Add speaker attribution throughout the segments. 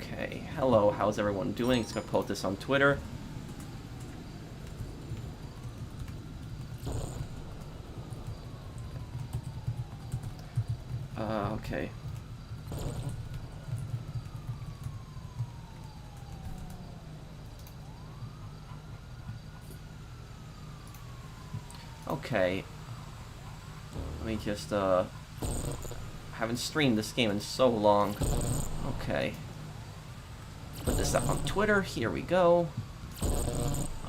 Speaker 1: Okay, hello, how's everyone doing? It's gonna post this on Twitter. Okay. Okay. Let me just, haven't streamed this game in so long. Okay. Put this up on Twitter. Here we go.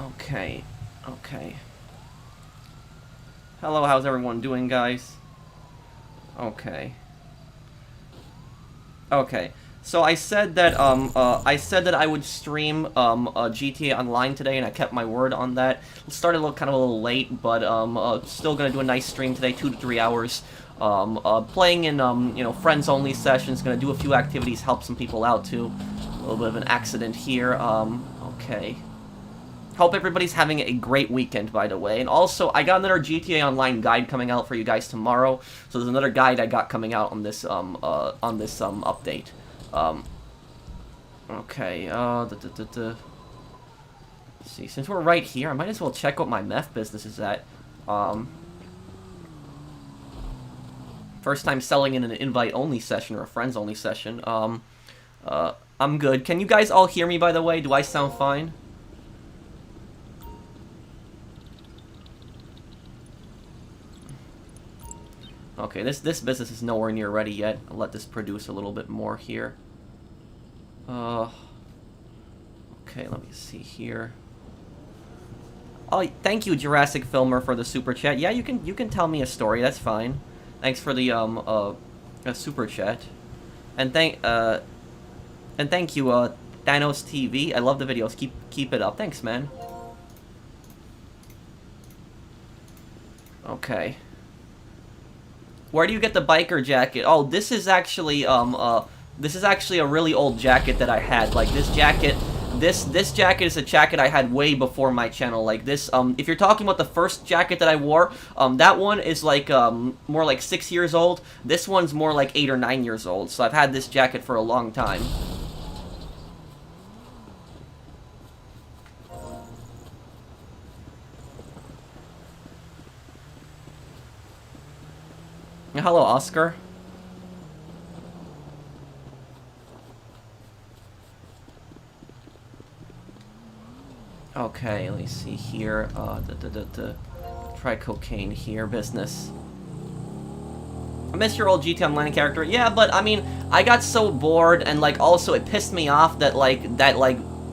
Speaker 1: Okay. Okay. Hello, how's everyone doing, guys? Okay. Okay. So I said that I would stream GTA Online today, and I kept my word on that. It started a little late, but still gonna do a nice stream today, 2 to 3 hours. Playing in friends only sessions. Gonna do a few activities, help some people out too. A little bit of an accident here. Okay. Hope everybody's having a great weekend, by the way. And also, I got another GTA Online guide coming out for you guys tomorrow. So there's another guide I got coming out on this update. Okay, let's see, since we're right here, I might as well check what my meth business is at. First time selling in an invite-only session or a friends-only session. I'm good. Can you guys all hear me, by the way? Do I sound fine? Okay, this business is nowhere near ready yet. I'll let this produce a little bit more here. Okay, let me see here. Oh, thank you, Jurassic Filmer, for the super chat. Yeah, you can tell me a story. That's fine. Thanks for the super chat, and thank you, Thanos TV. I love the videos. Keep it up. Thanks, man. Okay. Where do you get the biker jacket? Oh, this is actually a really old jacket that I had. Like this jacket is a jacket I had way before my channel. Like this, if you're talking about the first jacket that I wore, that one is like more like 6 years old. This one's more like 8 or 9 years old. So I've had this jacket for a long time. Hello, Oscar. Okay, let me see here. Try cocaine here, business. I miss your old GTA Online character. Yeah, but I mean, I got so bored, and like also it pissed me off that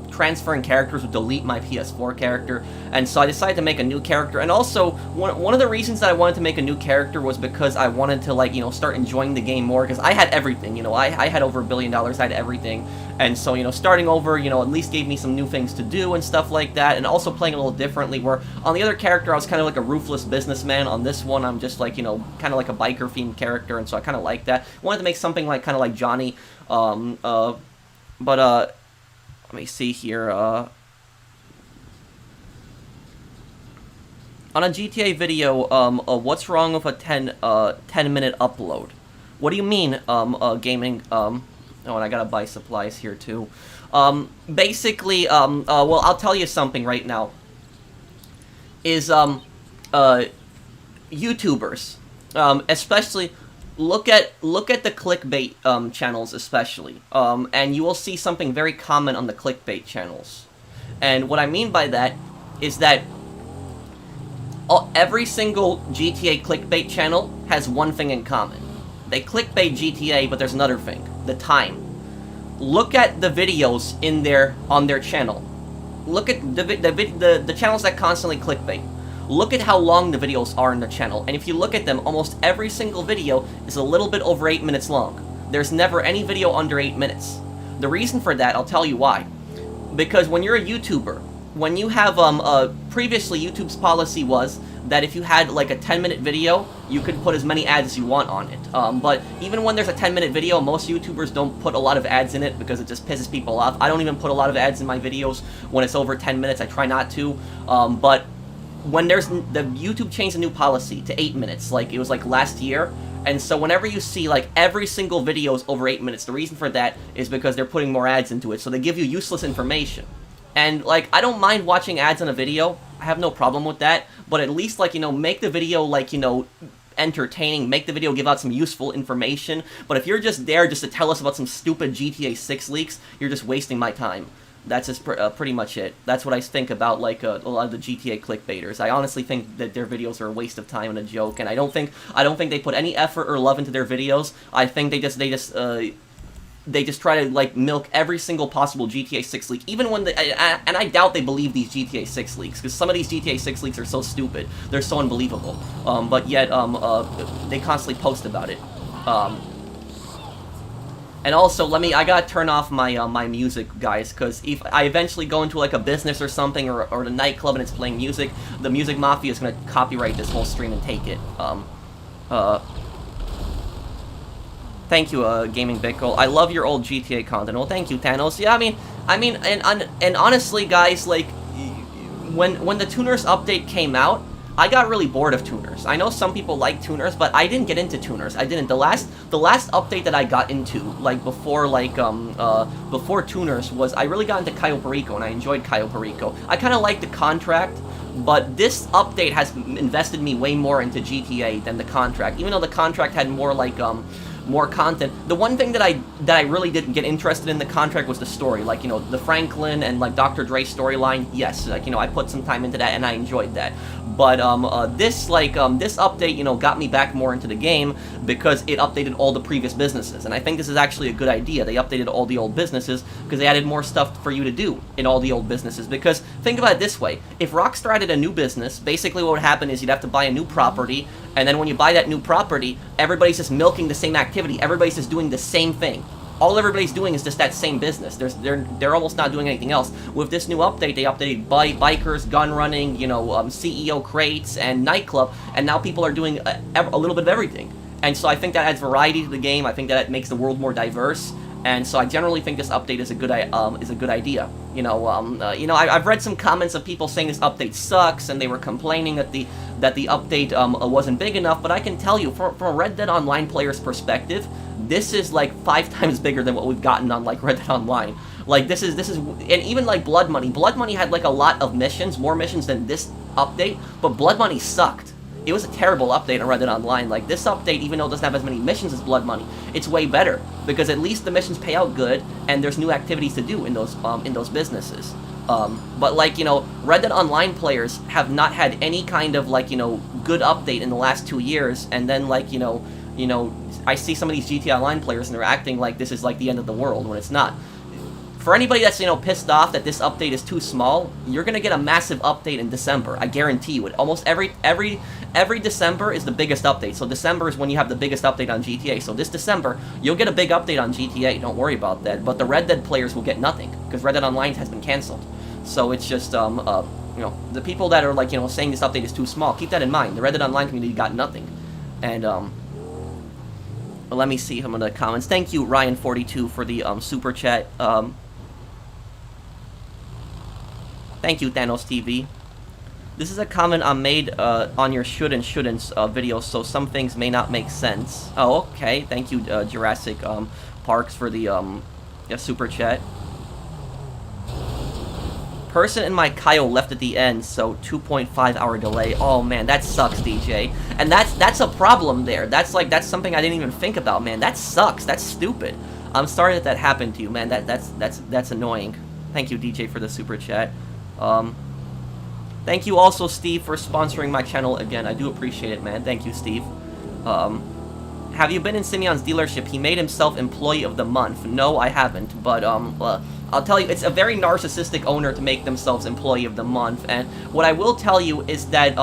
Speaker 1: transferring characters would delete my PS4 character, and so I decided to make a new character. And also, one of the reasons that I wanted to make a new character was because I wanted to, start enjoying the game more, because I had everything, I had over $1 billion, I had everything, and so, starting over, at least gave me some new things to do and stuff like that, and also playing a little differently, where on the other character I was kind of like a ruthless businessman. On this one I'm just like, kind of like a biker-themed character, and so I kind of like that. Wanted to make something like, kind of like Johnny, let me see here, on a GTA video, what's wrong with a 10-minute upload? What do you mean, gaming, oh, and I gotta buy supplies here, too. Basically, well, I'll tell you something right now. Is, YouTubers, especially... Look at the clickbait channels especially, and you will see something very common on the clickbait channels. And what I mean by that is that every single GTA clickbait channel has one thing in common. They clickbait GTA, but there's another thing: the time. Look at the videos on their channel. Look at the channels that constantly clickbait. Look at how long the videos are in the channel, and if you look at them, almost every single video is a little bit over 8 minutes long. There's never any video under 8 minutes. The reason for that, I'll tell you why. Because when you're a YouTuber, when you have, previously YouTube's policy was that if you had like a 10-minute video, you could put as many ads as you want on it. But even when there's a 10-minute video, most YouTubers don't put a lot of ads in it because it just pisses people off. I don't even put a lot of ads in my videos when it's over 10 minutes. I try not to, but when the YouTube changed a new policy to 8 minutes, like it was like last year, And so whenever you see, like, every single video is over 8 minutes, the reason for that is because they're putting more ads into it, so they give you useless information. And, like, I don't mind watching ads on a video, I have no problem with that, but at least, like, you know, make the video, like, you know, entertaining, make the video give out some useful information. But if you're just there just to tell us about some stupid GTA 6 leaks, you're just wasting my time. That's just pretty much it. That's what I think about, like, a lot of the GTA clickbaiters. I honestly think that their videos are a waste of time and a joke, and I don't think they put any effort or love into their videos. I think they just try to, like, milk every single possible GTA 6 leak, even when and I doubt they believe these GTA 6 leaks, because some of these GTA 6 leaks are so stupid, they're so unbelievable, but yet, they constantly post about it. And also, I gotta turn off my, my music, guys, because if I eventually go into, like, a business or something, or a nightclub and it's playing music, the Music Mafia is gonna copyright this whole stream and take it. Thank you, Gaming Bickle. I love your old GTA content. Well, thank you, Thanos. Yeah, I mean, and honestly, guys, like, when the Tuners update came out, I got really bored of tuners. I know some people like tuners, but I didn't get into tuners. I didn't. The last update that I got into, like, before tuners, was I really got into Cayo Perico, and I enjoyed Cayo Perico. I kind of liked the contract, but this update has invested me way more into GTA than the contract. Even though the contract had more, like, more content. The one thing that I really didn't get interested in the contract was the story. Like, you know, the Franklin and, like, Dr. Dre storyline, yes, like, you know, I put some time into that and I enjoyed that. But this update, you know, got me back more into the game because it updated all the previous businesses, and I think this is actually a good idea. They updated all the old businesses because they added more stuff for you to do in all the old businesses. Because think about it this way: if Rockstar added a new business, basically what would happen is you'd have to buy a new property, and then when you buy that new property, everybody's just milking the same activity. Everybody's just doing the same thing. All everybody's doing is just that same business. They're almost not doing anything else. With this new update, they updated bikers, gun running, you know, CEO crates, and nightclub, and now people are doing a little bit of everything. And so I think that adds variety to the game. I think that it makes the world more diverse. And so I generally think this update is a good idea. You know, I've read some comments of people saying this update sucks, and they were complaining that the update wasn't big enough. But I can tell you, from a Red Dead Online player's perspective, this is like 5 times bigger than what we've gotten on, like, Red Dead Online. Like, this is, and even, like, Blood Money. Blood Money had, like, a lot of missions, more missions than this update, but Blood Money sucked. It was a terrible update on Red Dead Online. Like, this update, even though it doesn't have as many missions as Blood Money, it's way better, because at least the missions pay out good, and there's new activities to do in those businesses. But, like, you know, Red Dead Online players have not had any kind of, like, you know, good update in the last 2 years, and then, like, you know, I see some of these GTA Online players, and they're acting like this is, like, the end of the world, when it's not. For anybody that's, you know, pissed off that this update is too small, you're gonna get a massive update in December. I guarantee you it. Almost every December is the biggest update. So December is when you have the biggest update on GTA. So this December, you'll get a big update on GTA. Don't worry about that. But the Red Dead players will get nothing, because Red Dead Online has been canceled. So it's just, you know, the people that are, like, you know, saying this update is too small, keep that in mind. The Red Dead Online community got nothing. And, let me see some of the comments. Thank you, Ryan42, for the super chat. Thank you, Thanos TV. This is a comment I made on your should and shouldn't video, so some things may not make sense. Oh, okay. Thank you, Jurassic Parks, for the super chat. Person in my Cayo left at the end, so 2.5 hour delay. Oh man, that sucks, DJ. And that's a problem there. That's something I didn't even think about, man. That sucks. That's stupid. I'm sorry that happened to you, man. That's annoying. Thank you, DJ, for the super chat. Thank you also, Steve, for sponsoring my channel again. I do appreciate it, man. Thank you, Steve. Have you been in Simeon's dealership? He made himself Employee of the Month. No, I haven't, but I'll tell you, it's a very narcissistic owner to make themselves Employee of the Month. And what I will tell you is that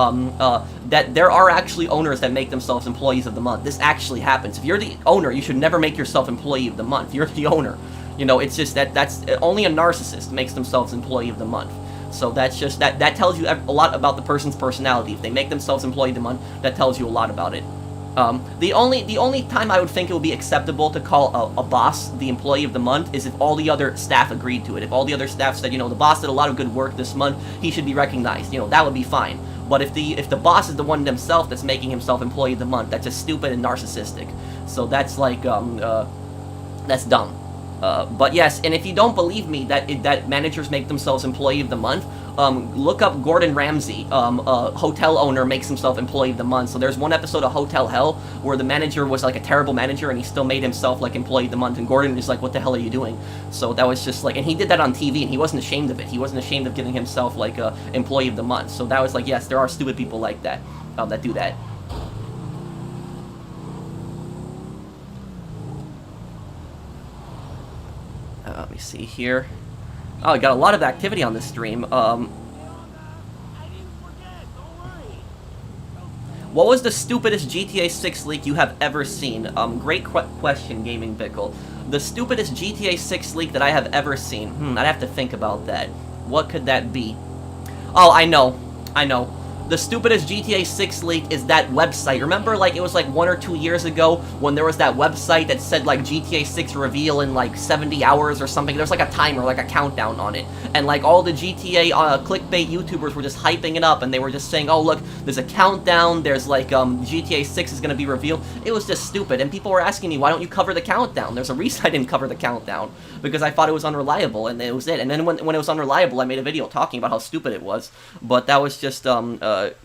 Speaker 1: that there are actually owners that make themselves Employees of the Month. This actually happens. If you're the owner, you should never make yourself Employee of the Month. You're the owner. You know, it's just that's only a narcissist makes themselves Employee of the Month. So that's just that tells you a lot about the person's personality. If they make themselves Employee of the Month, that tells you a lot about it. The only time I would think it would be acceptable to call a boss the Employee of the Month is if all the other staff agreed to it. If all the other staff said, you know, the boss did a lot of good work this month, he should be recognized. You know, that would be fine. But if the boss is the one himself that's making himself Employee of the Month, that's just stupid and narcissistic. So that's like, that's dumb. But yes, and if you don't believe me that managers make themselves Employee of the Month, look up Gordon Ramsay. A hotel owner makes himself Employee of the Month. So there's one episode of Hotel Hell where the manager was like a terrible manager and he still made himself like Employee of the Month. And Gordon is like, what the hell are you doing? So that was just like, and he did that on TV and he wasn't ashamed of it. He wasn't ashamed of giving himself like a Employee of the Month. So that was like, yes, there are stupid people like that, that do that. Let me see here. Oh, we got a lot of activity on this stream. What was the stupidest GTA 6 leak you have ever seen? Great question, Gaming Pickle. The stupidest GTA 6 leak that I have ever seen. I'd have to think about that. What could that be? Oh, I know. The stupidest GTA 6 leak is that website. Remember, like, it was like 1 or 2 years ago when there was that website that said, like, GTA 6 reveal in, like, 70 hours or something. There was, like, a timer, like, a countdown on it. And, like, all the GTA clickbait YouTubers were just hyping it up, and they were just saying, oh, look, there's a countdown, there's, like, GTA 6 is gonna be revealed. It was just stupid, and people were asking me, why don't you cover the countdown? There's a reason I didn't cover the countdown, because I thought it was unreliable, and it was it. And then when it was unreliable, I made a video talking about how stupid it was. But that was just,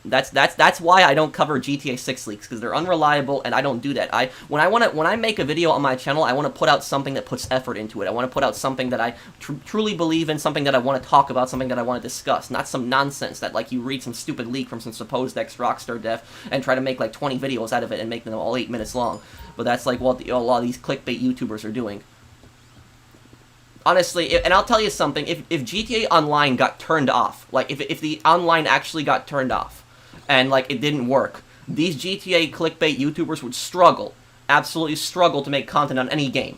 Speaker 1: that's why I don't cover GTA 6 leaks, because they're unreliable, and I don't do that. When I make a video on my channel, I want to put out something that puts effort into it. I want to put out something that I truly believe in, something that I want to talk about, something that I want to discuss, not some nonsense that, like, you read some stupid leak from some supposed ex-Rockstar dev and try to make, like, 20 videos out of it and make them all 8 minutes long. But that's, like, what a lot of these clickbait YouTubers are doing. Honestly, and I'll tell you something, if GTA Online got turned off, like, if the online actually got turned off, and, like, it didn't work, these GTA clickbait YouTubers would struggle, absolutely struggle to make content on any game,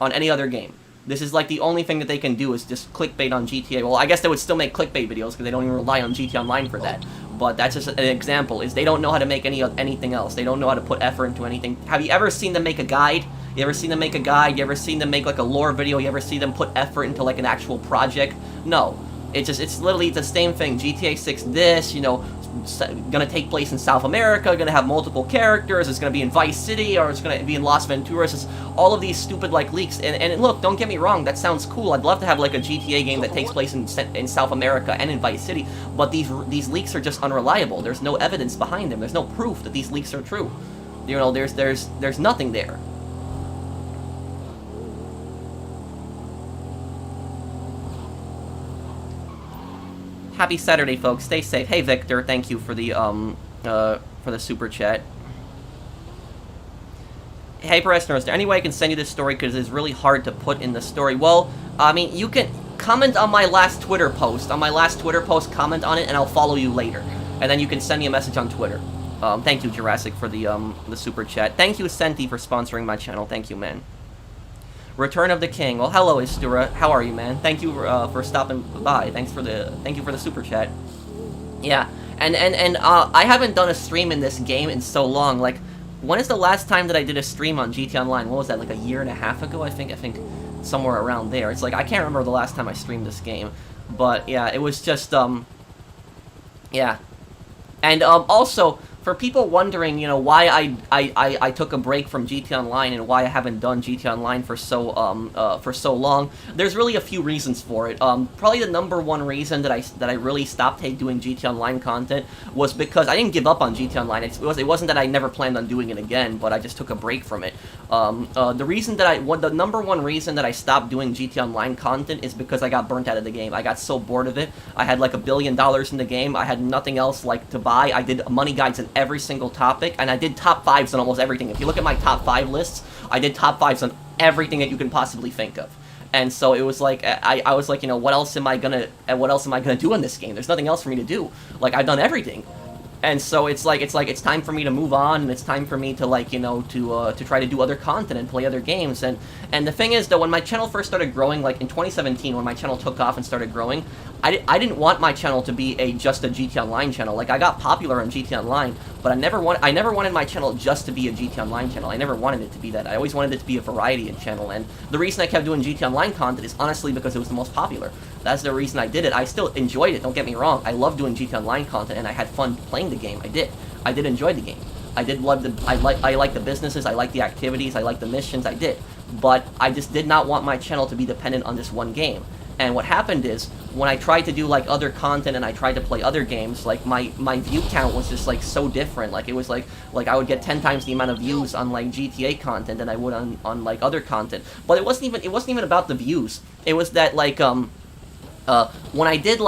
Speaker 1: on any other game. This is, like, the only thing that they can do is just clickbait on GTA. Well, I guess they would still make clickbait videos, because they don't even rely on GTA Online for that. But that's just an example, is they don't know how to make anything else. They don't know how to put effort into anything. Have you ever seen them make a guide? You ever seen them make a guide? You ever seen them make, like, a lore video? You ever see them put effort into, like, an actual project? No. It's literally the same thing. GTA 6 this, you know, gonna take place in South America, gonna have multiple characters, it's gonna be in Vice City, or it's gonna be in Las Venturas. It's all of these stupid, like, leaks. And look, don't get me wrong, that sounds cool. I'd love to have, like, a GTA game that takes place in South America and in Vice City, but these leaks are just unreliable. There's no evidence behind them. There's no proof that these leaks are true. You know, there's nothing there. Happy Saturday, folks. Stay safe. Hey, Victor, thank you for the super chat. Hey, Presner, is there any way I can send you this story, because it's really hard to put in the story? Well, I mean, you can comment on my last Twitter post. On my last Twitter post, comment on it, and I'll follow you later. And then you can send me a message on Twitter. Thank you, Jurassic, for the super chat. Thank you, Senti, for sponsoring my channel. Thank you, man. Return of the King. Well, hello, Istura. How are you, man? Thank you for stopping by. Thank you for the super chat. Yeah, and I haven't done a stream in this game in so long. Like, when is the last time that I did a stream on GTA Online? What was that, like a year and a half ago? I think somewhere around there. It's like, I can't remember the last time I streamed this game. But yeah, it was just yeah. And also, for people wondering, you know, why I took a break from GTA Online and why I haven't done GTA Online for so long, there's really a few reasons for it. Probably the number one reason that I really stopped doing GTA Online content was because I didn't give up on GTA Online. It wasn't that I never planned on doing it again, but I just took a break from it. The number one reason that I stopped doing GTA Online content is because I got burnt out of the game. I got so bored of it. I had like $1 billion in the game. I had nothing else like to buy. I did money guides in every single topic, and I did top 5s on almost everything. If you look at my top 5 lists, I did top 5s on everything that you can possibly think of. And so it was like, I was like, you know, what else am I gonna do in this game? There's nothing else for me to do. Like, I've done everything. And so it's time for me to move on, and it's time for me to, like, you know, to try to do other content and play other games. And the thing is, though, when my channel first started growing, like in 2017, when my channel took off and started growing, I didn't want my channel to be just a GT Online channel. Like, I got popular on GT Online, but I never wanted my channel just to be a GT Online channel. I never wanted it to be that. I always wanted it to be a variety channel, and the reason I kept doing GT Online content is honestly because it was the most popular. That's the reason I did it. I still enjoyed it, don't get me wrong. I love doing GT Online content, and I had fun playing the game. I did enjoy the game. I did love I like the businesses, I like the activities, I like the missions, I did. But I just did not want my channel to be dependent on this one game. And what happened is, when I tried to do, like, other content and I tried to play other games, like, my view count was just, like, so different. Like, it was like I would get 10 times the amount of views on, like, GTA content than I would on like, other content. But it wasn't even about the views. It was that, like, when I did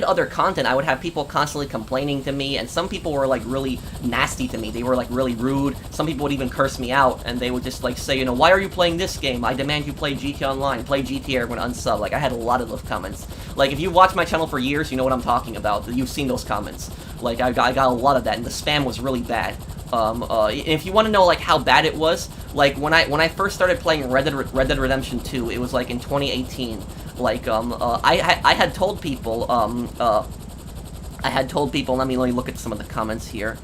Speaker 1: other content, I would have people constantly complaining to me, and some people were, like, really nasty to me. They were, like, really rude. Some people would even curse me out, and they would just, like, say, you know, why are you playing this game? I demand you play GT Online. Play GTA or when unsub. Like, I had a lot of those comments. Like, if you've watched my channel for years, you know what I'm talking about. You've seen those comments. Like, I got a lot of that, and the spam was really bad. If you want to know, like, how bad it was, like, when I first started playing Red Dead Redemption 2, it was, like, in 2018. Like, I had told people, let me look at some of the comments here.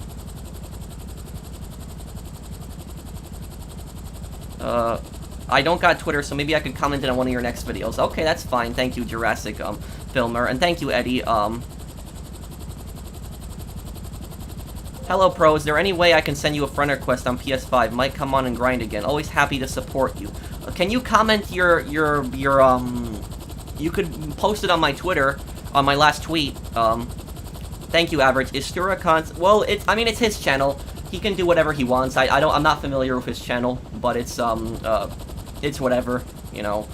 Speaker 1: I don't got Twitter, so maybe I could comment it on one of your next videos. Okay, that's fine. Thank you, Jurassic, Filmer, and thank you, Eddie. Hello, Pro. Is there any way I can send you a friend request on PS5? Might come on and grind again. Always happy to support you. Can you comment you could post it on my Twitter, on my last tweet. Thank you, Average. Is Stura well, I mean, it's his channel. He can do whatever he wants. I'm not familiar with his channel, but it's whatever, you know.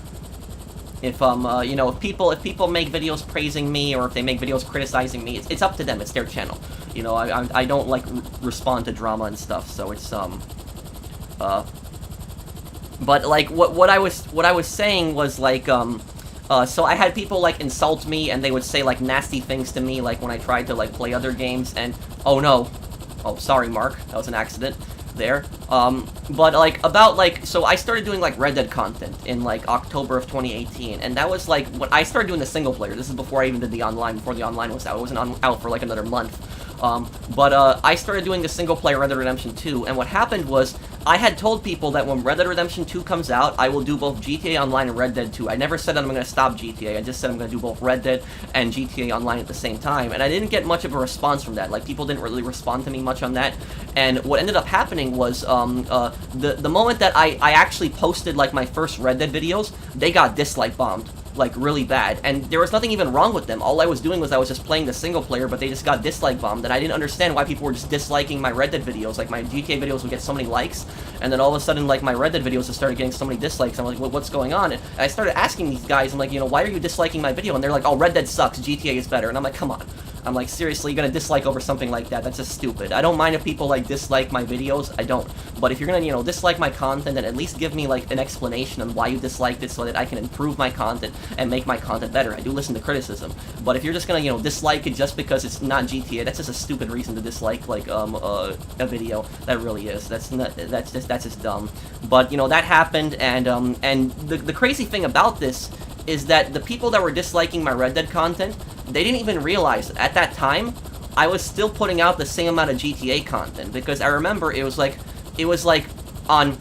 Speaker 1: If you know, if people make videos praising me, or if they make videos criticizing me, it's up to them. It's their channel. You know, I don't like respond to drama and stuff, so it's but like what I was saying was like so I had people like insult me, and they would say like nasty things to me, like when I tried to like play other games, and oh no, oh sorry Mark, that was an accident there. But like so I started doing like Red Dead content in like October of 2018, and that was like when I started doing the single player. This is before I even did the online, before the online was out. It wasn't out for like another month. But I started doing the single player Red Dead Redemption 2, and what happened was, I had told people that when Red Dead Redemption 2 comes out, I will do both GTA Online and Red Dead 2. I never said that I'm going to stop GTA, I just said I'm going to do both Red Dead and GTA Online at the same time, and I didn't get much of a response from that. Like, people didn't really respond to me much on that, and what ended up happening was, the moment that I actually posted, like, my first Red Dead videos, they got dislike bombed. Like, really bad, and there was nothing even wrong with them. All I was doing was I was just playing the single player, but they just got dislike bombed, and I didn't understand why people were just disliking my Red Dead videos. Like, my GTA videos would get so many likes, and then all of a sudden, like, my Red Dead videos just started getting so many dislikes. I'm like, well, what's going on? And I started asking these guys, I'm like, you know, why are you disliking my video? And they're like, oh, Red Dead sucks, GTA is better. And I'm like, come on. I'm like, seriously, you're gonna dislike over something like that? That's just stupid. I don't mind if people, like, dislike my videos. I don't. But if you're gonna, you know, dislike my content, then at least give me, like, an explanation on why you disliked it so that I can improve my content and make my content better. I do listen to criticism. But if you're just gonna, you know, dislike it just because it's not GTA, that's just a stupid reason to dislike, like, a video. That really is. That's just dumb. But, you know, that happened, and the crazy thing about this is that the people that were disliking my Red Dead content, they didn't even realize that at that time, I was still putting out the same amount of GTA content, because I remember it was like on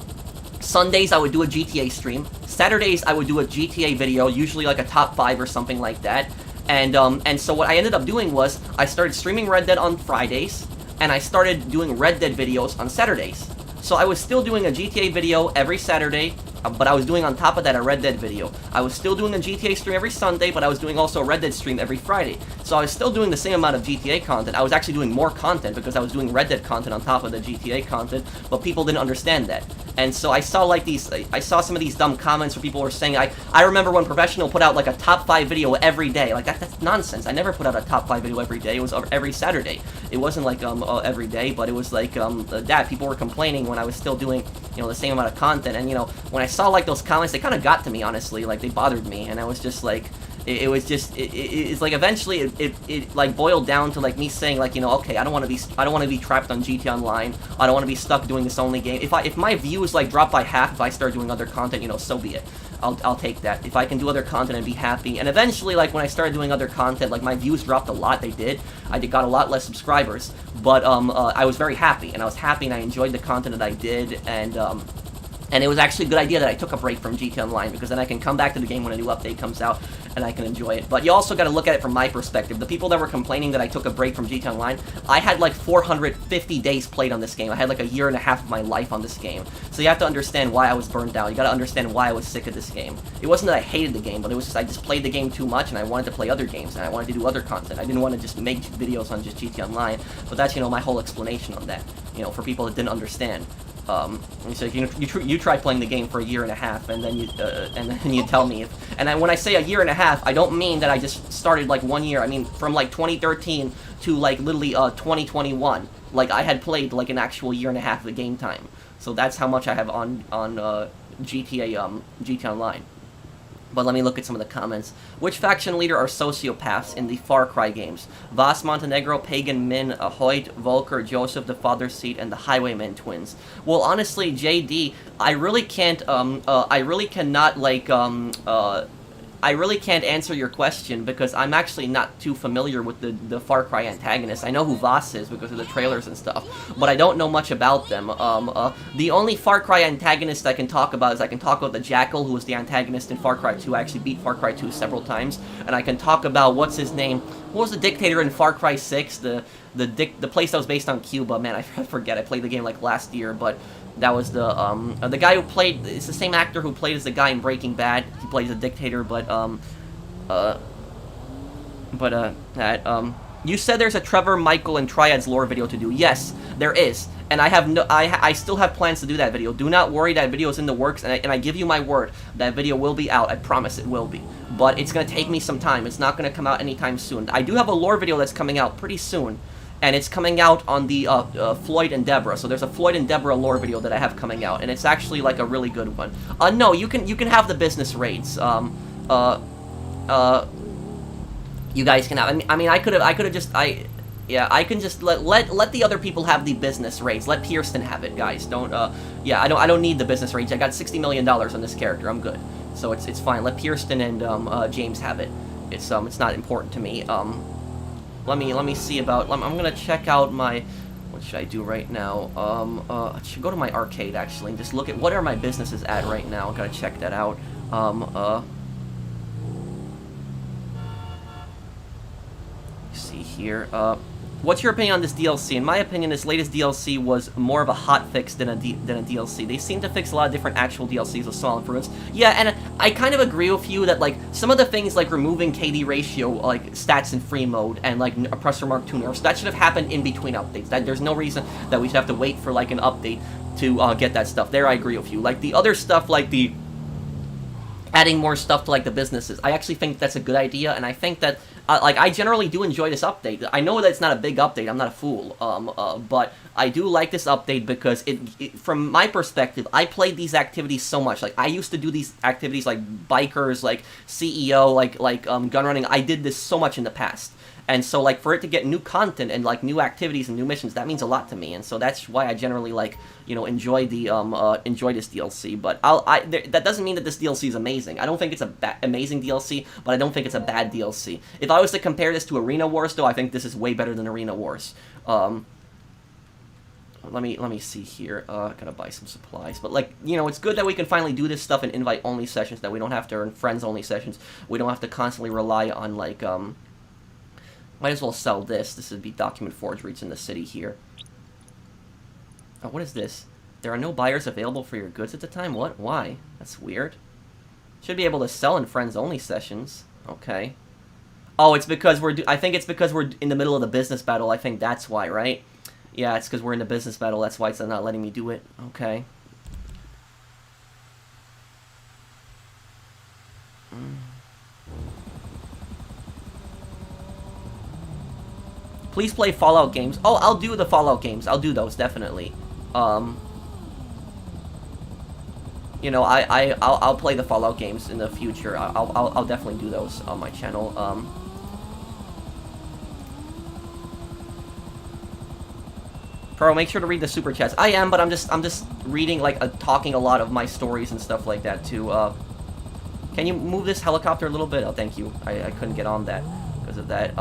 Speaker 1: Sundays I would do a GTA stream, Saturdays I would do a GTA video, usually like a top 5 or something like that, and so what I ended up doing was, I started streaming Red Dead on Fridays, and I started doing Red Dead videos on Saturdays. So I was still doing a GTA video every Saturday, but I was doing on top of that a Red Dead video. I was still doing a GTA stream every Sunday, but I was doing also a Red Dead stream every Friday. So I was still doing the same amount of GTA content. I was actually doing more content because I was doing Red Dead content on top of the GTA content, but people didn't understand that. And so I saw like I saw some of these dumb comments where people were saying, I remember when Professional put out like a top 5 video every day. Like that's nonsense. I never put out a top 5 video every day. It was every Saturday. It wasn't like every day, but it was like that. People were complaining when I was still doing, you know, the same amount of content. And you know, when I saw like those comments, they kind of got to me, honestly. Like they bothered me, and I was just like, it's like eventually it like boiled down to like me saying like, you know, okay, I don't want to be trapped on GT Online. I don't want to be stuck doing this only game. If my views like drop by half if I start doing other content, you know, so be it. I'll take that. If I can do other content and be happy. And eventually, like, when I started doing other content, like, my views dropped a lot, they did. I got a lot less subscribers. But, I was very happy, and I was happy, and I enjoyed the content that I did, and it was actually a good idea that I took a break from GTA Online, because then I can come back to the game when a new update comes out, and I can enjoy it. But you also got to look at it from my perspective. The people that were complaining that I took a break from GTA Online, I had like 450 days played on this game. I had like a year and a half of my life on this game. So you have to understand why I was burned out. You got to understand why I was sick of this game. It wasn't that I hated the game, but it was just I just played the game too much, and I wanted to play other games, and I wanted to do other content. I didn't want to just make videos on just GTA Online. But that's, you know, my whole explanation on that, you know, for people that didn't understand. So you try playing the game for a year and a half, and then you tell me if. And when I say a year and a half, I don't mean that I just started like 1 year. I mean from like 2013 to like literally 2021. Like I had played like an actual year and a half of the game time. So that's how much I have on GTA Online. But let me look at some of the comments. Which faction leader are sociopaths in the Far Cry games? Vas Montenegro, Pagan Min, Hoyt, Volker, Joseph, the Father Seat, and the Highwaymen twins. Well, honestly, JD, I really can't, I really can't answer your question because I'm actually not too familiar with the Far Cry antagonists. I know who Voss is because of the trailers and stuff, but I don't know much about them. The only Far Cry antagonist I can talk about is I can talk about the Jackal, who was the antagonist in Far Cry 2. I actually beat Far Cry 2 several times, and I can talk about, what's his name? What was the dictator in Far Cry 6? The place that was based on Cuba. Man, I forget. I played the game like last year, but that was the guy who played. It's the same actor who played as the guy in Breaking Bad. He plays a dictator, you said there's a Trevor, Michael, and Triad's lore video to do. Yes, there is, and I still have plans to do that video. Do not worry, that video is in the works, and I give you my word, that video will be out. I promise it will be, but it's gonna take me some time. It's not gonna come out anytime soon. I do have a lore video that's coming out pretty soon. And it's coming out on the Floyd and Deborah. So there's a Floyd and Deborah lore video that I have coming out, and it's actually like a really good one. No, you can have the business raids. You guys can have. I mean, I could have just I can just let the other people have the business raids. Let Pierston have it, guys. Don't. Yeah, I don't need the business raids. I got $60 million on this character. I'm good. So it's fine. Let Pierston and James have it. It's not important to me. Let me see about. I'm gonna check out my. What should I do right now? I should go to my arcade actually and just look at what are my businesses at right now. I gotta check that out. See here. What's your opinion on this DLC? In my opinion, this latest DLC was more of a hotfix than a DLC. They seem to fix a lot of different actual DLCs with small improvements. Yeah, and I kind of agree with you that, like, some of the things like removing KD ratio, like, stats in free mode, and, like, oppressor mark 2 nerfs, that should have happened in between updates. There's no reason that we should have to wait for, like, an update to get that stuff. There, I agree with you. Like, the other stuff, like the adding more stuff to, like, the businesses, I actually think that's a good idea, and I think that like, I generally do enjoy this update. I know that it's not a big update, I'm not a fool, but I do like this update because from my perspective, I played these activities so much. Like, I used to do these activities like bikers, like CEO, like gun running. I did this so much in the past. And so, like, for it to get new content and, like, new activities and new missions, that means a lot to me. And so that's why I generally, like, you know, enjoy this DLC. But that doesn't mean that this DLC is amazing. I don't think it's a amazing DLC, but I don't think it's a bad DLC. If I was to compare this to Arena Wars, though, I think this is way better than Arena Wars. Let me see here. Gotta buy some supplies. But, like, you know, it's good that we can finally do this stuff in invite-only sessions, that we don't have to, or in friends-only sessions. We don't have to constantly rely on, like, might as well sell this. This would be document forgeries in the city here. Oh, what is this? There are no buyers available for your goods at the time? What? Why? That's weird. Should be able to sell in friends-only sessions. Okay. Oh, it's because I think it's because we're in the middle of the business battle. I think that's why, right? Yeah, it's because we're in the business battle. That's why it's not letting me do it. Okay. Please play Fallout games. Oh, I'll do the Fallout games. I'll do those, definitely. You know, I'll play the Fallout games in the future. I'll definitely do those on my channel. Pro, make sure to read the super chats. I am, but I'm just reading, like, talking a lot of my stories and stuff like that too. Can you move this helicopter a little bit? Oh, thank you. I couldn't get on that because of that.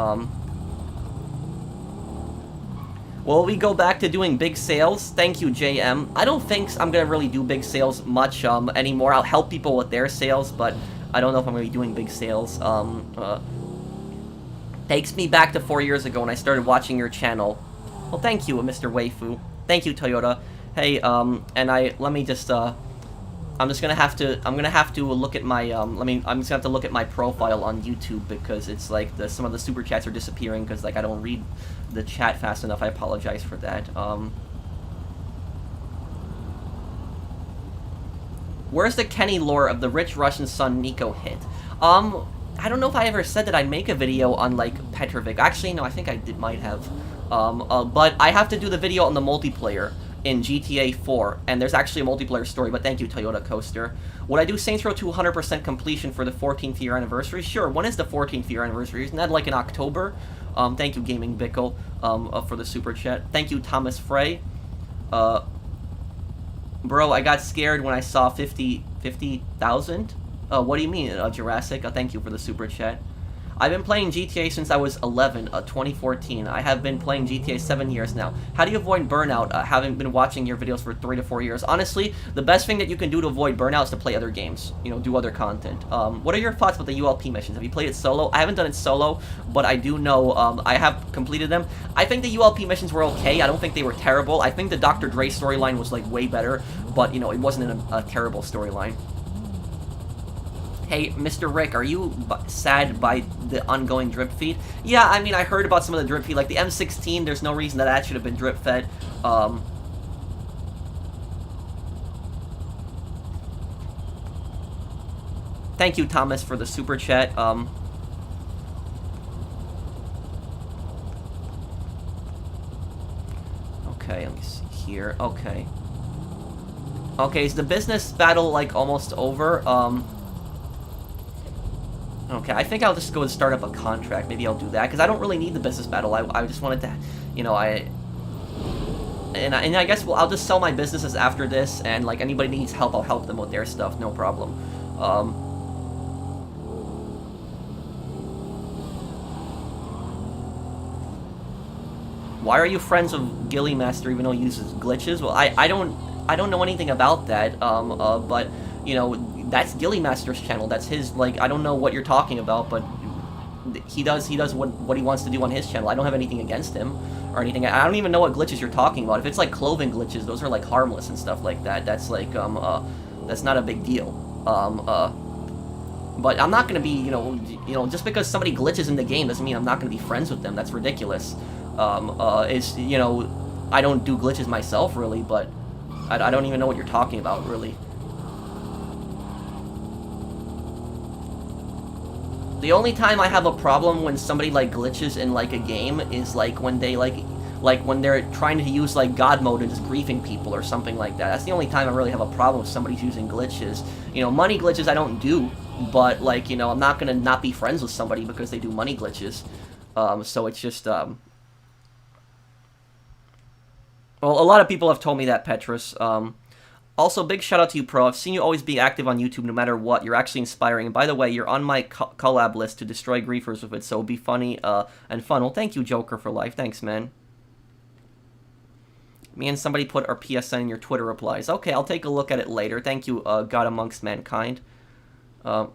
Speaker 1: Will we go back to doing big sales? Thank you, JM. I don't think I'm going to really do big sales much anymore. I'll help people with their sales, but I don't know if I'm going to be doing big sales. Takes me back to 4 years ago when I started watching your channel. Well, thank you, Mr. Waifu. Thank you, Toyota. Hey, let me just, I'm gonna have to look at my, I'm just gonna have to look at my profile on YouTube because it's like some of the super chats are disappearing because like I don't read the chat fast enough. I apologize for that. Where's the Kenny lore of the rich Russian son Nico hit? I don't know if I ever said that I'd make a video on like Petrovic. Actually, no, I think I might have. But I have to do the video on the multiplayer in GTA 4, and there's actually a multiplayer story, but thank you, Toyota Coaster. Would I do Saints Row 2 100% completion for the 14th year anniversary? Sure. When is the 14th year anniversary? Isn't that like in October? Thank you, Gaming Bickle, for the super chat. Thank you, Thomas Frey. Bro, I got scared when I saw 50,000. What do you mean, Jurassic? Thank you for the super chat. I've been playing GTA since I was 11, 2014. I have been playing GTA 7 years now. How do you avoid burnout, having been watching your videos for 3 to 4 years? Honestly, the best thing that you can do to avoid burnout is to play other games. You know, do other content. What are your thoughts about the ULP missions? Have you played it solo? I haven't done it solo, but I do know, I have completed them. I think the ULP missions were okay. I don't think they were terrible. I think the Dr. Dre storyline was, like, way better, but, you know, it wasn't a terrible storyline. Hey, Mr. Rick, are you sad by the ongoing drip feed? Yeah, I mean, I heard about some of the drip feed. Like, the M16, there's no reason that should have been drip fed. Thank you, Thomas, for the super chat. Okay, let me see here. Okay. Okay, is the business battle, like, almost over? Okay, I think I'll just go and start up a contract. Maybe I'll do that, because I don't really need the business battle. I just wanted to, you know, I guess, well, I'll just sell my businesses after this, and, like, anybody needs help, I'll help them with their stuff, no problem. Why are you friends with Gilly Master even though he uses glitches? Well, I don't know anything about that, but, you know, that's Gilly Master's channel. That's his, like, I don't know what you're talking about, but he does what he wants to do on his channel. I don't have anything against him or anything. I don't even know what glitches you're talking about. If it's like clothing glitches, those are like harmless and stuff like that. That's like, that's not a big deal. But I'm not gonna be, you know, just because somebody glitches in the game doesn't mean I'm not gonna be friends with them. That's ridiculous. It's, you know, I don't do glitches myself, really, but I don't even know what you're talking about, really. The only time I have a problem when somebody, like, glitches in, like, a game is, like, when they, like when they're trying to use, like, God mode and just griefing people or something like that. That's the only time I really have a problem with somebody's using glitches. You know, money glitches I don't do, but, like, you know, I'm not gonna not be friends with somebody because they do money glitches. So it's just, well, a lot of people have told me that, Petrus. Also, big shout out to you, Pro. I've seen you always be active on YouTube no matter what. You're actually inspiring. And by the way, you're on my collab list to destroy griefers with it, so be funny and fun. Well, thank you, Joker for life. Thanks, man. Me and somebody put our PSN in your Twitter replies. Okay, I'll take a look at it later. Thank you, God Amongst Mankind. Bro,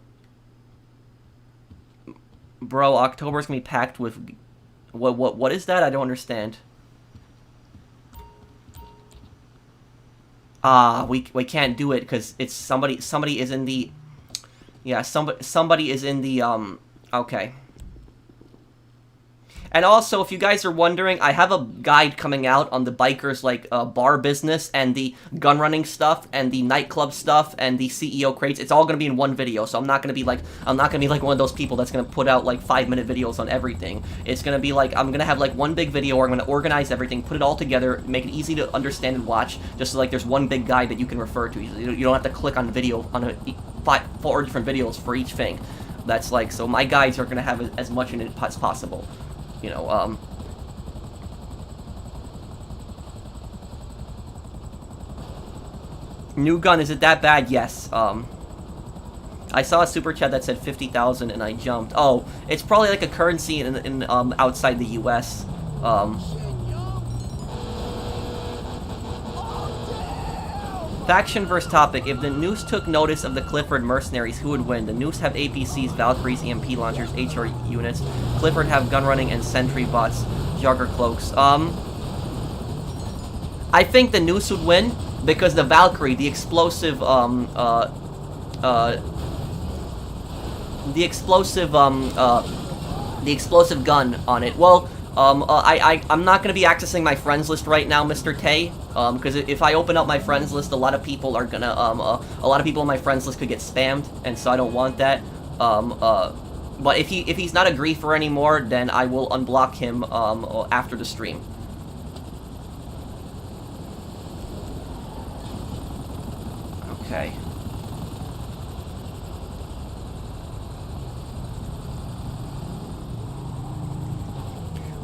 Speaker 1: October's gonna be packed with... What is that? I don't understand. We can't do it because it's somebody is in the, yeah, somebody is in the, okay. And also, if you guys are wondering, I have a guide coming out on the bikers, like, bar business and the gun running stuff and the nightclub stuff and the CEO crates. It's all gonna be in one video, so I'm not gonna be like one of those people that's gonna put out, like, 5-minute videos on everything. It's gonna be like, I'm gonna have, like, one big video where I'm gonna organize everything, put it all together, make it easy to understand and watch, just so, like, there's one big guide that you can refer to. You don't have to click on video, on 4 different videos for each thing. That's, like, so my guides are gonna have as much in it as possible. You know, new gun, is it that bad? Yes. I saw a super chat that said 50,000 and I jumped. Oh, it's probably like a currency in outside the U.S. Faction versus topic. If the Noose took notice of the Clifford mercenaries, who would win? The Noose have APCs, Valkyries, EMP launchers, HR units. Clifford have gun running and sentry bots, jogger cloaks. I think the Noose would win because the Valkyrie, the explosive gun on it. Well, I'm not gonna be accessing my friends list right now, Mr. Tay, because if I open up my friends list, a lot of people are gonna, a lot of people on my friends list could get spammed, and so I don't want that. But if he's not a griefer anymore, then I will unblock him, after the stream. Okay.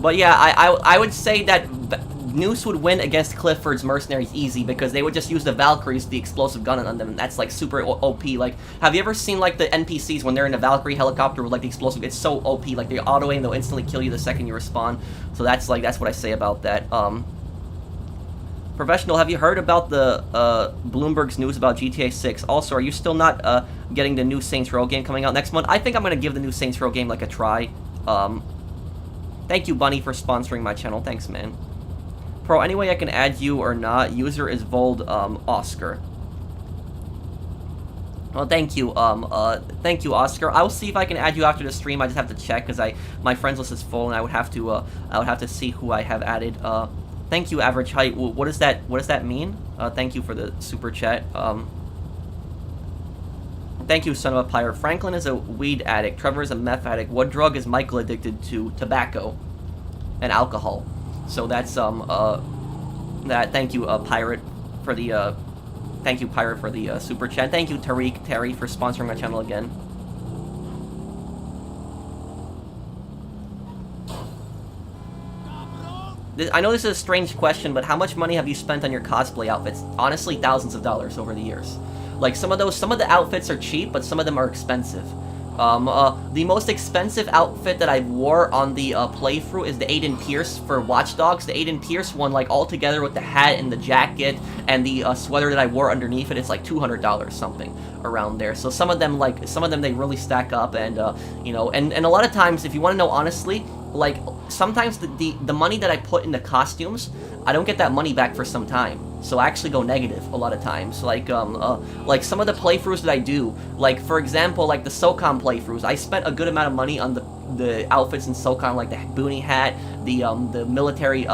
Speaker 1: But yeah, I would say that Noose would win against Clifford's mercenaries easy because they would just use the Valkyries, the explosive gun on them, and that's like super OP. Like, have you ever seen like the NPCs when they're in a Valkyrie helicopter with like the explosive? It's so OP. Like they auto aim, they'll instantly kill you the second you respawn. So that's what I say about that. Professional, have you heard about the Bloomberg's news about GTA 6? Also, are you still not getting the new Saints Row game coming out next month? I think I'm gonna give the new Saints Row game like a try. Thank you, Bunny, for sponsoring my channel. Thanks, man. Pro, any way I can add you or not? User is Vold Oscar. Well, thank you, Oscar. I'll see if I can add you after the stream. I just have to check because my friends list is full, and I would have to see who I have added. Thank you, Average Height. What does that mean? Thank you for the super chat. Thank you, son of a pirate. Franklin is a weed addict. Trevor is a meth addict. What drug is Michael addicted to? Tobacco and alcohol. So that's thank you, pirate, for the super chat. Thank you, Terry, for sponsoring my channel again. I know this is a strange question, but how much money have you spent on your cosplay outfits? Honestly, thousands of dollars over the years. Like, some of the outfits are cheap, but some of them are expensive. The most expensive outfit that I wore on the playthrough is the Aiden Pierce for Watch Dogs. The Aiden Pierce one, like, all together with the hat and the jacket and the sweater that I wore underneath it, it's like $200 something around there. So some of them they really stack up, and you know, and a lot of times, if you want to know honestly, like, sometimes the money that I put into costumes, I don't get that money back for some time. So I actually go negative a lot of times. Like some of the playthroughs that I do, like, for example, like the SOCOM playthroughs, I spent a good amount of money on the outfits in SOCOM, like the boonie hat, the military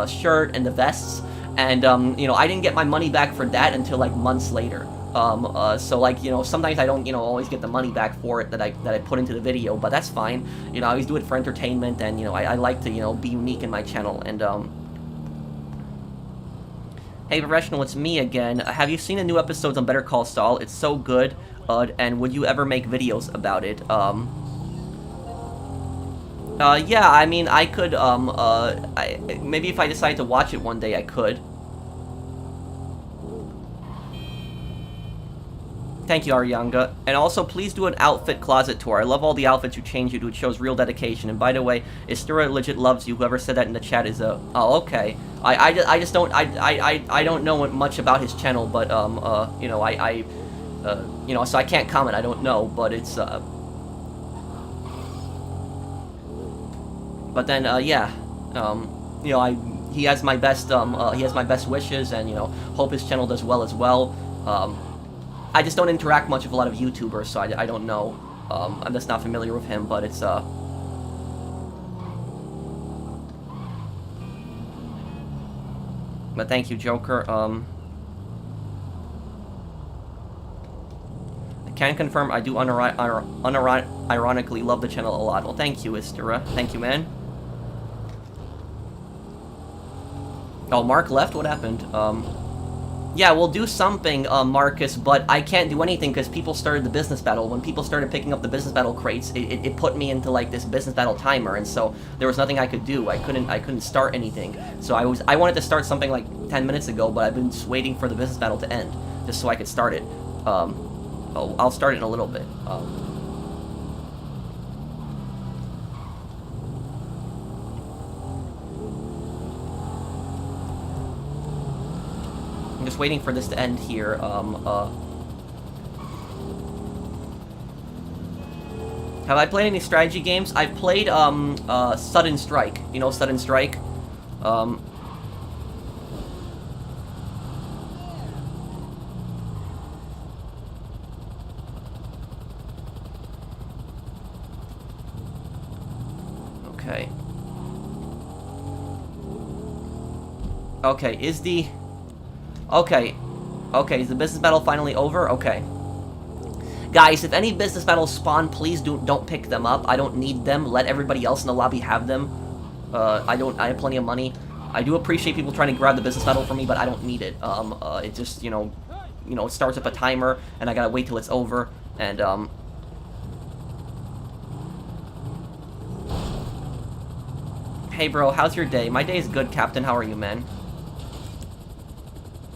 Speaker 1: shirt, and the vests, and you know, I didn't get my money back for that until like months later. So like, you know, sometimes I don't, you know, always get the money back for it that I put into the video, but that's fine. You know, I always do it for entertainment, and, you know, I like to, you know, be unique in my channel. And hey, Professional, it's me again. Have you seen the new episodes on Better Call Saul? It's so good, and would you ever make videos about it? Yeah, I mean, I could, maybe if I decide to watch it one day, I could. Thank you, Aryanga. And also, please do an outfit closet tour. I love all the outfits you change you to. It shows real dedication. And by the way, Istura legit loves you. Whoever said that in the chat is a... Oh, okay. I just don't... I don't know much about his channel, but, you know, you know, so I can't comment. I don't know, but it's, But then, yeah. You know, he has my best, wishes, and, you know, hope his channel does well as well. I just don't interact much with a lot of YouTubers, so I don't know. I'm just not familiar with him, but it's, But thank you, Joker. I can confirm I do unironically love the channel a lot. Well, thank you, Istura. Thank you, man. Oh, Mark left? What happened? Yeah, we'll do something, Marcus, but I can't do anything because people started the business battle. When people started picking up the business battle crates, it put me into, like, this business battle timer, and so there was nothing I could do. I couldn't start anything. So I wanted to start something like 10 minutes ago, but I've been just waiting for the business battle to end just so I could start it. Oh, I'll start it in a little bit. I'm just waiting for this to end here. Have I played any strategy games? I've played, Sudden Strike. You know Sudden Strike? Okay. Okay, is the... Okay. Okay, is the business battle finally over? Okay. Guys, if any business battles spawn, please don't pick them up. I don't need them. Let everybody else in the lobby have them. I have plenty of money. I do appreciate people trying to grab the business battle from me, but I don't need it. It just, you know, it starts up a timer, and I gotta wait till it's over, and, Hey, bro, how's your day? My day is good, Captain. How are you, man?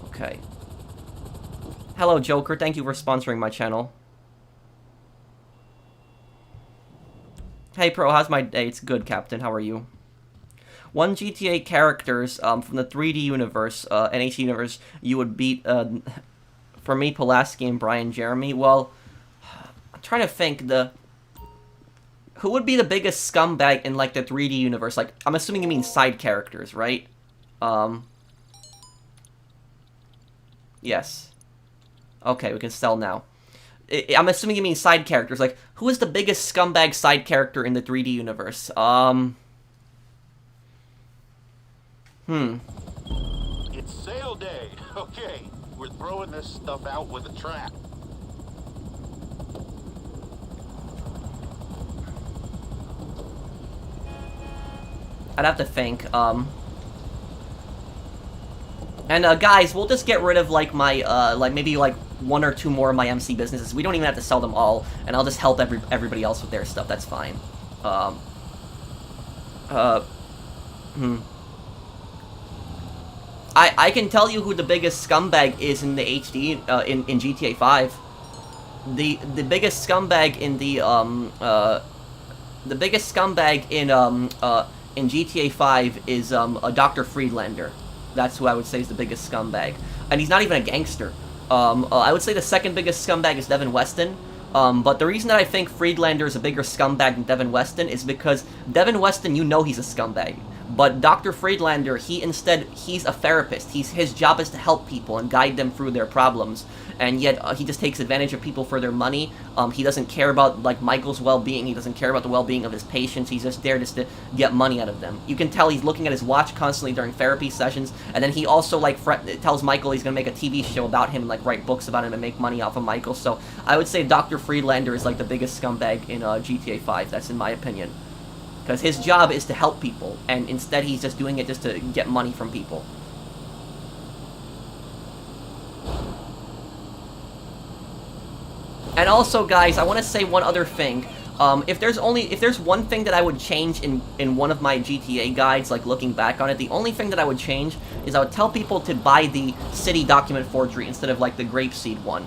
Speaker 1: Okay. Hello, Joker. Thank you for sponsoring my channel. Hey, Pro, how's my day? It's good, Captain. How are you? 1 GTA characters from the 3D universe, NH universe, you would beat, for me, Pulaski and Brian Jeremy. Well, I'm trying to think, who would be the biggest scumbag in, like, the 3D universe? Like, I'm assuming you mean side characters, right? Yes. Okay, we can sell now. I'm assuming you mean side characters. Like, who is the biggest scumbag side character in the 3D universe?
Speaker 2: It's sale day. Okay, we're throwing this stuff out with a trap.
Speaker 1: I'd have to think. And guys, we'll just get rid of like my like maybe like 1 or 2 more of my MC businesses. We don't even have to sell them all, and I'll just help everybody else with their stuff. That's fine. I can tell you who the biggest scumbag is in the HD in GTA 5. The biggest scumbag in the biggest scumbag in GTA 5 is Dr. Friedlander. That's who I would say is the biggest scumbag, and he's not even a gangster. I would say the second biggest scumbag is Devin Weston. But the reason that I think Friedlander is a bigger scumbag than Devin Weston is because Devin Weston, you know he's a scumbag. But Dr. Friedlander, he's a therapist. His job is to help people and guide them through their problems. And yet, he just takes advantage of people for their money. He doesn't care about, like, Michael's well-being. He doesn't care about the well-being of his patients. He's just there just to get money out of them. You can tell he's looking at his watch constantly during therapy sessions. And then he also, like, tells Michael he's going to make a TV show about him and, like, write books about him and make money off of Michael. So, I would say Dr. Friedlander is, like, the biggest scumbag in GTA 5. That's in my opinion. Because his job is to help people, and instead he's just doing it just to get money from people. And also, guys, I want to say one other thing. If there's one thing that I would change in one of my GTA guides, like looking back on it, the only thing that I would change is I would tell people to buy the city document forgery instead of, like, the grapeseed one.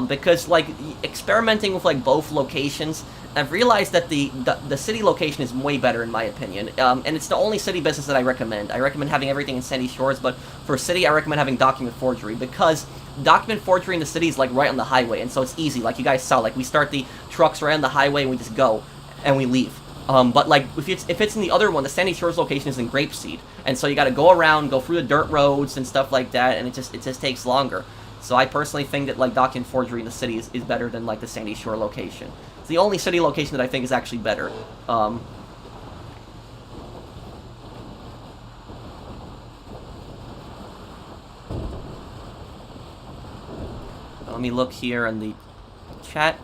Speaker 1: Because, like, experimenting with, like, both locations, I've realized that the city location is way better in my opinion, and it's the only city business that I recommend. I recommend having everything in Sandy Shores, but for city, I recommend having document forgery, because document forgery in the city is, like, right on the highway, and so it's easy. Like you guys saw, like, we start the trucks right on the highway, and we just go, and we leave. But, like, if it's in the other one, the Sandy Shores location is in Grapeseed, and so you gotta go around, go through the dirt roads and stuff like that, and it just takes longer. So I personally think that, like, document forgery in the city is better than, like, the Sandy Shore location. It's the only city location that I think is actually better. Let me look here in the chat.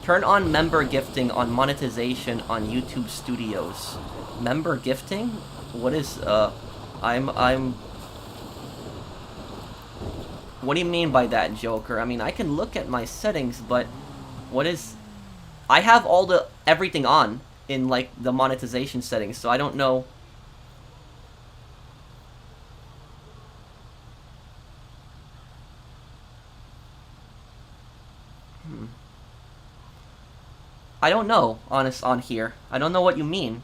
Speaker 1: Turn on member gifting on monetization on YouTube Studios. Member gifting? What is, What do you mean by that, Joker? I mean, I can look at my settings, but what is... I have everything on in, like, the monetization settings, so I don't know... I don't know, on here. I don't know what you mean.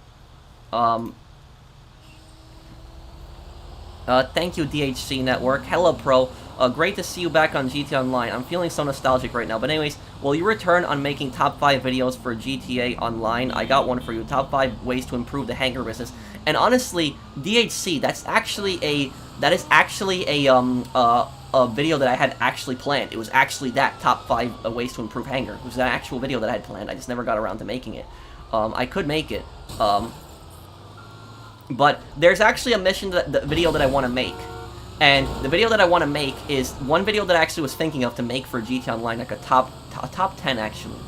Speaker 1: Thank you, DHC Network. Hello, Pro. Great to see you back on GTA Online. I'm feeling so nostalgic right now. But anyways, will you return on making top 5 videos for GTA Online? I got one for you. Top 5 ways to improve the hangar business. And honestly, DHC, that is actually a video that I had actually planned. It was actually that top 5 ways to improve hangar. It was an actual video that I had planned. I just never got around to making it. I could make it. But there's actually a mission, the video that I want to make. And the video that I want to make is one video that I actually was thinking of to make for GTA Online, like a top 10 actually.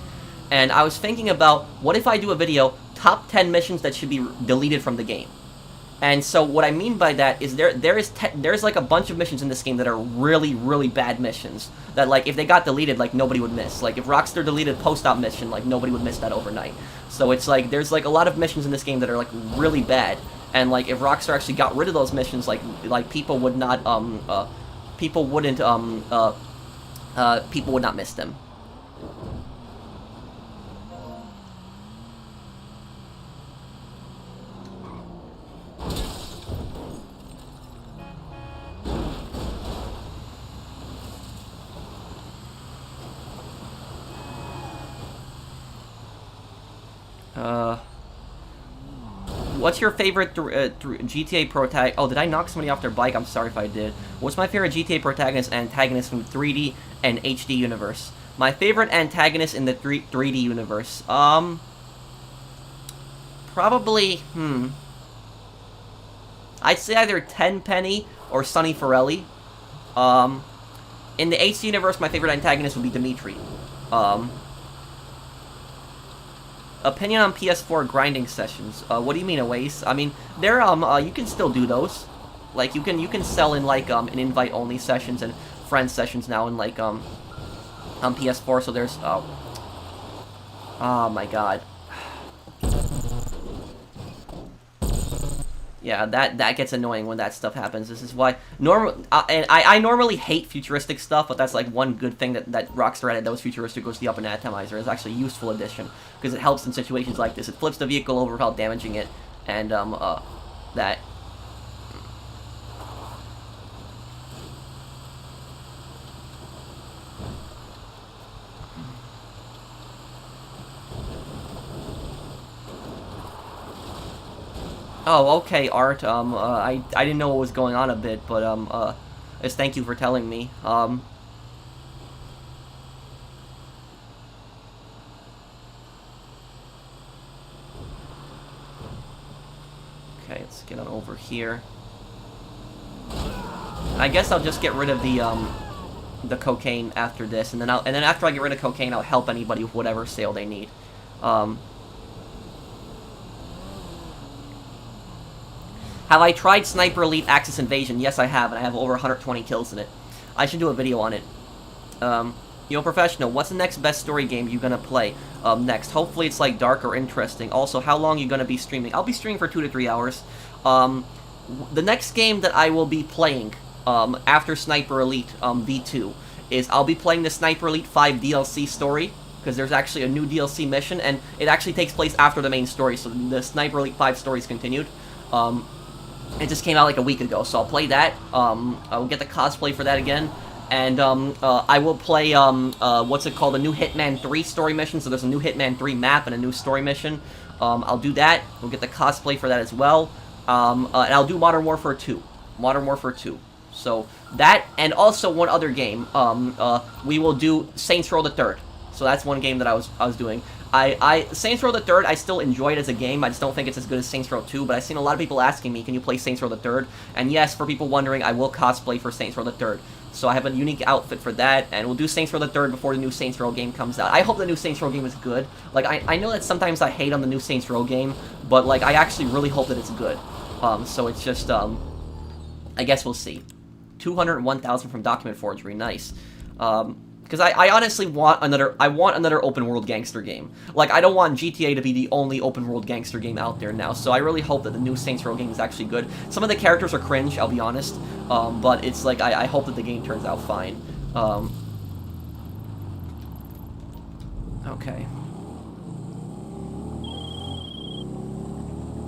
Speaker 1: And I was thinking about, what if I do a video, top 10 missions that should be deleted from the game. And so what I mean by that is there's like a bunch of missions in this game that are really, really bad missions. That like, if they got deleted, like nobody would miss. Like if Rockstar deleted post-op mission, like nobody would miss that overnight. So it's like, there's like a lot of missions in this game that are like really bad. And like if Rockstar actually got rid of those missions, like people would not people would not miss them. What's your favorite GTA protagonist? Oh, did I knock somebody off their bike? I'm sorry if I did. What's my favorite GTA protagonist and antagonist from 3D and HD universe? My favorite antagonist in the 3D universe? Probably, I'd say either Tenpenny or Sonny Forelli. In the HD universe, my favorite antagonist would be Dimitri. Opinion on PS4 grinding sessions. What do you mean, Awais? I mean, they're you can still do those. Like you can sell in like an invite only sessions and friend sessions now in like on PS4. So there's oh my god. Yeah, that gets annoying when that stuff happens. This is why I normally hate futuristic stuff, but that's like one good thing that Rockstar added that was futuristic was the up and atomizer. It's actually a useful addition because it helps in situations like this. It flips the vehicle over without damaging it, and that. Oh, okay, Art. I didn't know what was going on a bit, but just thank you for telling me. Okay, let's get on over here. I guess I'll just get rid of the cocaine after this, and then after I get rid of cocaine, I'll help anybody with whatever sale they need. Have I tried Sniper Elite Axis Invasion? Yes, I have, and I have over 120 kills in it. I should do a video on it. Yo, Professional, what's the next best story game you gonna play next? Hopefully it's like dark or interesting. Also, how long you gonna be streaming? I'll be streaming for 2 to 3 hours. The next game that I will be playing after Sniper Elite V2 is I'll be playing the Sniper Elite 5 DLC story, because there's actually a new DLC mission, and it actually takes place after the main story, so the Sniper Elite 5 story is continued. It just came out like a week ago, so I'll play that. I'll get the cosplay for that again. And I will play, what's it called, a new Hitman 3 story mission. So there's a new Hitman 3 map and a new story mission. I'll do that. We'll get the cosplay for that as well. And I'll do Modern Warfare 2. Modern Warfare 2. So that, and also one other game. We will do Saints Row the Third. So that's one game that I was doing. Saints Row the Third, I still enjoy it as a game. I just don't think it's as good as Saints Row 2, but I've seen a lot of people asking me, can you play Saints Row the Third? And yes, for people wondering, I will cosplay for Saints Row the Third. So I have a unique outfit for that, and we'll do Saints Row the Third before the new Saints Row game comes out. I hope the new Saints Row game is good. Like, I know that sometimes I hate on the new Saints Row game, but, like, I actually really hope that it's good. So it's just, I guess we'll see. 201,000 from Document Forgery, nice. Because I honestly want another open world gangster game. Like, I don't want GTA to be the only open world gangster game out there now, so I really hope that the new Saints Row game is actually good. Some of the characters are cringe, I'll be honest, but it's like, I hope that the game turns out fine. Okay.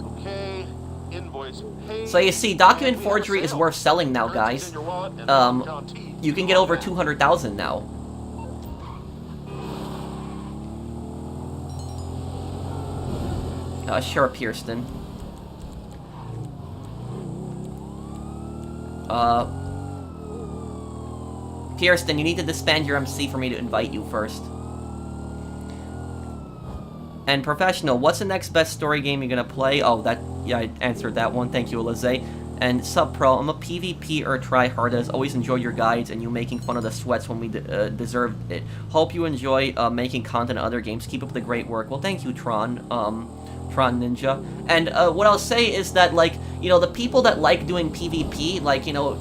Speaker 2: Okay, invoice paid.
Speaker 1: So you see, document
Speaker 2: And we have a
Speaker 1: forgery is
Speaker 2: sale.
Speaker 1: worth selling now,
Speaker 2: Currency's
Speaker 1: guys.
Speaker 2: in your wallet and John T.
Speaker 1: You can get over 200,000 now. Sure, Pierston. Pierston, you need to disband your MC for me to invite you first. And Professional, what's the next best story game you're gonna play? Oh, yeah, I answered that one. Thank you, Elize. And Sub Pro, I'm a PvP or tryhard. Always enjoy your guides and you making fun of the sweats when we deserve it. Hope you enjoy making content in other games. Keep up the great work. Well, thank you, Tron Ninja. And what I'll say is that, like, you know, the people that like doing PvP, like, you know,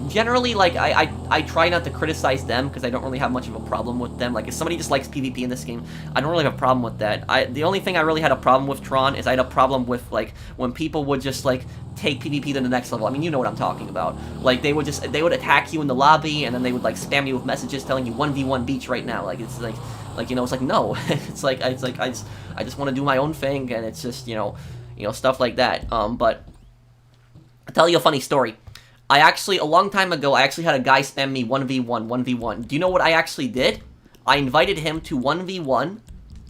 Speaker 1: generally, like, I try not to criticize them because I don't really have much of a problem with them. Like, if somebody just likes PvP in this game, I don't really have a problem with that. The only thing I really had a problem with, Tron, is I had a problem with, like, when people would just, like, take PvP to the next level. I mean, you know what I'm talking about. Like, they would attack you in the lobby, and then they would, like, spam you with messages telling you 1v1 beach right now. Like, it's like, you know, it's like, no. it's like I just want to do my own thing, and it's just, you know, stuff like that. But I'll tell you a funny story. I actually, a long time ago, I actually had a guy spam me 1v1. Do you know what I actually did? I invited him to 1v1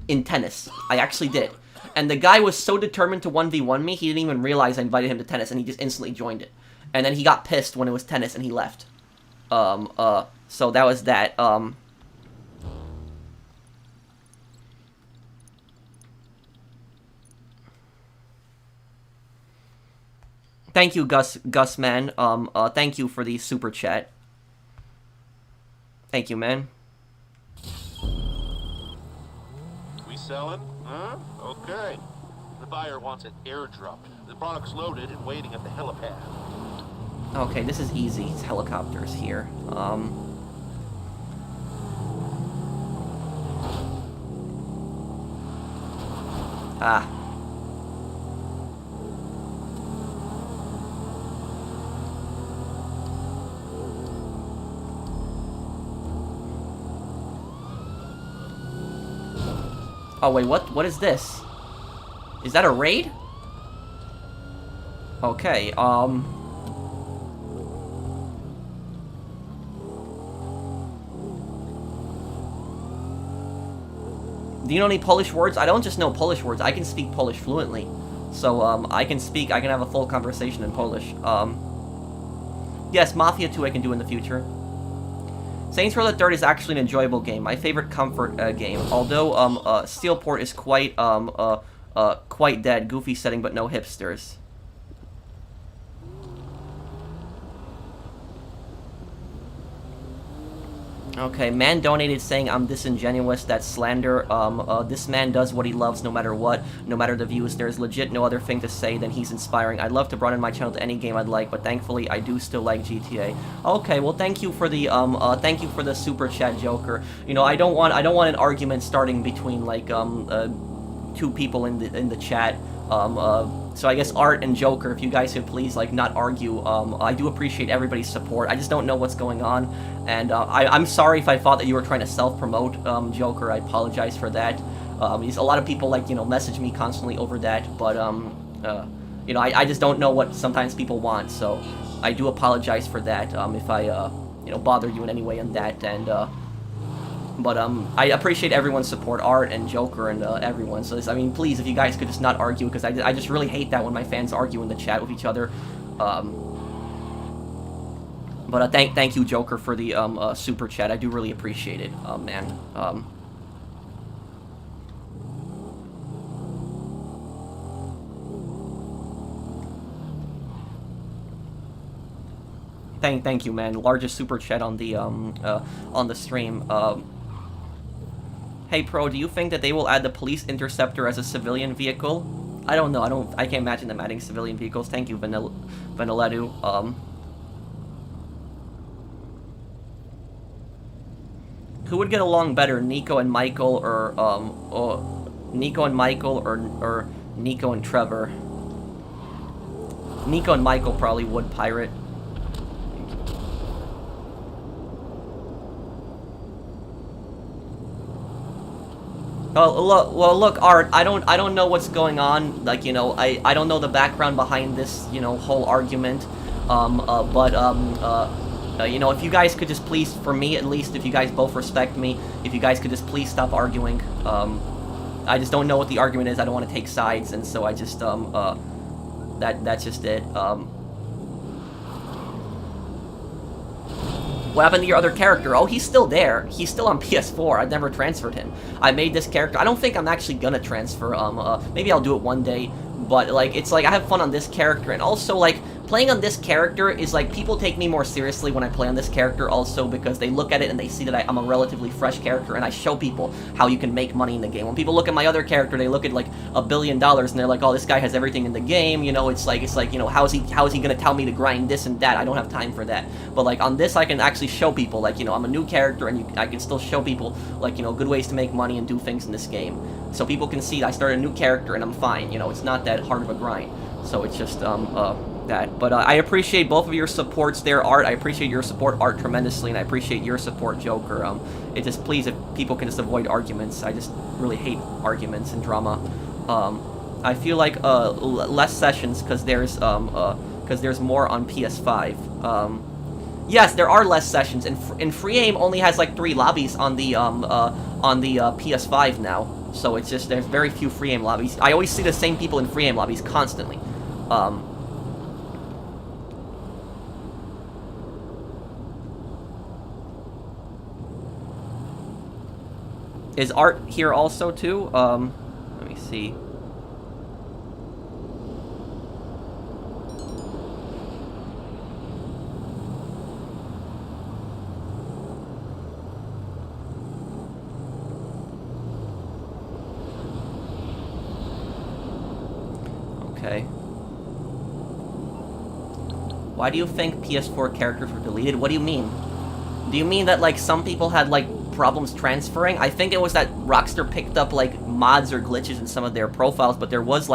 Speaker 1: in tennis. I actually did. And the guy was so determined to 1v1 me, he didn't even realize I invited him to tennis, and he just instantly joined it. And then he got pissed when it was tennis, and he left. So that was that. Thank you, Gus, man. Thank you for the super chat. Thank you, man.
Speaker 2: We selling? Huh? Okay. The buyer wants it airdropped. The product's loaded and waiting at the helipad.
Speaker 1: Okay, this is easy. It's helicopters here. Oh, wait, what is this? Is that a raid? Okay, do you know any Polish words? I don't just know Polish words, I can speak Polish fluently. So, I can have a full conversation in Polish. Yes, Mafia 2 I can do in the future. Saints Row the Third is actually an enjoyable game. My favorite comfort game. Although Steelport is quite dead, goofy setting, but no hipsters. Okay, man donated saying I'm disingenuous. That's slander. This man does what he loves no matter what, no matter the views. There's legit no other thing to say than he's inspiring. I'd love to broaden my channel to any game I'd like, but thankfully I do still like GTA. Okay, well thank you for the super chat, Joker. You know, I don't want an argument starting between like two people in the chat. So I guess Art and Joker, if you guys could please, like, not argue. I do appreciate everybody's support. I just don't know what's going on. And I'm sorry if I thought that you were trying to self-promote, Joker. I apologize for that. A lot of people, like, you know, message me constantly over that. But, you know, I just don't know what sometimes people want. So I do apologize for that if I, you know, bother you in any way on that. And, but I appreciate everyone's support, Art and Joker and everyone. So I mean, please, if you guys could just not argue, because I just really hate that when my fans argue in the chat with each other. But thank you, Joker, for the super chat. I do really appreciate it, man. Thank you, man. Largest super chat on the stream. Hey, Pro, do you think that they will add the police interceptor as a civilian vehicle? I don't know. I can't imagine them adding civilian vehicles. Thank you, Vanilledu. Who would get along better, Nico and Michael, or Nico and Michael, or Nico and Trevor? Nico and Michael probably would, Pirate. Oh, look, well, look, Art, I don't know what's going on. Like, you know, I don't know the background behind this, you know, whole argument. You know, if you guys could just please, for me at least, if you guys both respect me, if you guys could just please stop arguing. I just don't know what the argument is. I don't want to take sides, and so I just, that's just it. What happened to your other character? Oh, he's still there. He's still on PS4. I've never transferred him. I made this character. I don't think I'm actually gonna transfer. Maybe I'll do it one day. But, like, it's like I have fun on this character. And also, like, playing on this character is, like, people take me more seriously when I play on this character also because they look at it and they see that I'm a relatively fresh character and I show people how you can make money in the game. When people look at my other character, they look at, like, $1 billion and they're like, oh, this guy has everything in the game. You know, it's like, you know, how is he gonna tell me to grind this and that? I don't have time for that. But, like, on this, I can actually show people, like, you know, I'm a new character and I can still show people, like, you know, good ways to make money and do things in this game. So people can see I started a new character and I'm fine. You know, it's not that hard of a grind. So it's just, that. But I appreciate both of your supports there, Art. I appreciate your support, Art, tremendously, and I appreciate your support, Joker. It just, please, if people can just avoid arguments. I just really hate arguments and drama. I feel like, less sessions, because there's more on PS5. Yes, there are less sessions, and Free Aim only has, like, 3 lobbies on the PS5 now. So it's just, there's very few Free Aim lobbies. I always see the same people in Free Aim lobbies constantly. Is Art here also, too? Let me see. Okay. Why do you think PS4 characters were deleted? What do you mean? Do you mean that, like, some people had, like, problems transferring? I think it was that Rockstar picked up, like, mods or glitches in some of their profiles, but there was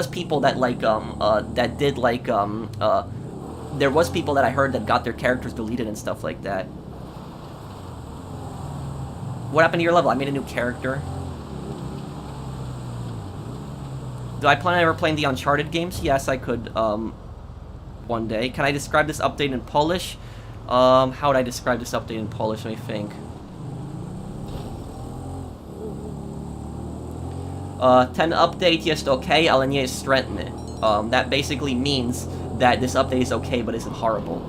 Speaker 1: people that, like, that did, like, there was people that I heard that got their characters deleted and stuff like that. What happened to your level? I made a new character. Do I plan on ever playing the Uncharted games? Yes, I could, one day. Can I describe this update in Polish? How would I describe this update in Polish? Let me think. 10 update jest okay, ale nie jest wstrętny. That basically means that this update is okay, but isn't horrible.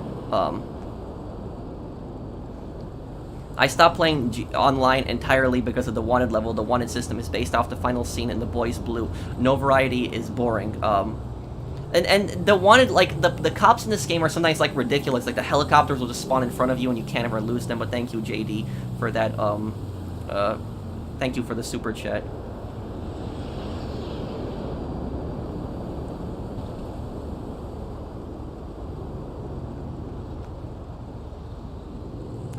Speaker 1: I stopped playing online entirely because of the wanted level. The wanted system is based off the final scene in The Boys Blue. No variety is boring. And the wanted, like, the cops in this game are sometimes, like, ridiculous. Like, the helicopters will just spawn in front of you and you can't ever lose them. But thank you, JD, for that, thank you for the super chat.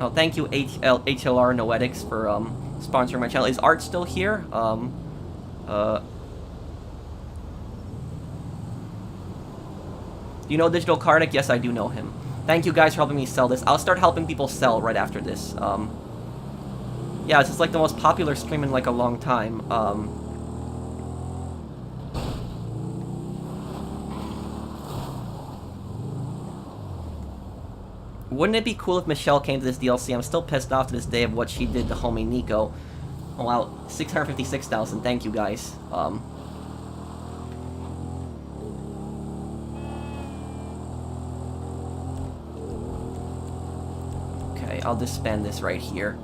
Speaker 1: Oh, thank you, HLR Noetics, for, sponsoring my channel. Is Art still here? You know Digital Karnak? Yes, I do know him. Thank you guys for helping me sell this. I'll start helping people sell right after this. Yeah, this is like the most popular stream in like a long time. Wouldn't it be cool if Michelle came to this DLC? I'm still pissed off to this day of what she did to homie Nico. Oh wow, 656,000. Thank you guys. Okay, I'll disband this right here.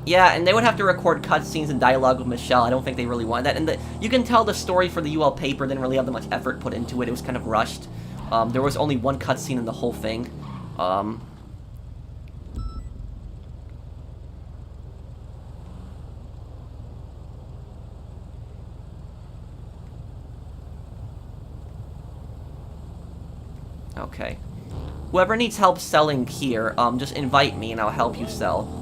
Speaker 1: Yeah, and they would have to record cutscenes and dialogue with Michelle. I don't think they really wanted that. And you can tell the story for the UL paper didn't really have that much effort put into it. It was kind of rushed. There was only one cutscene in the whole thing. Okay. Whoever needs help selling here, just invite me and I'll help you sell.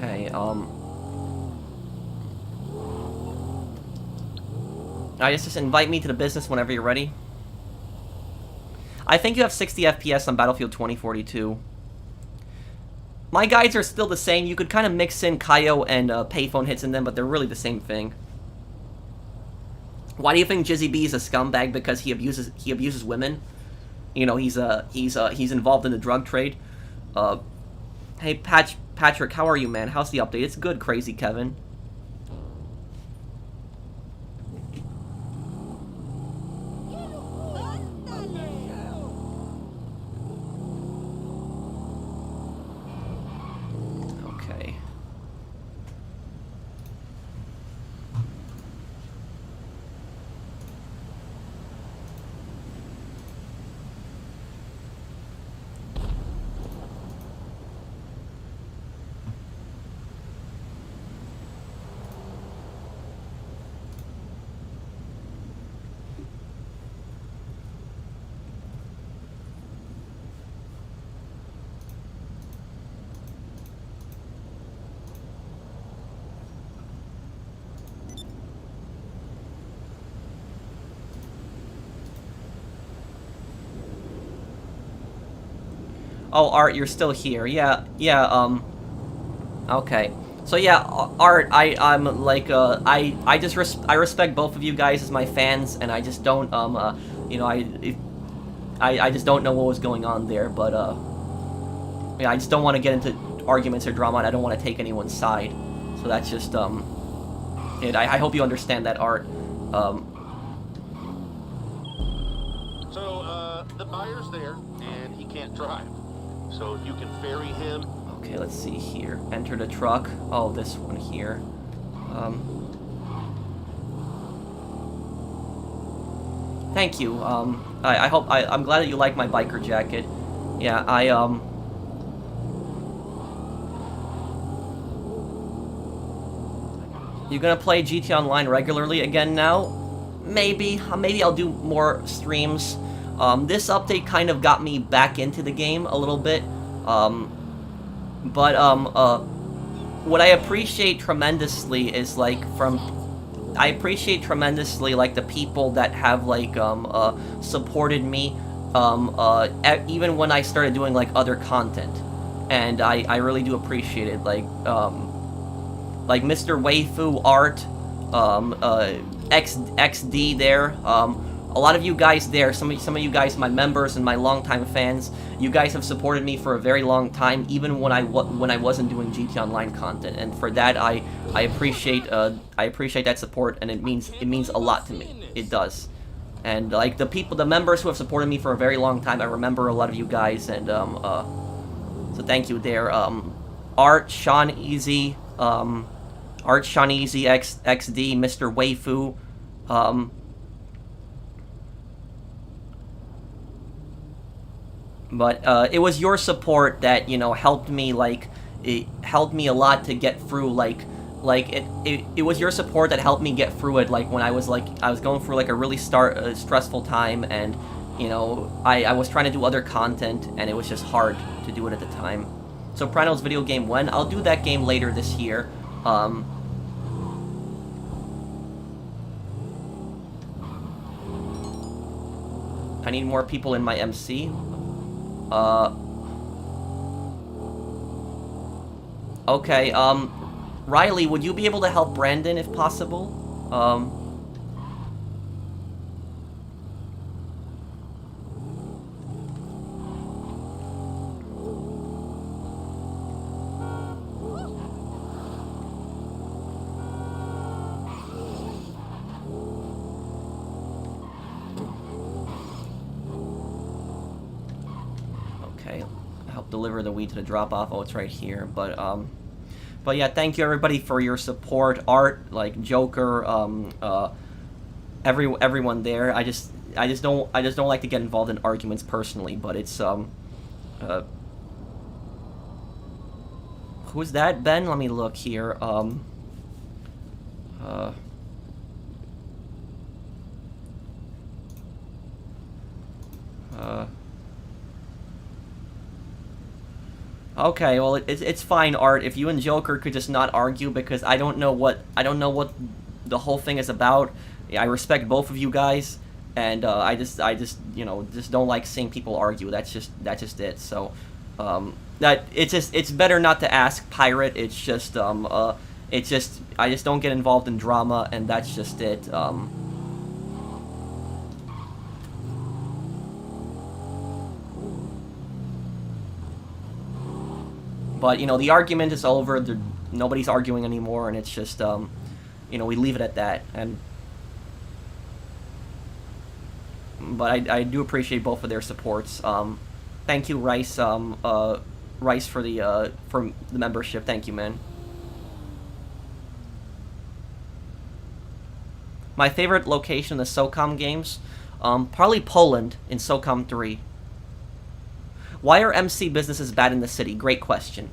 Speaker 1: Okay, just invite me to the business whenever you're ready. I think you have 60 FPS on Battlefield 2042. My guides are still the same. You could kind of mix in Kaio and payphone hits in them, but they're really the same thing. Why do you think Jizzy B is a scumbag? Because he abuses women. You know, he's involved in the drug trade. Hey Patrick, how are you, man? How's the update? It's good, Crazy Kevin. Okay. Oh, Art, you're still here. Yeah, okay. So yeah, Art, I'm like, I respect both of you guys as my fans, and I just don't, you know, I just don't know what was going on there, but, yeah, I just don't want to get into arguments or drama, and I don't want to take anyone's side. So that's just, it. I hope you understand that, Art.
Speaker 2: So, the buyer's there, and he can't drive. So if you can ferry him...
Speaker 1: Okay, let's see here. Enter the truck. Oh, this one here. Thank you. I'm glad that you like my biker jacket. Yeah, You gonna play GT Online regularly again now? Maybe. Maybe I'll do more streams. This update kind of got me back into the game a little bit. What I appreciate tremendously is, like, I appreciate tremendously, like, the people that have, like, supported me, even when I started doing, like, other content. And I really do appreciate it, like Mr. Waifu, Art, XD there, a lot of you guys there, some of you guys, my members and my longtime fans, you guys have supported me for a very long time, even when I wasn't doing GT Online content, and for that I appreciate that support, and it means a lot to me. It does. And like the members who have supported me for a very long time, I remember a lot of you guys, and so thank you there. Art, Sean Easy, XD, Mr. Waifu, but it was your support that, you know, helped me, like, it helped me a lot to get through, it was your support that helped me get through it, like, when I was going through, like, a really stressful time, and, you know, I was trying to do other content, and it was just hard to do it at the time. So Prano's video game when? I'll do that game later this year. I need more people in my MC. Okay, Riley, would you be able to help Brandon if possible? Okay, help deliver the weed to the drop-off. Oh, it's right here. But yeah, thank you everybody for your support. Art, like Joker, everyone there. I just don't like to get involved in arguments personally. But it's who's that, Ben? Let me look here. Okay, well it's fine, Art. If you and Joker could just not argue, because I don't know what the whole thing is about. Yeah, I respect both of you guys, and I just just don't like seeing people argue. That's just it. So that it's better not to ask, Pirate. I just don't get involved in drama, and that's just it. But the argument is over. Nobody's arguing anymore, and it's just we leave it at that. But I do appreciate both of their supports. Thank you, Rice. Rice for the membership. Thank you, man. My favorite location in the SOCOM games, probably Poland in SOCOM 3. Why are MC businesses bad in the city? Great question.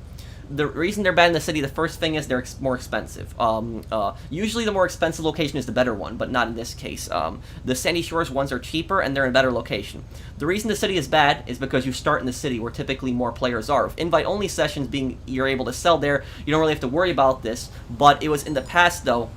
Speaker 1: The reason they're bad in the city, the first thing is they're more expensive. Usually the more expensive location is the better one, but not in this case. The Sandy Shores ones are cheaper and they're in a better location. The reason the city is bad is because you start in the city where typically more players are. If invite-only sessions you're able to sell there, you don't really have to worry about this. But it was in the past though.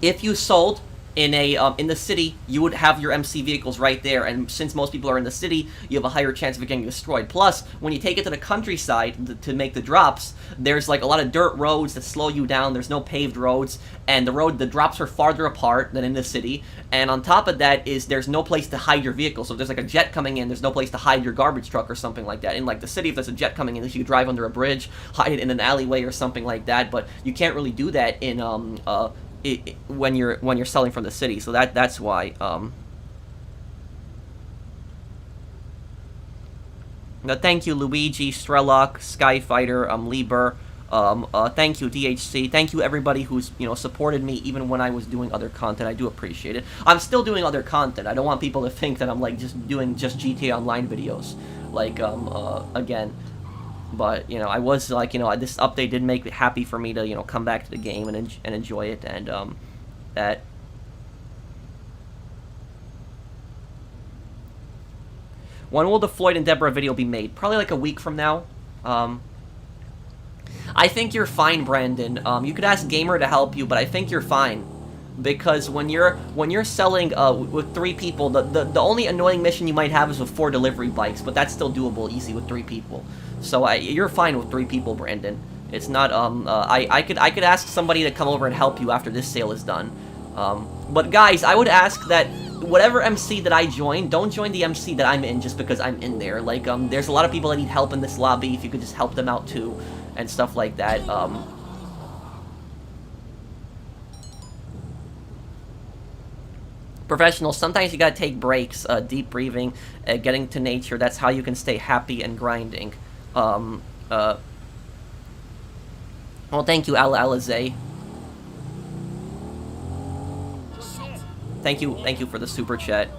Speaker 1: If you sold in the city, you would have your MC vehicles right there, and since most people are in the city, you have a higher chance of it getting destroyed. Plus, when you take it to the countryside to make the drops, there's like a lot of dirt roads that slow you down. There's no paved roads, and the drops are farther apart than in the city. And on top of that there's no place to hide your vehicle. So if there's like a jet coming in, there's no place to hide your garbage truck or something like that. In like the city, if there's a jet coming in, you could drive under a bridge, hide it in an alleyway or something like that. But you can't really do that in when you're selling from the city, so that's why. Now, thank you, Luigi, Strelok, Skyfighter, Lieber. Thank you, DHC. Thank you, everybody who's supported me even when I was doing other content. I do appreciate it. I'm still doing other content. I don't want people to think that I'm like doing just GTA Online videos. Like again. But I was like, this update did make it happy for me to come back to the game and enjoy it, and that. When will the Floyd and Deborah video be made? Probably like a week from now. I think you're fine, Brandon. You could ask Gamer to help you, but I think you're fine. Because when you're selling with 3 people, the only annoying mission you might have is with 4 delivery bikes, but that's still doable easy with 3 people. So you're fine with 3 people, Brandon. It's not I could ask somebody to come over and help you after this sale is done. But guys, I would ask that whatever MC that I join, don't join the MC that I'm in just because I'm in there. Like there's a lot of people that need help in this lobby. If you could just help them out too, and stuff like that. Professionals, sometimes you gotta take breaks, deep breathing, getting to nature. That's how you can stay happy and grinding. Well, thank you, Alize. Thank you for the super chat.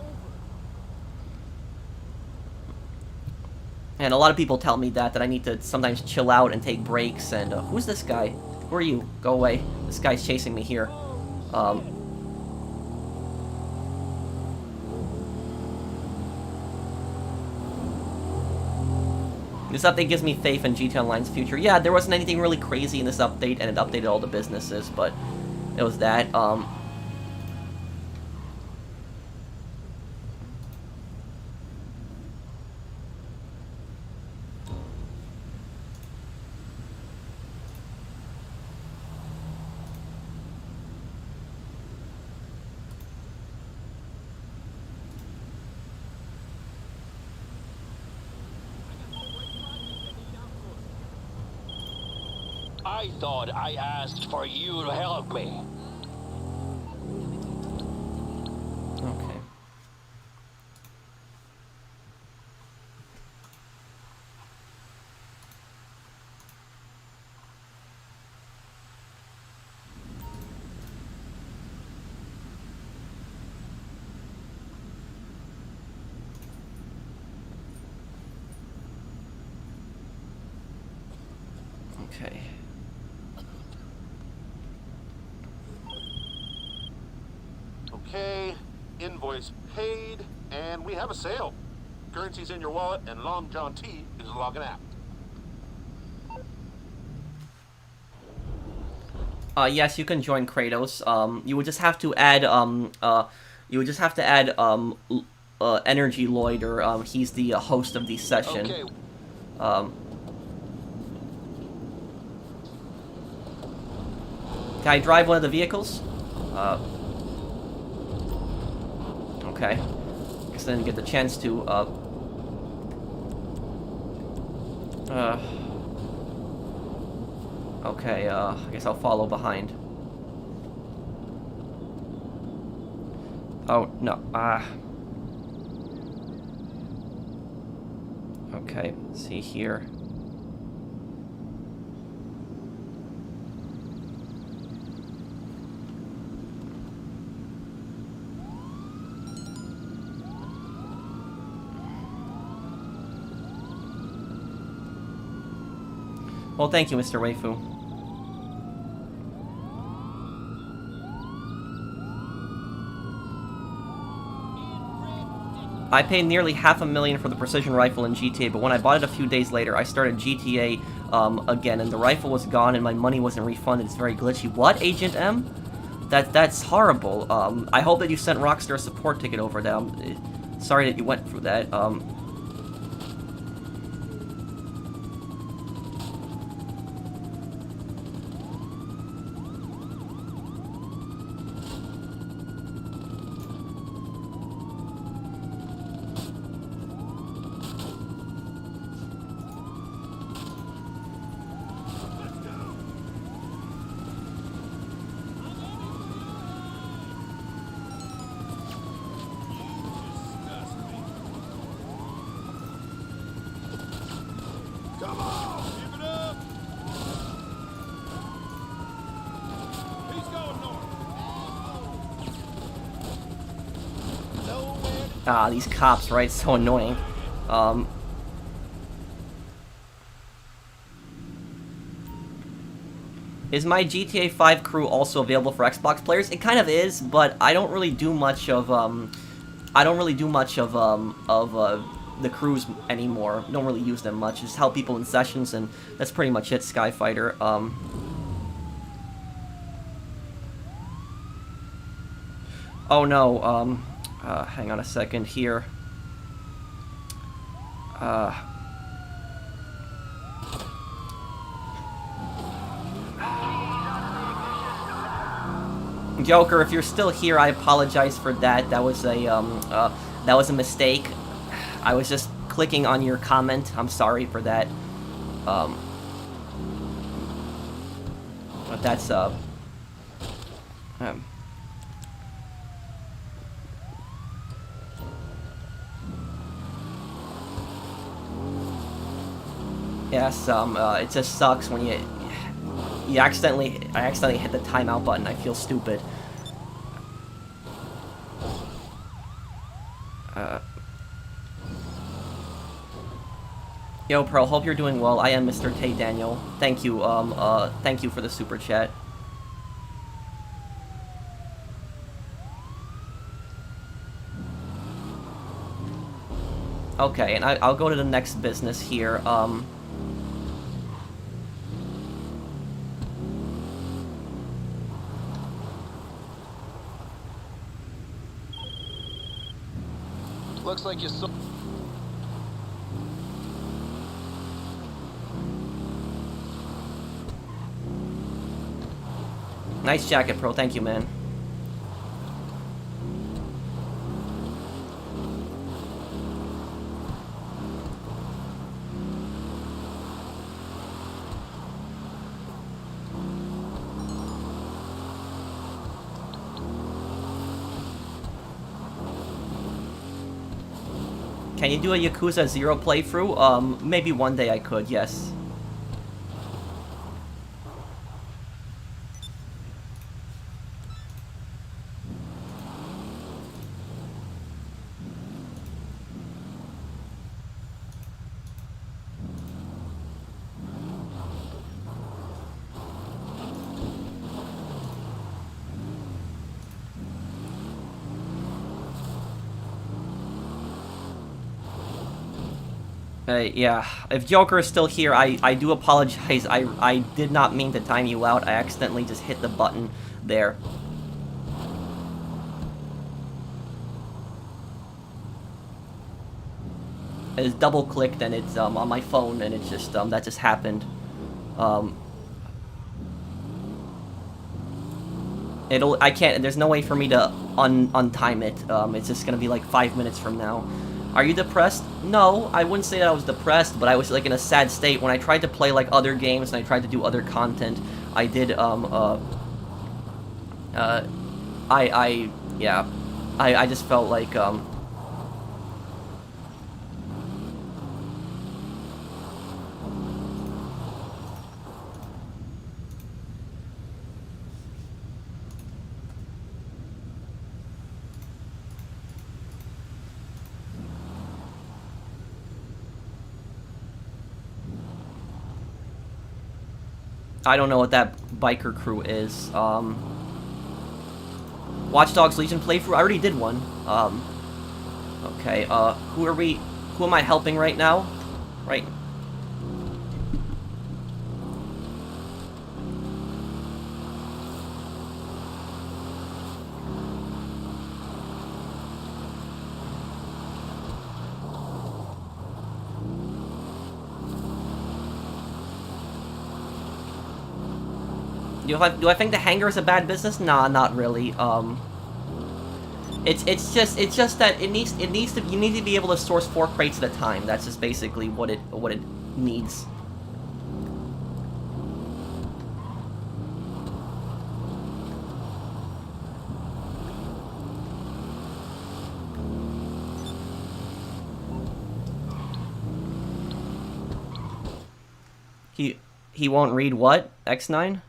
Speaker 1: And a lot of people tell me that I need to sometimes chill out and take breaks. And who's this guy? Who are you? Go away. This guy's chasing me here. This update gives me faith in GTA Online's future. Yeah, there wasn't anything really crazy in this update, and it updated all the businesses, but it was that.
Speaker 3: I thought I asked for you to help me.
Speaker 1: Okay. Okay.
Speaker 2: Okay, invoice paid, and we have a sale. Currency's in your wallet, and Long John T is logging out.
Speaker 1: Yes, you can join Kratos. You would just have to add Energy Lloyd, or he's the host of the session.
Speaker 3: Okay.
Speaker 1: Can I drive one of the vehicles? Okay. Guess I didn't get the chance to. Okay. I guess I'll follow behind. Oh no. Okay. Let's see here. Well, thank you, Mr. Weifu. I paid nearly $500,000 for the precision rifle in GTA, but when I bought it a few days later, I started GTA again, and the rifle was gone and my money wasn't refunded. It's very glitchy. What, Agent M? That's horrible. I hope that you sent Rockstar a support ticket over that. I'm sorry that you went through that.
Speaker 2: Come on! Keep it up! He's going north. Nowhere.
Speaker 1: Ah, these cops, right? So annoying. Is my GTA 5 crew also available for Xbox players? It kind of is, but I don't really do much of the crews anymore. Don't really use them much. Just help people in sessions, and that's pretty much it, Skyfighter. Oh no, hang on a second here. Joker, if you're still here, I apologize for that. That was a mistake. I was just clicking on your comment. I'm sorry for that. But that's yes, it just sucks when I accidentally hit the timeout button. I feel stupid. Yo, Pearl, hope you're doing well. I am Mr. Tay Daniel. Thank you, thank you for the super chat. Okay, and I'll go to the next business here.
Speaker 3: Looks like you saw.
Speaker 1: Nice jacket, Pro. Thank you, man. Can you do a Yakuza 0 playthrough? Maybe one day I could, yes. Yeah, if Joker is still here, I do apologize. I did not mean to time you out. I accidentally just hit the button there. It's double-clicked and it's on my phone, and it's just that just happened. I can't. There's no way for me to untime it. It's just gonna be like 5 minutes from now. Are you depressed? No, I wouldn't say that I was depressed, but I was like in a sad state when I tried to play like other games and I tried to do other content. I did yeah, I just felt like I don't know what that biker crew is. Watch Dogs Legion playthrough? I already did one. Okay, who are we... Who am I helping right now? Right. Do I think the hangar is a bad business? Nah, not really. It's just that you need to be able to source 4 crates at a time. That's just basically what it needs. He won't read what? X9?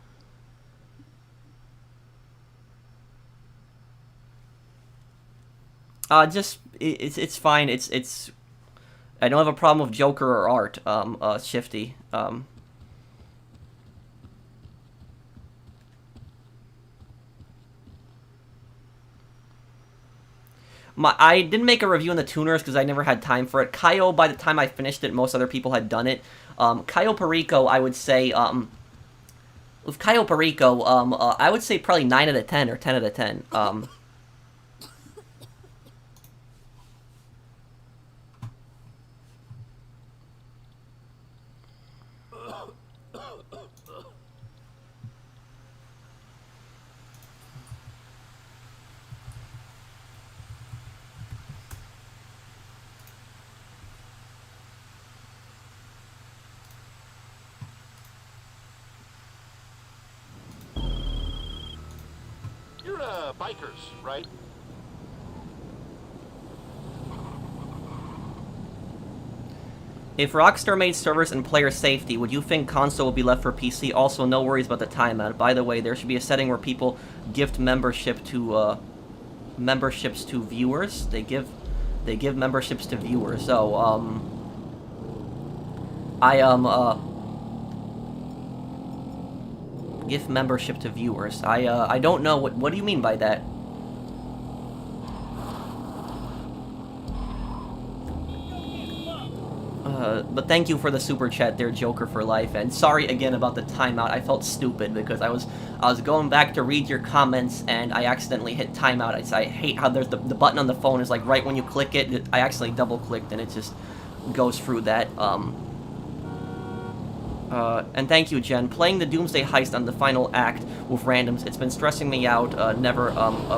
Speaker 1: It's fine. It's I don't have a problem with Joker or art. Shifty. I didn't make a review on the tuners because I never had time for it. Kaio, by the time I finished it, most other people had done it. Kaio Perico, I would say, with Kaio Perico, I would say probably 9 out of 10 or 10 out of 10.
Speaker 2: You're bikers, right?
Speaker 1: If Rockstar made servers and player safety, would you think console would be left for PC? Also, no worries about the timeout. By the way, there should be a setting where people gift memberships to viewers. They give memberships to viewers. So gift membership to viewers. I don't know what do you mean by that? But thank you for the super chat there, Joker for Life, and sorry again about the timeout. I felt stupid because I was going back to read your comments and I accidentally hit timeout. I hate how there's the button on the phone is like right when you click it. I accidentally double clicked and it just goes through that. And thank you, Jen. Playing the Doomsday Heist on the final act with randoms. It's been stressing me out. Never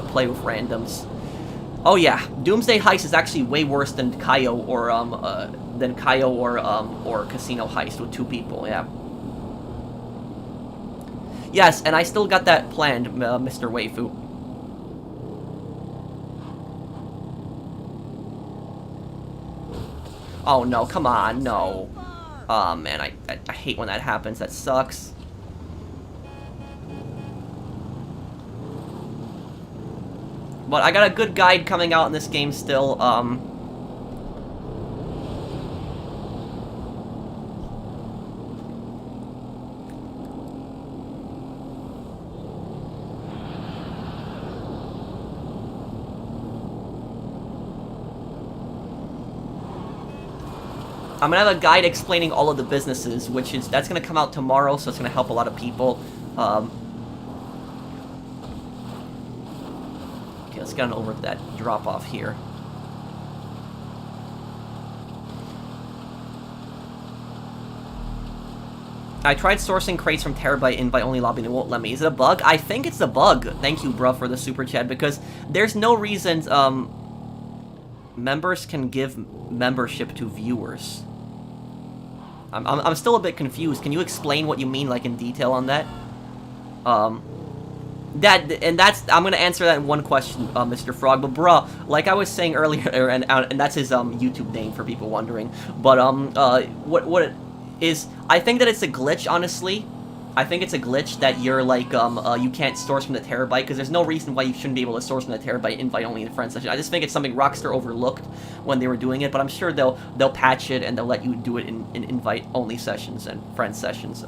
Speaker 1: play with randoms. Oh yeah, Doomsday Heist is actually way worse than Kaio or Casino Heist with 2 people. Yeah. Yes, and I still got that planned, Mr. Waifu. Oh no, come on, no. Oh man, I hate when that happens. That sucks. But I got a good guide coming out in this game still. I'm gonna have a guide explaining all of the businesses, that's gonna come out tomorrow, so it's gonna help a lot of people. Okay, let's get on over to that drop-off here. I tried sourcing crates from Terabyte invite-only lobby and it won't let me. Is it a bug? I think it's a bug. Thank you, bruh, for the super chat, because there's no reason members can give membership to viewers. I'm still a bit confused. Can you explain what you mean, like, in detail on that? I'm gonna answer that in one question, Mr. Frog. But bruh, like I was saying earlier, and that's his YouTube name for people wondering. But what it is, I think that it's a glitch. Honestly, I think it's a glitch that you're like you can't source from the Terabyte, because there's no reason why you shouldn't be able to source from the Terabyte invite only in friend session. I just think it's something Rockstar overlooked when they were doing it, but I'm sure they'll patch it and they'll let you do it in invite only sessions and friend sessions.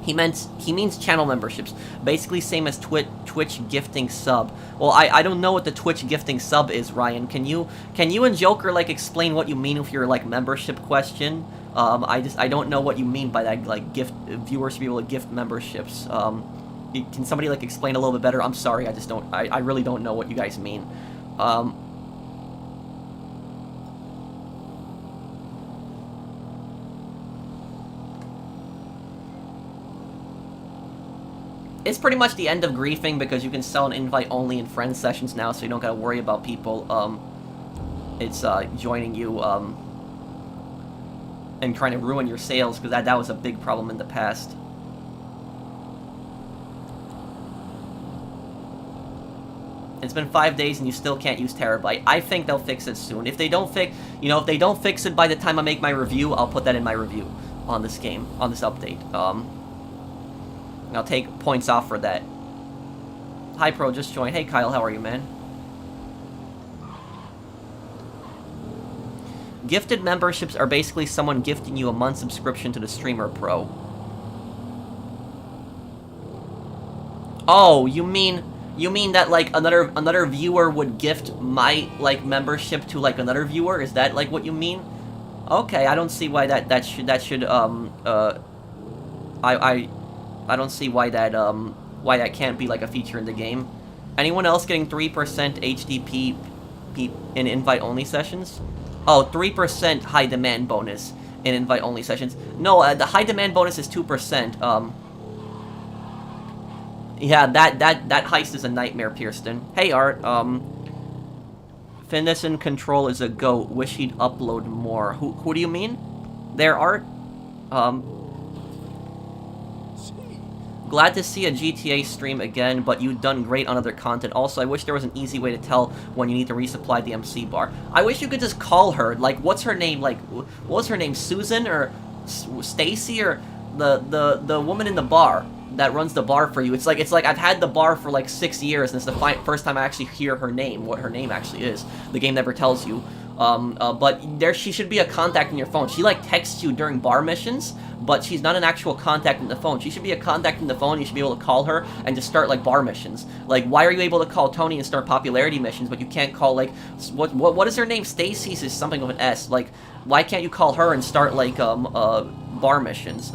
Speaker 1: He means channel memberships, basically same as Twitch gifting sub. Well, I don't know what the Twitch gifting sub is, Ryan. Can you and Joker like explain what you mean with your like membership question? I don't know what you mean by that, like viewers to be able to gift memberships. Can somebody like explain a little bit better? I'm sorry, I really don't know what you guys mean. It's pretty much the end of griefing, because you can sell an invite only in friend sessions now, so you don't gotta worry about people joining you and trying to ruin your sales, because that was a big problem in the past. It's been 5 days and you still can't use Terabyte. I think they'll fix it soon. If they don't fix it by the time I make my review, I'll put that in my review on this game, on this update. I'll take points off for that. Hi, Pro, just joined. Hey, Kyle, how are you, man? Gifted memberships are basically someone gifting you a month subscription to the streamer, Pro. Oh, you mean that like another viewer would gift my like membership to like another viewer? Is that like what you mean? Okay, I don't see why that should I don't see why that can't be like a feature in the game. Anyone else getting 3% HDP in invite-only sessions? Oh, 3% high demand bonus in invite-only sessions. No, the high demand bonus is 2%. Yeah, that heist is a nightmare, Pierston. Hey, Art. Fitness and Control is a goat. Wish he'd upload more. Who do you mean? There, Art. Glad to see a GTA stream again, but you've done great on other content. Also, I wish there was an easy way to tell when you need to resupply the MC bar. I wish you could just call her. Like, what's her name? Like, what's her name? Susan or Stacy or the woman in the bar that runs the bar for you? It's like I've had the bar for like 6 years, and it's the first time I actually hear her name, what her name actually is. The game never tells you. But she should be a contact in your phone. She like texts you during bar missions, but she's not an actual contact in the phone. She should be a contact in the phone. You should be able to call her and just start like bar missions. Like, why are you able to call Tony and start popularity missions, but you can't call like what is her name? Stacy's is something with an S. Like, why can't you call her and start like bar missions?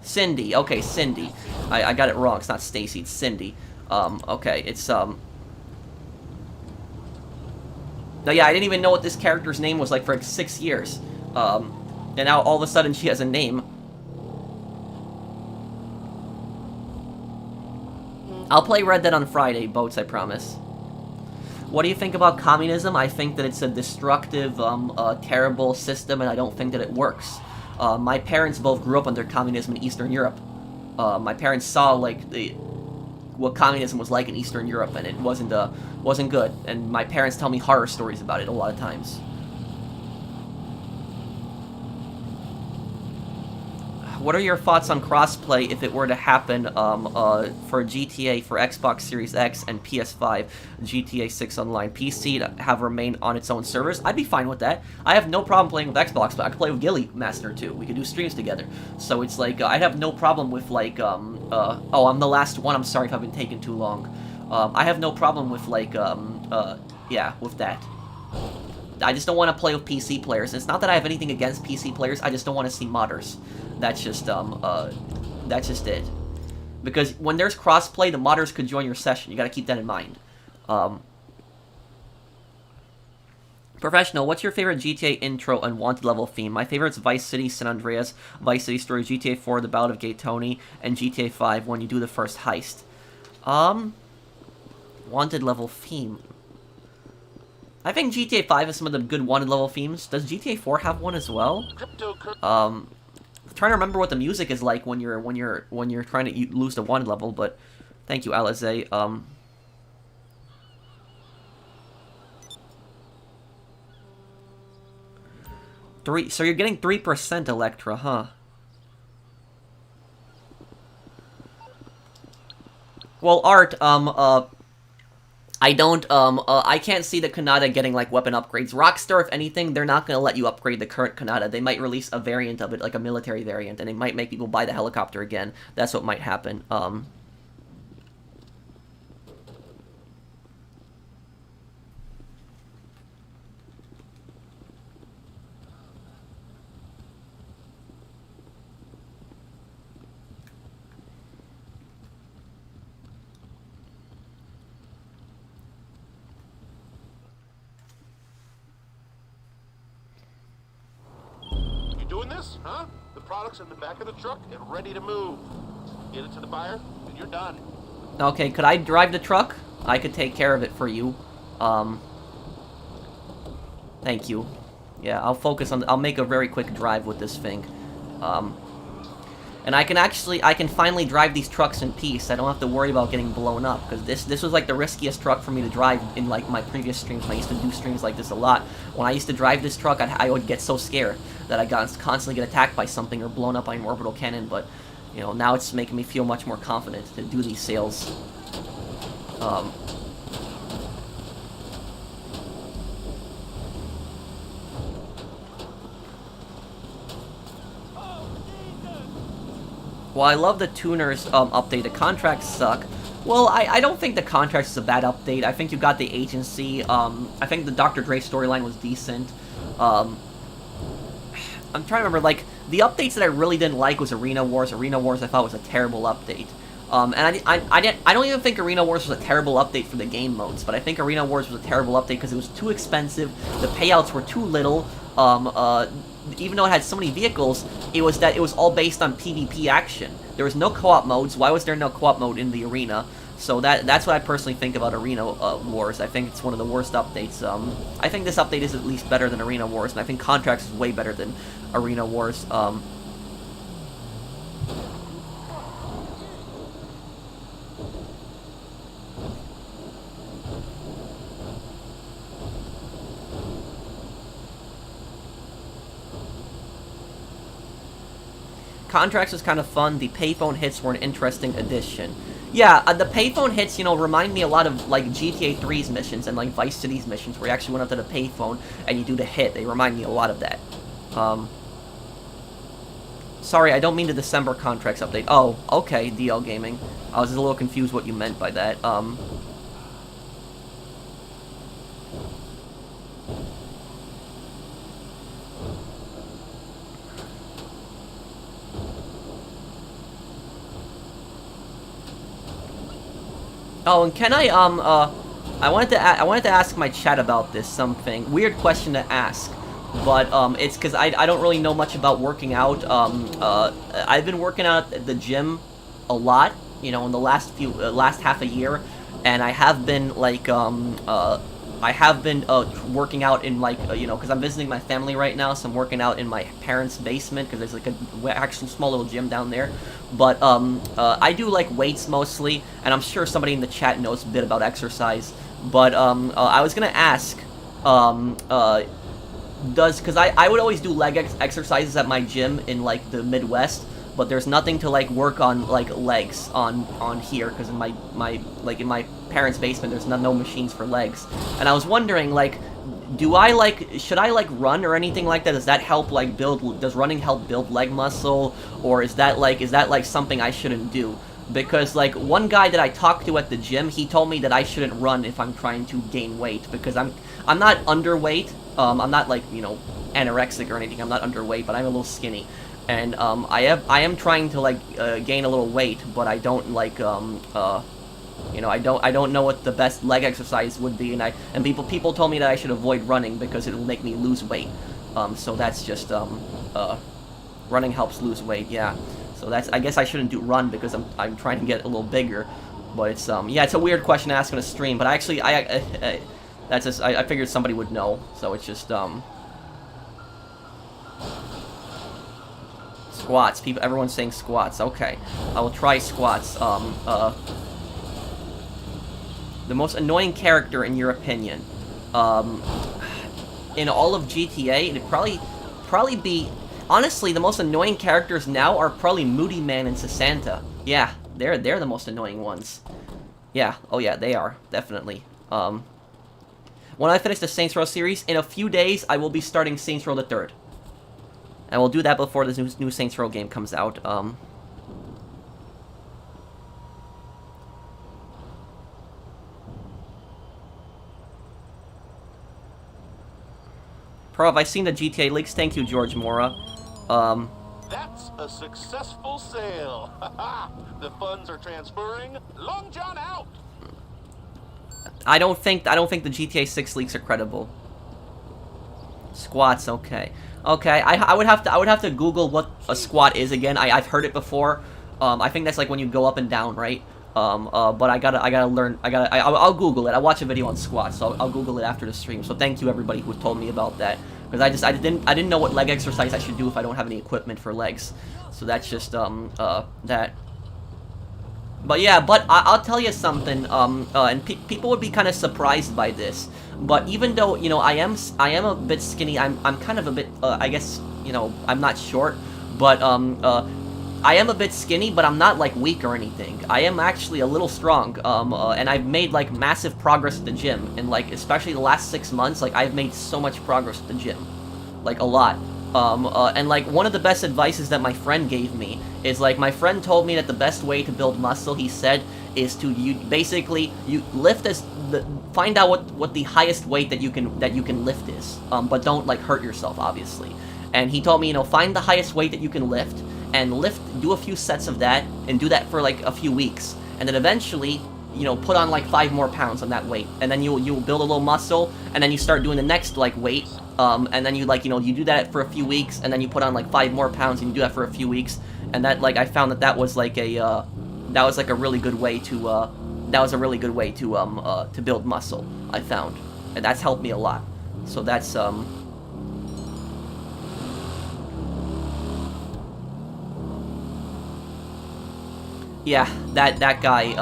Speaker 1: Cindy. Okay, Cindy. I got it wrong. It's not Stacy. It's Cindy. Okay, it's No, yeah, I didn't even know what this character's name was like for like 6 years. And now all of a sudden she has a name. I'll play Red Dead on Friday, Boats, I promise. What do you think about communism? I think that it's a destructive, terrible system, and I don't think that it works. My parents both grew up under communism in Eastern Europe. My parents saw, like, what communism was like in Eastern Europe, and it wasn't good. And my parents tell me horror stories about it a lot of times. What are your thoughts on crossplay if it were to happen for GTA for Xbox Series X and PS5, GTA 6 Online, PC to have remained on its own servers? I'd be fine with that. I have no problem playing with Xbox, but I could play with Gilly Master too. We could do streams together. So it's like, I'd have no problem with like, oh, I'm the last one. I'm sorry if I've been taking too long. I have no problem with like, yeah, with that. I just don't want to play with PC players. It's not that I have anything against PC players, I just don't want to see modders. That's just it. Because when there's crossplay, the modders could join your session. You gotta keep that in mind. Professional, what's your favorite GTA intro and wanted level theme? My favorite's Vice City, San Andreas, Vice City Stories, GTA 4, The Ballad of Gay Tony, and GTA 5 when you do the first heist. Wanted level theme. I think GTA 5 has some of the good wanted level themes. Does GTA 4 have one as well? I'm trying to remember what the music is like when you're trying to lose the wanted level, but thank you, Alize. So you're getting 3% Electra, huh? Well, Art, I can't see the Kanata getting, like, weapon upgrades. Rockstar, if anything, they're not gonna let you upgrade the current Kanata. They might release a variant of it, like a military variant, and they might make people buy the helicopter again. That's what might happen.
Speaker 2: Doing this, huh? The product's in the back of the truck and ready to move. Get it to the buyer, and you're done.
Speaker 1: Okay, could I drive the truck? I could take care of it for you. Thank you. Yeah, I'll make a very quick drive with this thing. And I can finally drive these trucks in peace. I don't have to worry about getting blown up, because this was like the riskiest truck for me to drive in like my previous streams. I used to do streams like this a lot. When I used to drive this truck, I would get so scared that I constantly get attacked by something or blown up by an orbital cannon, but, you know, now it's making me feel much more confident to do these sales. Well, I love the tuners update. The contracts suck. Well, I don't think the contracts is a bad update. I think you got the agency. I think the Dr. Dre storyline was decent. I'm trying to remember, like, the updates that I really didn't like was Arena Wars. Arena Wars I thought was a terrible update. And I don't even think Arena Wars was a terrible update for the game modes, but I think Arena Wars was a terrible update because it was too expensive, the payouts were too little, even though it had so many vehicles, it was all based on PvP action. There was no co-op modes. Why was there no co-op mode in the arena? So that's what I personally think about Arena Wars. I think it's one of the worst updates. I think this update is at least better than Arena Wars, and I think Contracts is way better than Arena Wars. Contracts was kind of fun. The payphone hits were an interesting addition. Yeah, the payphone hits, you know, remind me a lot of, like, GTA 3's missions and, like, Vice City's missions, where you actually went up to the payphone and you do the hit. They remind me a lot of that. Sorry, I don't mean the December Contracts update. Oh, okay, DL Gaming. I was just a little confused what you meant by that. Oh, and can I wanted to ask my chat about this, something. Weird question to ask, but, it's because I don't really know much about working out. I've been working out at the gym a lot, you know, in the last half a year, and I have been, like, working out in, like, you know, because I'm visiting my family right now, so I'm working out in my parents' basement, because there's, like, a actual small little gym down there. But, I do, like, weights mostly, and I'm sure somebody in the chat knows a bit about exercise. But, I was gonna ask, because I would always do leg exercises at my gym in, like, the Midwest, but there's nothing to, like, work on, like, legs on here, because in my in my parents' basement, there's no machines for legs. And I was wondering, like, should I, like, run or anything like that? Does that help, like, does running help build leg muscle? Or is that, like, something I shouldn't do? Because, like, one guy that I talked to at the gym, he told me that I shouldn't run if I'm trying to gain weight, because I'm not underweight, I'm not, like, you know, anorexic or anything, I'm not underweight, but I'm a little skinny, and, I am trying to, like, gain a little weight, but I don't, like, you know, I don't know what the best leg exercise would be, and people told me that I should avoid running because it will make me lose weight, so that's just, running helps lose weight, yeah. So that's, I guess I shouldn't run because I'm trying to get a little bigger, but it's yeah, it's a weird question to ask on a stream, but actually that's just, I figured somebody would know, so it's just squats. Everyone's saying squats. Okay, I will try squats. The most annoying character in your opinion, in all of GTA, it'd probably be. Honestly, the most annoying characters now are probably Moody Man and Sasanta. Yeah, they're the most annoying ones. Yeah, oh yeah, they are, definitely. When I finish the Saints Row series, in a few days, I will be starting Saints Row the 3rd. And we'll do that before this new Saints Row game comes out. Pro, have I seen the GTA leaks? Thank you, George Mora.
Speaker 2: That's a successful sale. The funds are transferring. Long John out.
Speaker 1: I don't think the GTA 6 leaks are credible. Squats, okay. Okay, I would have to Google what a squat is again. I've heard it before. I think that's like when you go up and down, right? But I gotta learn. I'll Google it. I'll watch a video on squats, so I'll Google it after the stream. So thank you everybody who told me about that, because I didn't know what leg exercise I should do if I don't have any equipment for legs. So that's just that. But yeah, I'll tell you something. And people would be kind of surprised by this. But even though, you know, I am a bit skinny, I'm kind of a bit I guess, you know, I'm not short, but I am a bit skinny, but I'm not like weak or anything. I am actually a little strong, and I've made like massive progress at the gym, and like especially the last 6 months, like I've made so much progress at the gym, like a lot. And like one of the best advices that my friend gave me is like my friend told me that the best way to build muscle, he said, is to basically lift find out what the highest weight that you can lift is, but don't like hurt yourself obviously. And he told me, you know, find the highest weight that you can lift, and do a few sets of that, and do that for like a few weeks, and then eventually, you know, put on like 5 more pounds on that weight, and then you'll build a little muscle, and then you start doing the next like weight, and then you like, you know, you do that for a few weeks, and then you put on like 5 more pounds, and you do that for a few weeks, and that like I found that was like a really good way to to build muscle, I found, and that's helped me a lot. So that's yeah, that guy,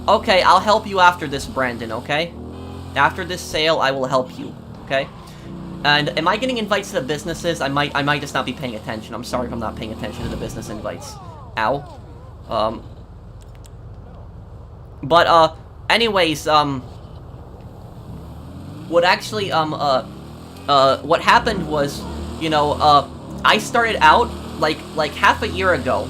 Speaker 1: okay, I'll help you after this, Brandon, okay? After this sale, I will help you, okay? And am I getting invites to the businesses? I might just not be paying attention. I'm sorry if I'm not paying attention to the business invites. Ow. But, anyways, what actually, what happened was, you know, I started out, like half a year ago,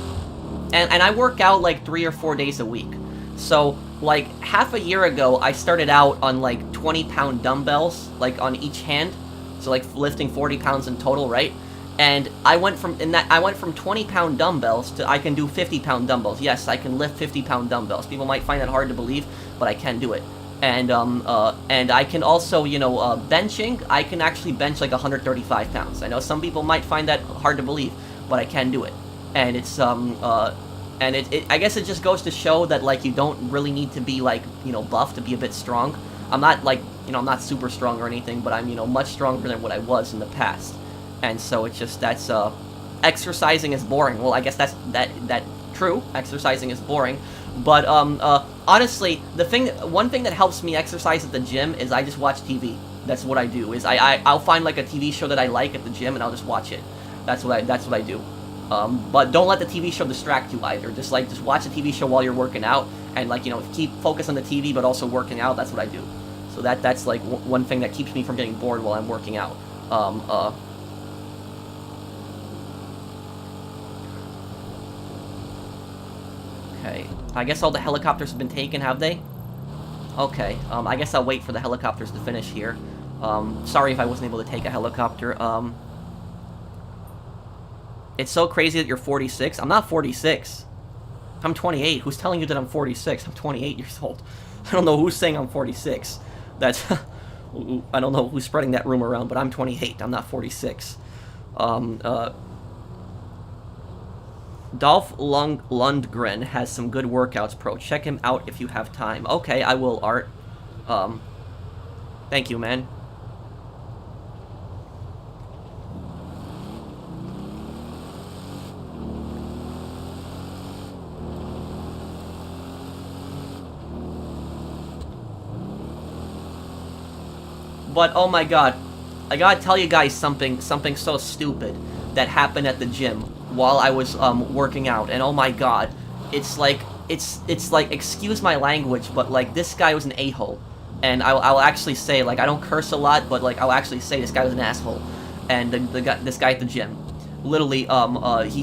Speaker 1: and I work out, like, 3 or 4 days a week. So, like, half a year ago, I started out on, like, 20-pound dumbbells, like, on each hand. So, like, lifting 40 pounds in total, right? And I went from 20-pound dumbbells to I can do 50-pound dumbbells. Yes, I can lift 50-pound dumbbells. People might find that hard to believe, but I can do it. And I can also, you know, benching, I can actually bench like 135 pounds. I know some people might find that hard to believe, but I can do it. And it's, and I guess it just goes to show that, like, you don't really need to be, like, you know, buff to be a bit strong. I'm not, like, you know, I'm not super strong or anything, but I'm, you know, much stronger than what I was in the past. And so it's just, that's, exercising is boring. Well, I guess that's true. Exercising is boring. But, honestly, one thing that helps me exercise at the gym is I just watch TV. That's what I do, is I'll find, like, a TV show that I like at the gym, and I'll just watch it. That's what I do. But don't let the TV show distract you either. Just watch a TV show while you're working out, and, like, you know, keep focus on the TV, but also working out. That's what I do. So that's, like, one thing that keeps me from getting bored while I'm working out. I guess all the helicopters have been taken, have they? Okay, I guess I'll wait for the helicopters to finish here. Sorry if I wasn't able to take a helicopter. It's so crazy that you're 46. I'm not 46. I'm 28. Who's telling you that I'm 46? I'm 28 years old. I don't know who's saying I'm 46. That's... I don't know who's spreading that rumor around, but I'm 28. I'm not 46. Dolph Lundgren has some good workouts, pro. Check him out if you have time. Okay, I will, Art. Thank you, man. But, oh my god, I gotta tell you guys something so stupid that happened at the gym while I was, working out, and oh my god, it's like, excuse my language, but, like, this guy was an a-hole, and I'll actually say, like, I don't curse a lot, but, like, I'll actually say this guy was an asshole, and this guy at the gym, literally,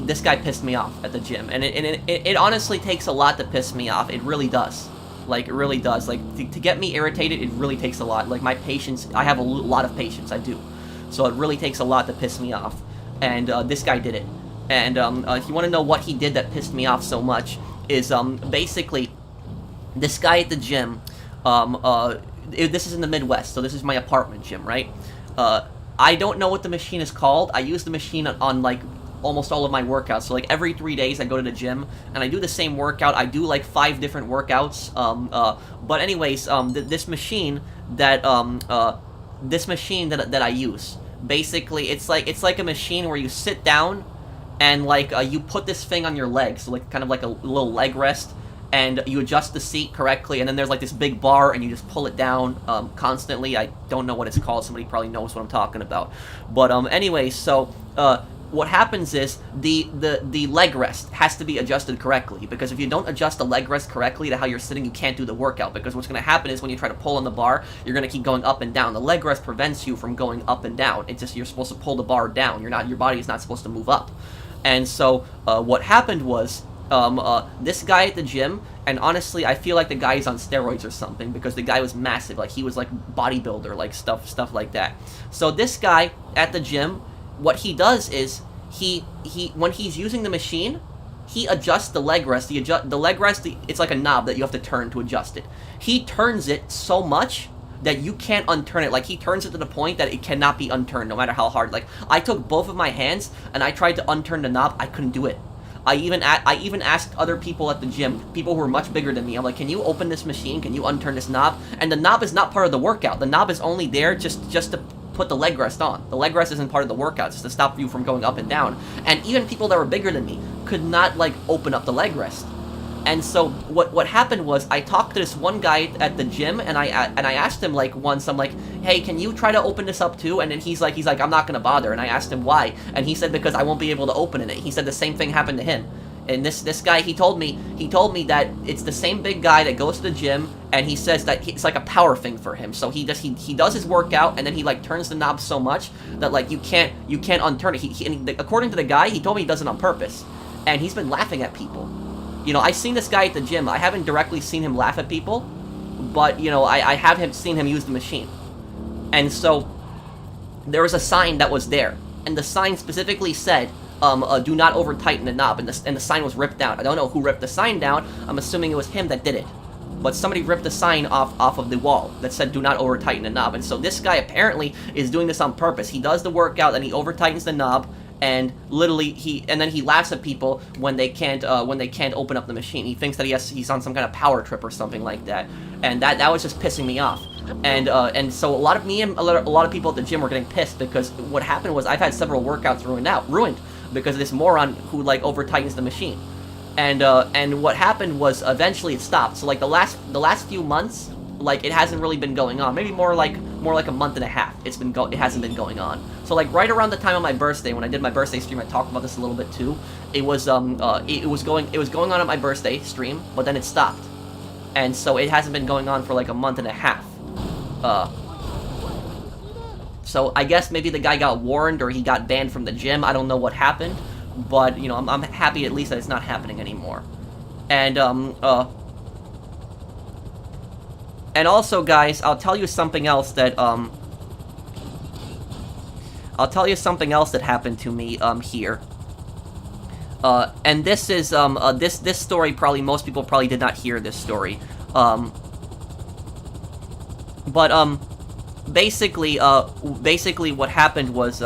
Speaker 1: this guy pissed me off at the gym, and it honestly takes a lot to piss me off, it really does. Like, it really does. Like, to get me irritated, it really takes a lot. Like, my patience, I have a lot of patience, I do. So it really takes a lot to piss me off. And, this guy did it. And, if you want to know what he did that pissed me off so much, is, basically, this guy at the gym, this is in the Midwest, so this is my apartment gym, right? I don't know what the machine is called. I use the machine on like, almost all of my workouts. So like every 3 days I go to the gym and I do the same workout. I do like 5 different workouts. But anyways, this machine that I use, basically it's like a machine where you sit down and like you put this thing on your legs, so like kind of like a little leg rest, and you adjust the seat correctly, and then there's like this big bar and you just pull it down constantly. I don't know what it's called. Somebody probably knows what I'm talking about. But anyway, so what happens is the leg rest has to be adjusted correctly, because if you don't adjust the leg rest correctly to how you're sitting, you can't do the workout, because what's going to happen is when you try to pull on the bar, you're going to keep going up and down. The leg rest prevents you from going up and down. It's just you're supposed to pull the bar down. Your body is not supposed to move up. And so what happened was this guy at the gym, and honestly I feel like the guy is on steroids or something, because the guy was massive, like he was like bodybuilder, like stuff like that. So this guy at the gym, what he does is he when he's using the machine, he adjusts the leg rest. The leg rest, it's like a knob that you have to turn to adjust it. He turns it so much that you can't unturn it. Like, he turns it to the point that it cannot be unturned, no matter how hard. Like, I took both of my hands and I tried to unturn the knob. I couldn't do it. I even asked other people at the gym, people who were much bigger than me. I'm like, can you open this machine? Can you unturn this knob? And the knob is not part of the workout. The knob is only there just to put the leg rest on. The leg rest isn't part of the workout. It's to stop you from going up and down. And even people that were bigger than me could not, like, open up the leg rest. And so what happened was, I talked to this one guy at the gym, and I asked him, like, once, I'm like, hey, can you try to open this up too? And then he's like, I'm not gonna bother. And I asked him why, and he said because I won't be able to open it. He said the same thing happened to him. And this guy, he told me that it's the same big guy that goes to the gym, and he says that it's like a power thing for him. So he does his workout, and then he like turns the knob so much that like you can't unturn it. And according to the guy, he told me he does it on purpose, and he's been laughing at people. You know, I've seen this guy at the gym. I haven't directly seen him laugh at people, but you know, I have seen him use the machine. And so there was a sign that was there, and the sign specifically said, do not over tighten the knob, and the sign was ripped down. I don't know who ripped the sign down. I'm assuming it was him that did it, but somebody ripped the sign off of the wall that said do not over tighten the knob. And so this guy apparently is doing this on purpose. He does the workout and he over tightens the knob, and literally he laughs at people when they can't open up the machine. He thinks that he's on some kind of power trip or something like that, and that was just pissing me off. And so a lot of people at the gym were getting pissed, because what happened was I've had several workouts ruined because of this moron who like over tightens the machine. And what happened was eventually it stopped. So like the last few months, like it hasn't really been going on. Maybe more like a month and a half. It hasn't been going on. So like right around the time of my birthday, when I did my birthday stream, I talked about this a little bit too. It was going on at my birthday stream, but then it stopped. And so it hasn't been going on for like a month and a half. So I guess maybe the guy got warned, or he got banned from the gym. I don't know what happened, but you know, I'm happy at least that it's not happening anymore. And, and also, guys, I'll tell you something else that, happened to me, here. And this is, this story probably, most people probably did not hear this story. But, basically what happened was,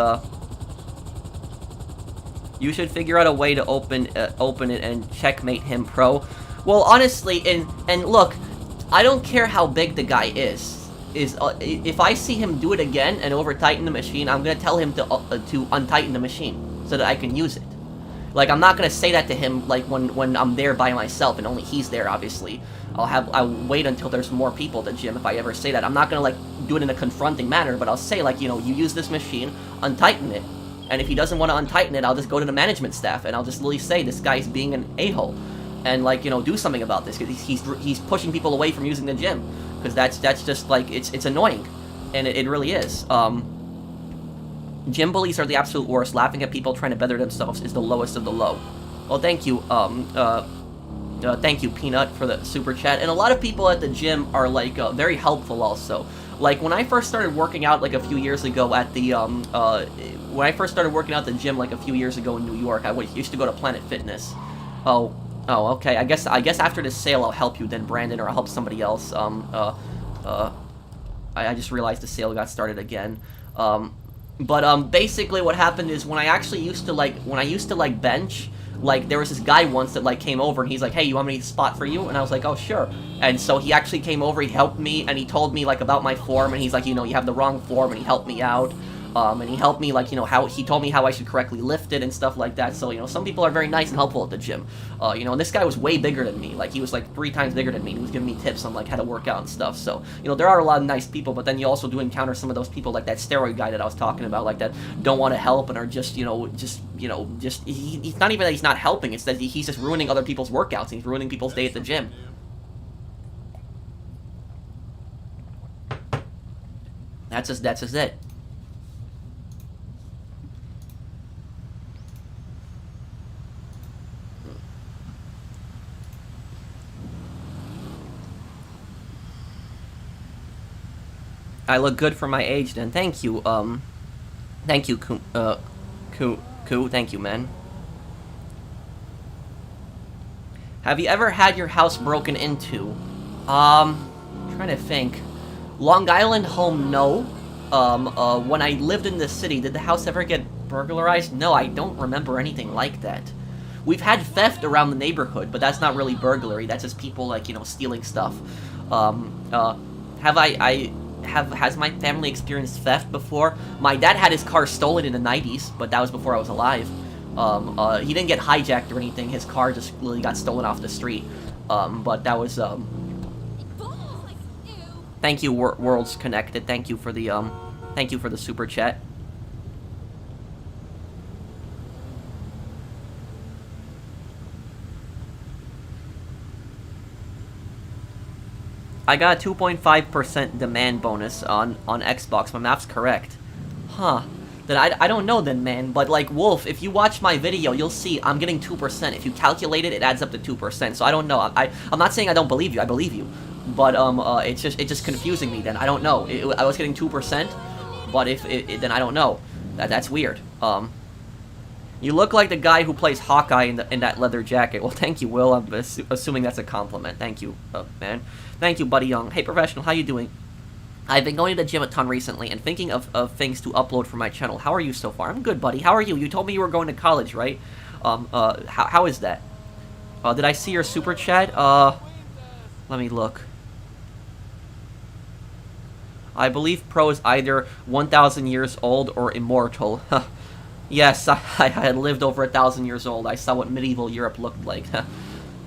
Speaker 1: you should figure out a way to open it and checkmate him, pro. Well, honestly, and look, I don't care how big the guy is. If I see him do it again and over-tighten the machine, I'm gonna tell him to untighten the machine so that I can use it. Like, I'm not gonna say that to him, like, when I'm there by myself and only he's there, obviously. I'll wait until there's more people at the gym if I ever say that. I'm not gonna, like, do it in a confronting manner, but I'll say, like, you know, you use this machine, untighten it. And if he doesn't want to untighten it, I'll just go to the management staff, and I'll just literally say, this guy's being an a-hole. And, like, you know, do something about this, because he's pushing people away from using the gym. Because that's just, like, it's annoying. And it really is. Gym bullies are the absolute worst. Laughing at people trying to better themselves is the lowest of the low. Well, thank you, thank you, Peanut, for the super chat. And a lot of people at the gym are, like, very helpful also. Like, when I first started working out, like, a few years ago at the, when I first started working out at the gym, like, a few years ago in New York, I used to go to Planet Fitness. Oh, okay, I guess after this sale I'll help you then, Brandon, or I'll help somebody else. I just realized the sale got started again. But basically what happened is when I actually used to, like, bench, like, there was this guy once that, like, came over, and he's like, hey, you want me to spot for you? And I was like, oh, sure. And so he actually came over, he helped me, and he told me, like, about my form, and he's like, you know, you have the wrong form, and he helped me out. And he helped me, like, you know, he told me how I should correctly lift it and stuff like that. So, you know, some people are very nice and helpful at the gym. You know, and this guy was way bigger than me. Like, he was, like, 3 times bigger than me. He was giving me tips on, like, how to work out and stuff. So, you know, there are a lot of nice people, but then you also do encounter some of those people, like that steroid guy that I was talking about, like, that don't want to help and are just, he's not even that he's not helping. It's that he's just ruining other people's workouts. He's ruining people's day at the gym. That's just it. I look good for my age then. Thank you, thank you, Koo, thank you, man. Have you ever had your house broken into? Trying to think. Long Island home, no. When I lived in the city, did the house ever get burglarized? No, I don't remember anything like that. We've had theft around the neighborhood, but that's not really burglary. That's just people, like, you know, stealing stuff. Has my family experienced theft before? My dad had his car stolen in the 90s, but that was before I was alive. He didn't get hijacked or anything. His car just literally got stolen off the street. But that was, Thank you, Worlds Connected. Thank you for the super chat. I got a 2.5% demand bonus on Xbox. My math's correct. Huh. Then I don't know then, man. But, like, Wolf, if you watch my video, you'll see I'm getting 2%. If you calculate it, it adds up to 2%. So I don't know. I'm not saying I don't believe you. I believe you. But, it's just confusing me then. I don't know. I was getting 2%, but then I don't know. That's weird. You look like the guy who plays Hawkeye in that leather jacket. Well, thank you, Will. I'm assuming that's a compliment. Thank you, man. Thank you, Buddy Young. Hey, Professional, how you doing? I've been going to the gym a ton recently and thinking of things to upload for my channel. How are you so far? I'm good, buddy. How are you? You told me you were going to college, right? How is that? Did I see your super chat? Let me look. I believe Pro is either 1,000 years old or immortal. Yes, I had lived over 1,000 years old. I saw what medieval Europe looked like.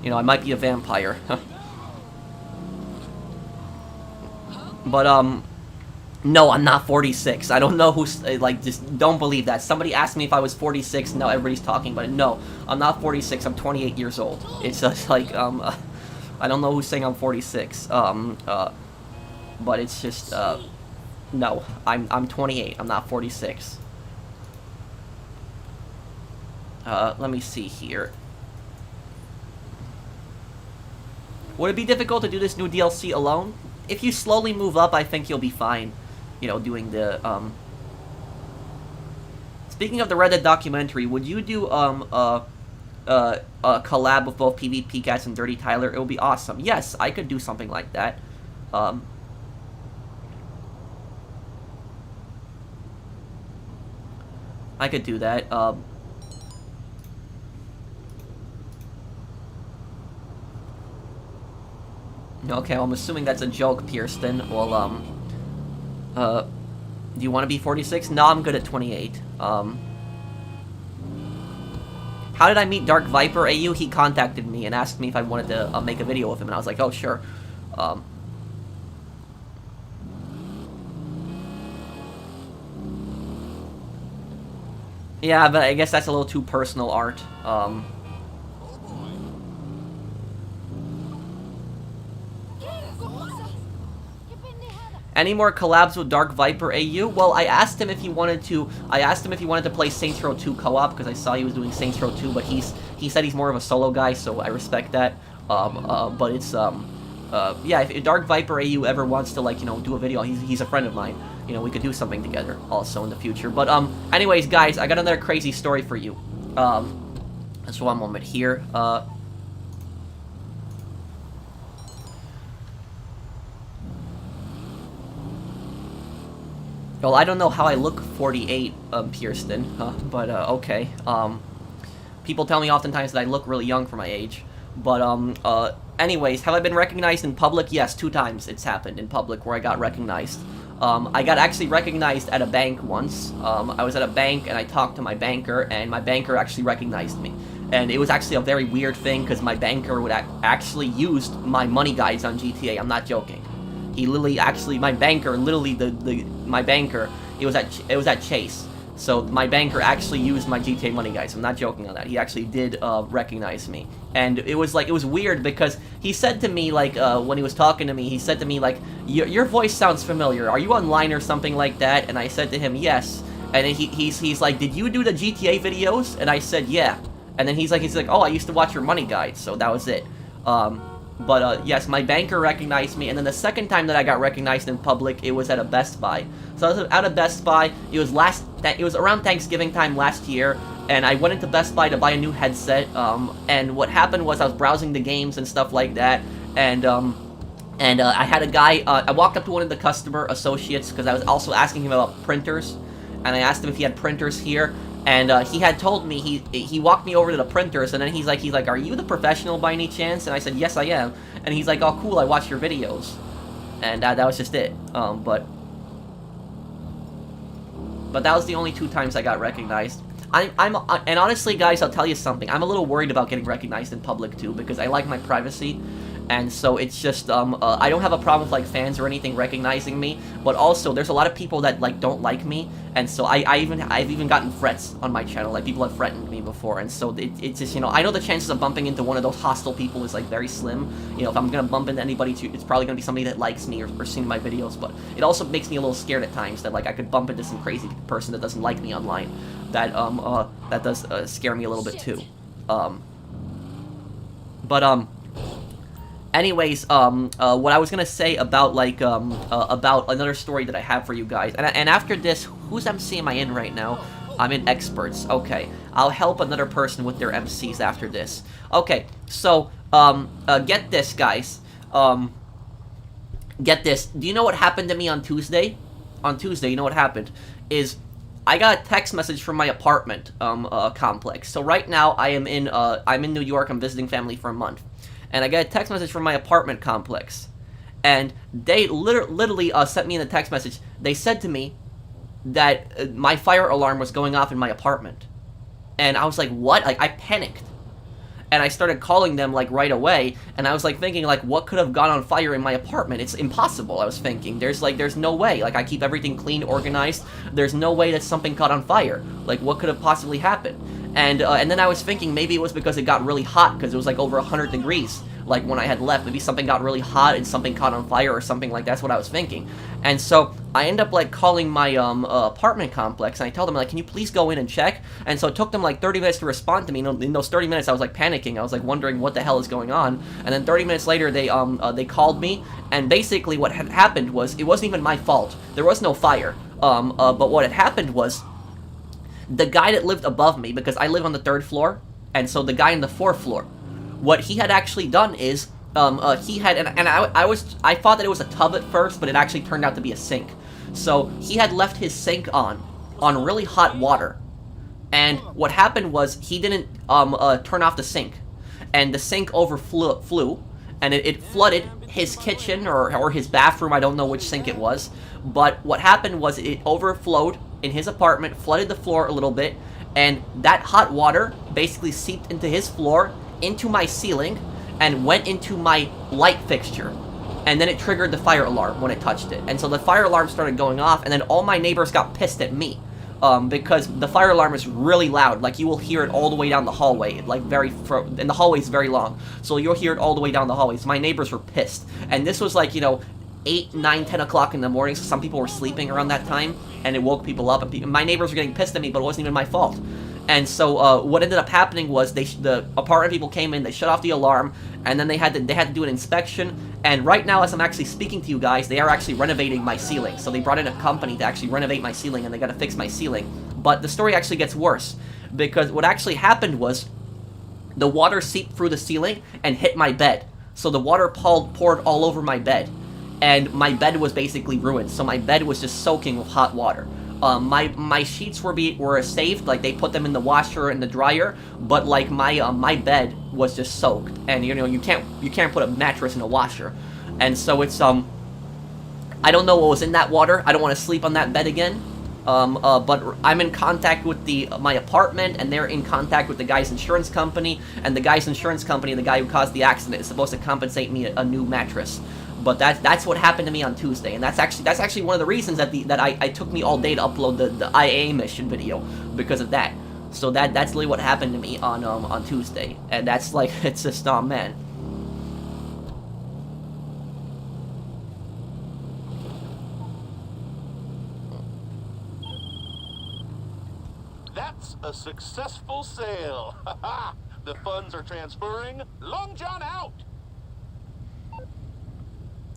Speaker 1: You know, I might be a vampire. But, no, I'm not 46. I don't know who's, like, just don't believe that. Somebody asked me if I was 46, now everybody's talking about it. No, I'm not 46, I'm 28 years old. It's just, like, I don't know who's saying I'm 46. But it's just, no, I'm 28, I'm not 46. Let me see here. Would it be difficult to do this new DLC alone? If you slowly move up, I think you'll be fine. You know, doing the, Speaking of the Red Dead documentary, would you do, a collab with both PvP Cats and Dirty Tyler? It would be awesome. Yes, I could do something like that. I could do that. Okay, well, I'm assuming that's a joke, Pierston. Well, do you want to be 46? No, I'm good at 28. How did I meet Dark Viper AU? He contacted me and asked me if I wanted to make a video with him, and I was like, oh, sure. Yeah, but I guess that's a little too personal art. Any more collabs with Dark Viper AU? Well, I asked him if he wanted to. I asked him if he wanted to play Saints Row 2 co-op because I saw he was doing Saints Row 2, but he said he's more of a solo guy, so I respect that. But it's yeah, if Dark Viper AU ever wants to, like, you know, do a video, he's a friend of mine. You know, we could do something together also in the future. But anyways, guys, I got another crazy story for you. Just one moment here. Well, I don't know how I look 48, Pierston, but, okay. People tell me oftentimes that I look really young for my age, but, anyways, have I been recognized in public? Yes, 2 times it's happened in public where I got recognized. I got actually recognized at a bank once. I was at a bank and I talked to my banker, and my banker actually recognized me. And it was actually a very weird thing, because my banker would actually used my money guides on GTA, I'm not joking. He literally, actually, my banker, literally, my banker, it was at Chase. So my banker actually used my GTA money guys. I'm not joking on that. He actually did recognize me. And it was like, it was weird because he said to me, like, when he was talking to me, he said to me, like, your voice sounds familiar. Are you online or something like that? And I said to him, yes. And then he's like, did you do the GTA videos? And I said, yeah. And then he's like, oh, I used to watch your money guides. So that was it. But yes, my banker recognized me, and then the second time that I got recognized in public, it was at a Best Buy. So I was at a Best Buy, it was around Thanksgiving time last year, and I went into Best Buy to buy a new headset, and what happened was I was browsing the games and stuff like that, and I had a guy, I walked up to one of the customer associates, because I was also asking him about printers, and I asked him if he had printers here, and he had told me, he walked me over to the printers, and then he's like, are you the professional by any chance? And I said, yes, I am. And he's like, oh, cool, I watch your videos. And that was just it. But that was the only 2 times I got recognized. And honestly, guys, I'll tell you something. I'm a little worried about getting recognized in public, too, because I like my privacy. And so it's just, I don't have a problem with, like, fans or anything recognizing me, but also, there's a lot of people that, like, don't like me, and so I've even gotten threats on my channel, like, people have threatened me before, and so it's just, you know, I know the chances of bumping into one of those hostile people is, like, very slim. You know, if I'm gonna bump into anybody, it's probably gonna be somebody that likes me or seen my videos, but it also makes me a little scared at times that, like, I could bump into some crazy person that doesn't like me online. That does scare me a little bit, too. Anyways, what I was gonna say about, like, about another story that I have for you guys, and after this, whose MC am I in right now? I'm in Experts. Okay, I'll help another person with their MCs after this. Okay, so, get this, guys. Get this. Do you know what happened to me on Tuesday? On Tuesday, you know what happened? Is I got a text message from my apartment, complex. So right now, I'm in New York, I'm visiting family for a month. And I got a text message from my apartment complex. And they literally sent me in a text message. They said to me that my fire alarm was going off in my apartment. And I was like, what? Like, I panicked. And I started calling them, like, right away. And I was, like, thinking, like, what could have gone on fire in my apartment? It's impossible, I was thinking. There's no way. Like, I keep everything clean, organized. There's no way that something caught on fire. Like, what could have possibly happened? And then I was thinking maybe it was because it got really hot, because it was, like, over 100 degrees. like when I had left. Maybe something got really hot and something caught on fire or something like that's what I was thinking. And so I end up like calling my apartment complex, and I tell them like, can you please go in and check? And so it took them like 30 minutes to respond to me. In those 30 minutes I was like panicking. I was like wondering what the hell is going on. And then 30 minutes later they called me, and basically what had happened was, it wasn't even my fault. There was no fire. But what had happened was, the guy that lived above me, because I live on the 3rd floor, and so the guy in the 4th floor, what he had actually done is, he had, and I thought that it was a tub at first, but it actually turned out to be a sink. So he had left his sink on really hot water, and what happened was he didn't turn off the sink, and the sink overflew, and it flooded his kitchen or his bathroom. I don't know which sink it was, but what happened was it overflowed in his apartment, flooded the floor a little bit, and that hot water basically seeped into his floor, into my ceiling, and went into my light fixture. And then it triggered the fire alarm when it touched it. And so the fire alarm started going off, and then all my neighbors got pissed at me. Because the fire alarm is really loud. Like, you will hear it all the way down the hallway. Like, and the hallway is very long. So you'll hear it all the way down the hallway. So my neighbors were pissed. And this was like, 8, 9, 10 o'clock in the morning, so some people were sleeping around that time, and it woke people up, and my neighbors were getting pissed at me, but it wasn't even my fault. And so what ended up happening was the apartment people came in, they shut off the alarm, and then they had to do an inspection. And right now, as I'm actually speaking to you guys, they are actually renovating my ceiling. So they brought in a company to actually renovate my ceiling, and they got to fix my ceiling. But the story actually gets worse, because what actually happened was the water seeped through the ceiling and hit my bed. So the water poured all over my bed, and my bed was basically ruined. So my bed was just soaking with hot water. My sheets were saved, like they put them in the washer and the dryer, but like my bed was just soaked, and you can't put a mattress in a washer, and so it's I don't know what was in that water. I don't want to sleep on that bed again. But I'm in contact with my apartment, and they're in contact with the guy's insurance company, and the guy's insurance company, the guy who caused the accident, is supposed to compensate me a new mattress. But that's what happened to me on Tuesday, and that's actually one of the reasons that I took me all day to upload the IA mission video, because of that. So that's really what happened to me on Tuesday, and that's like, it's just, oh man.
Speaker 2: That's a successful sale. The funds are transferring. Long John out.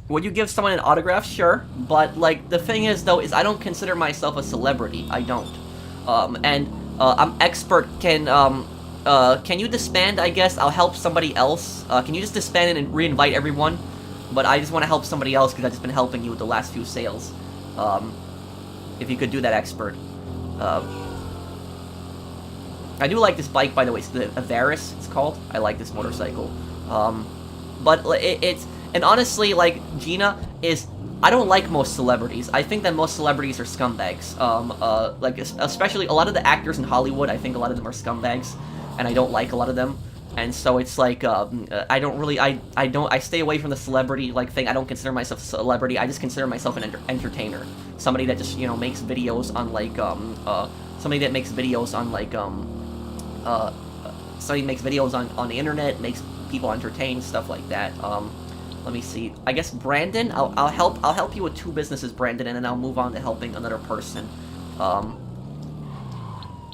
Speaker 1: Would you give someone an autograph? Sure, but like the thing is though, is I don't consider myself a celebrity. I don't. I'm expert. Can you disband? I guess I'll help somebody else. Can you just disband and re-invite everyone? But I just want to help somebody else because I've just been helping you with the last few sales. If you could do that, expert. I do like this bike, by the way. It's the Avaris, it's called. I like this motorcycle. But it's... And honestly, like, Gina is... I don't like most celebrities. I think that most celebrities are scumbags. Like, especially a lot of the actors in Hollywood, I think a lot of them are scumbags. And I don't like a lot of them. And so it's like, I don't really... I stay away from the celebrity, like, thing. I don't consider myself a celebrity. I just consider myself an entertainer. Somebody that just, makes videos on, like, somebody that makes videos on, like, somebody makes videos on the internet, makes people entertained, stuff like that. Let me see. I guess Brandon. I'll help you with 2 businesses, Brandon, and then I'll move on to helping another person.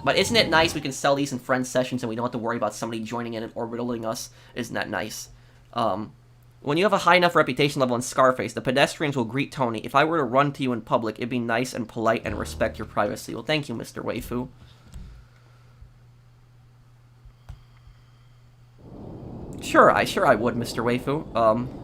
Speaker 1: But isn't it nice we can sell these in friend sessions and we don't have to worry about somebody joining in and orbitaling us? Isn't that nice? When you have a high enough reputation level in Scarface, the pedestrians will greet Tony. If I were to run to you in public, it'd be nice and polite and respect your privacy. Well, thank you, Mr. Waifu. Sure I would, Mr. Waifu.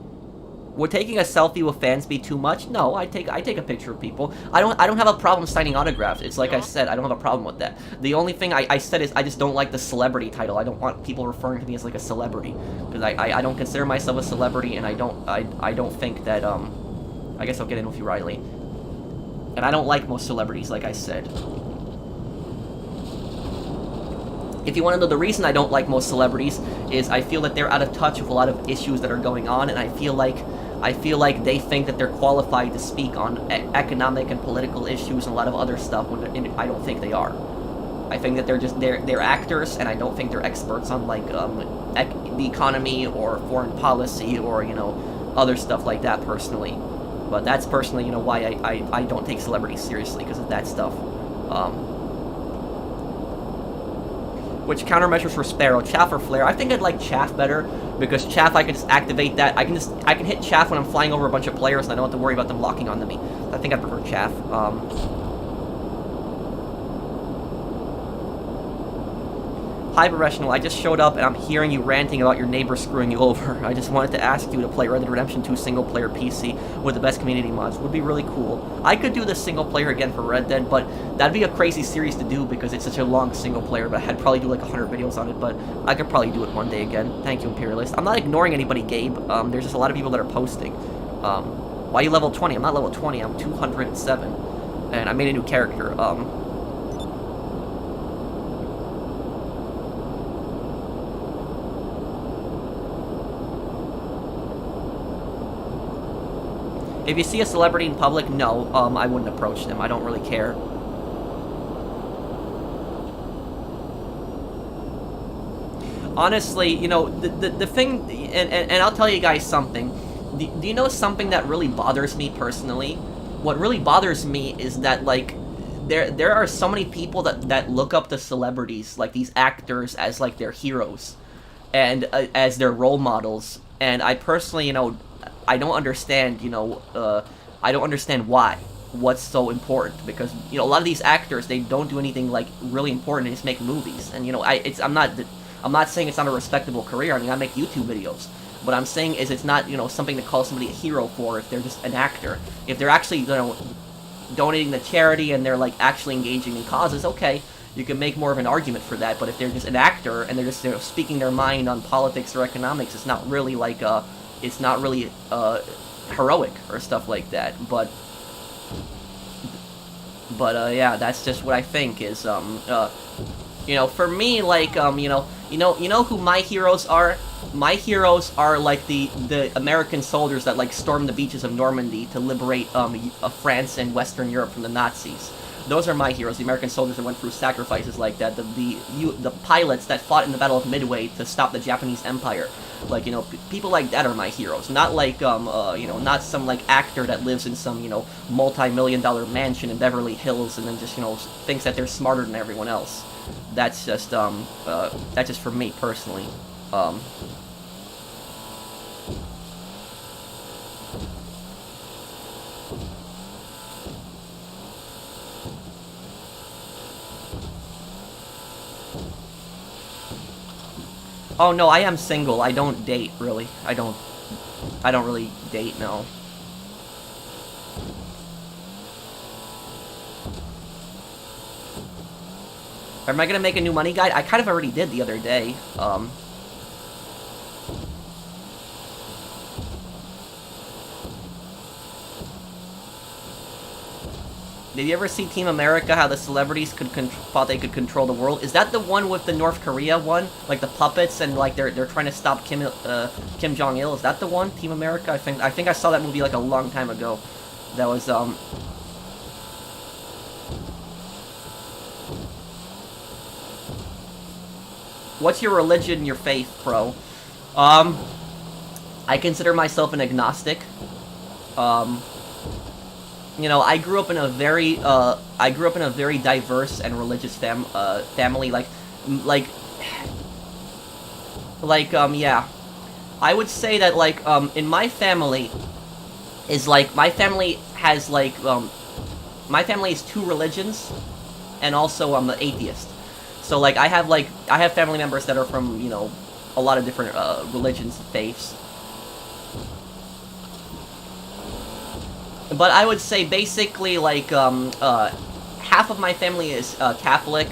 Speaker 1: Would taking a selfie with fans be too much? No, I take a picture of people. I don't have a problem signing autographs. It's like I said, I don't have a problem with that. The only thing I said is I just don't like the celebrity title. I don't want people referring to me as like a celebrity, because I don't consider myself a celebrity, and I don't think that I guess I'll get in with you, Riley. And I don't like most celebrities, like I said. If you want to know the reason I don't like most celebrities, is I feel that they're out of touch with a lot of issues that are going on, and I feel like they think that they're qualified to speak on economic and political issues and a lot of other stuff, when I don't think they are. I think that they're actors, and I don't think they're experts on like the economy or foreign policy or other stuff like that personally. But that's personally why I don't take celebrities seriously, because of that stuff. Which countermeasures for Sparrow, Chaff or Flare? I think I'd like Chaff better, because Chaff I can just activate that. I can hit Chaff when I'm flying over a bunch of players, and I don't have to worry about them locking onto me. I think I prefer Chaff. Hi, Professional. I just showed up and I'm hearing you ranting about your neighbor screwing you over. I just wanted to ask you to play Red Dead Redemption 2 single-player PC with the best community mods. Would be really cool. I could do the single-player again for Red Dead, but that'd be a crazy series to do because it's such a long single-player, but I'd probably do like 100 videos on it, but I could probably do it one day again. Thank you, Imperialist. I'm not ignoring anybody, Gabe. There's just a lot of people that are posting. Why are you level 20? I'm not level 20. I'm 207. And I made a new character. If you see a celebrity in public, no, I wouldn't approach them. I don't really care. Honestly, the thing, and I'll tell you guys something. Do you know something that really bothers me personally? What really bothers me is that, like, there are so many people that look up to celebrities, like these actors, as like their heroes, and as their role models. And I personally, I don't understand, I don't understand why. What's so important? Because, a lot of these actors, they don't do anything, like, really important. They just make movies. And, I'm not saying it's not a respectable career. I mean, I make YouTube videos. What I'm saying is it's not, something to call somebody a hero for if they're just an actor. If they're actually, donating to charity and they're, like, actually engaging in causes, okay, you can make more of an argument for that. But if they're just an actor and they're just, speaking their mind on politics or economics, it's not really, like, it's not really heroic or stuff like that, but yeah, that's just what I think is for me, like who my heroes are? My heroes are like the American soldiers that like stormed the beaches of Normandy to liberate France and Western Europe from the Nazis. Those are my heroes, the American soldiers that went through sacrifices like that, the pilots that fought in the Battle of Midway to stop the Japanese Empire. Like, people like that are my heroes. Not like, not some, like, actor that lives in some, multi-million-dollar mansion in Beverly Hills and then just, thinks that they're smarter than everyone else. That's just for me, personally. Oh, no, I am single. I don't date, really. I don't really date, no. Am I gonna make a new money guide? I kind of already did the other day. Did you ever see Team America, how the celebrities thought they could control the world? Is that the one with the North Korea one? Like the puppets and like they're trying to stop Kim Jong-il? Is that the one? Team America? I think I saw that movie like a long time ago. That was What's your religion, your faith, bro? I consider myself an agnostic. I grew up in a very diverse and religious family. Yeah. I would say that, like, in my family, my family has, like, my family is 2 religions, and also I'm an atheist. So, like, I have family members that are from, a lot of different religions and faiths. But I would say basically, like, half of my family is Catholic,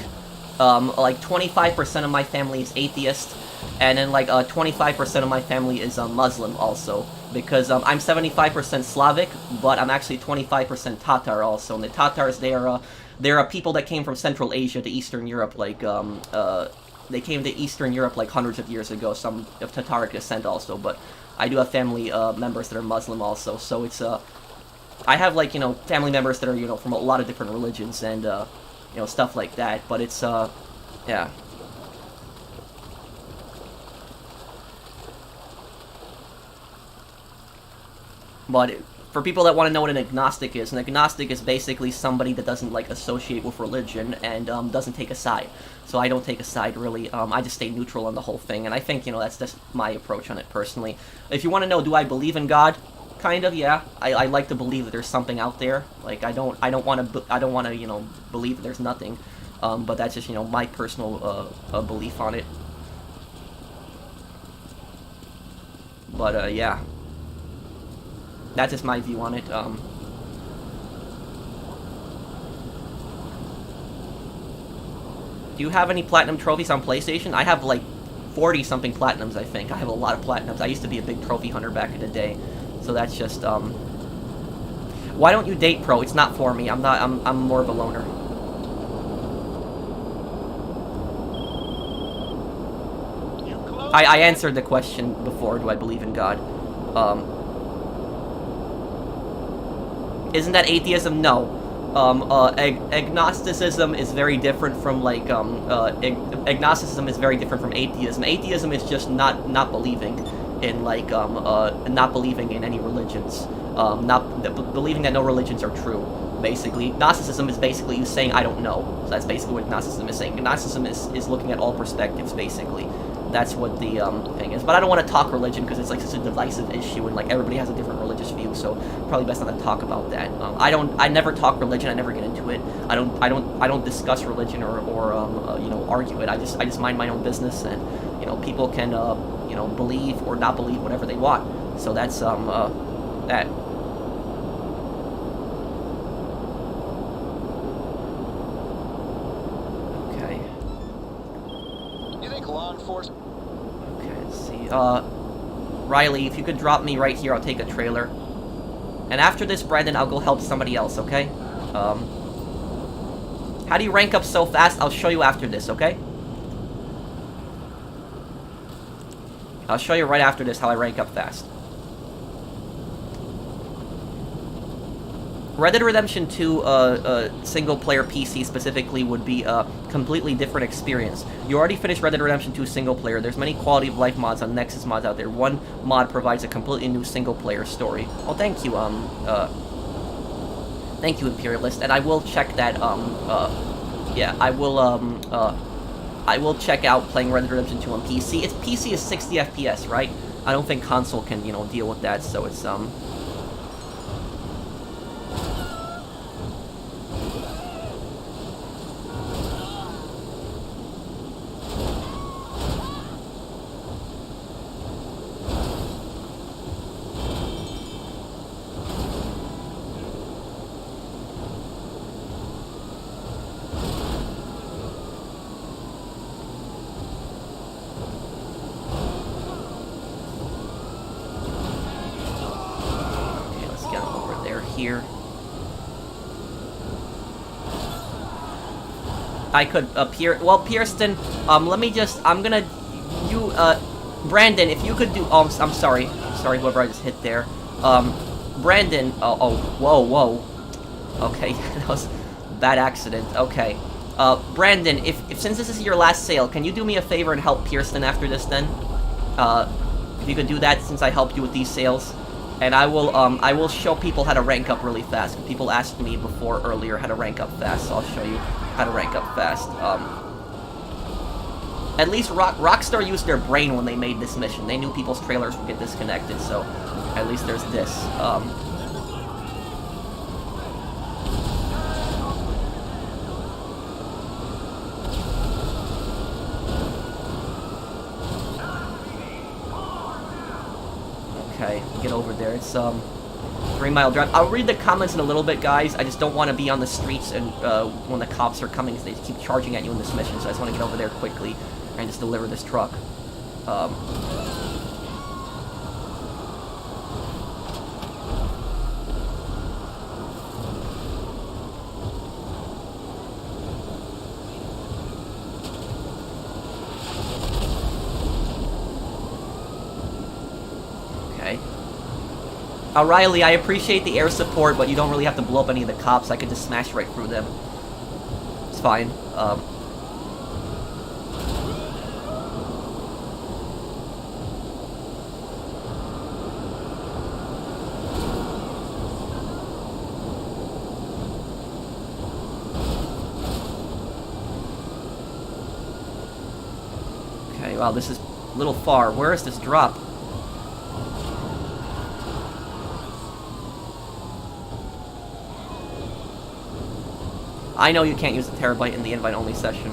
Speaker 1: like 25% of my family is atheist, and then like 25% of my family is Muslim also, because I'm 75% Slavic, but I'm actually 25% Tatar also, and the Tatars, they're people that came from Central Asia to Eastern Europe, like, they came to Eastern Europe like hundreds of years ago, some of Tataric descent also, but I do have family members that are Muslim also, so it's, I have, like, family members that are, from a lot of different religions, and, you know, stuff like that. But it's, yeah. But for people that want to know what an agnostic is basically somebody that doesn't, like, associate with religion and doesn't take a side. So I don't take a side, really. I just stay neutral on the whole thing, and I think, you know, that's just my approach on it, personally. If you want to know, do I believe in God? Kind of, yeah. I like to believe that there's something out there. Like, I don't want to, you know, believe that there's nothing. But that's just, you know, my personal belief on it. But, yeah. That's just my view on it. Do you have any platinum trophies on PlayStation? I have like 40-something platinums, I think. I have a lot of platinums. I used to be a big trophy hunter back in the day. So that's just, why don't you date pro? It's not for me. I'm more of a loner. I answered the question before, do I believe in God? Isn't that atheism? No. Agnosticism is very different from, like, agnosticism is very different from atheism. Atheism is just not believing in, like, not believing in any religions. Believing that no religions are true, basically. Gnosticism is basically you saying, I don't know. So that's basically what Gnosticism is saying. Gnosticism is looking at all perspectives, basically. That's what the thing is. But I don't want to talk religion because it's like such a divisive issue and like everybody has a different religious view, so probably best not to talk about that. I never talk religion. I never get into it. I don't discuss religion or you know, argue it. I just mind my own business, and you know, people can you know, believe or not believe whatever they want. So that's that. Okay, let's see. Riley, if you could drop me right here, I'll take a trailer. And after this, Brandon, I'll go help somebody else, okay? How do you rank up so fast? I'll show you after this, okay? I'll show you right after this how I rank up fast. Red Dead Redemption 2 single-player PC specifically would be a completely different experience. You already finished Red Dead Redemption 2 single-player. There's many quality-of-life mods on Nexus mods out there. One mod provides a completely new single-player story. Oh, thank you, thank you, Imperialist. And I will check that, yeah, I will check out playing Red Dead Redemption 2 on PC. PC is 60 FPS, right? I don't think console can, you know, deal with that, so it's, here. I could appear. Well, Pierston, let me just. I'm gonna. You, Brandon, if you could do. Oh, I'm sorry. I'm sorry, whoever I just hit there. Brandon. Whoa. Okay, that was a bad accident. Okay. Brandon, if since this is your last sale, can you do me a favor and help Pierston after this then? If you could do that since I helped you with these sales. And I will show people how to rank up really fast. People asked me before earlier how to rank up fast, so I'll show you how to rank up fast. At least Rockstar used their brain when they made this mission. They knew people's trailers would get disconnected, so at least there's this. Okay, get over there. It's 3-mile drive. I'll read the comments in a little bit, guys. I just don't want to be on the streets and when the cops are coming, they keep charging at you in this mission. So I just want to get over there quickly and just deliver this truck. Riley, I appreciate the air support, but you don't really have to blow up any of the cops. I could just smash right through them. It's fine. Okay, wow, this is a little far. Where is this drop? I know you can't use the terabyte in the invite-only session.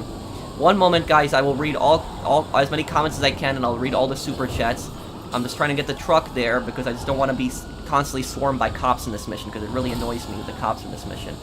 Speaker 1: One moment, guys, I will read all as many comments as I can, and I'll read all the super chats. I'm just trying to get the truck there, because I just don't want to be constantly swarmed by cops in this mission, because it really annoys me with the cops in this mission.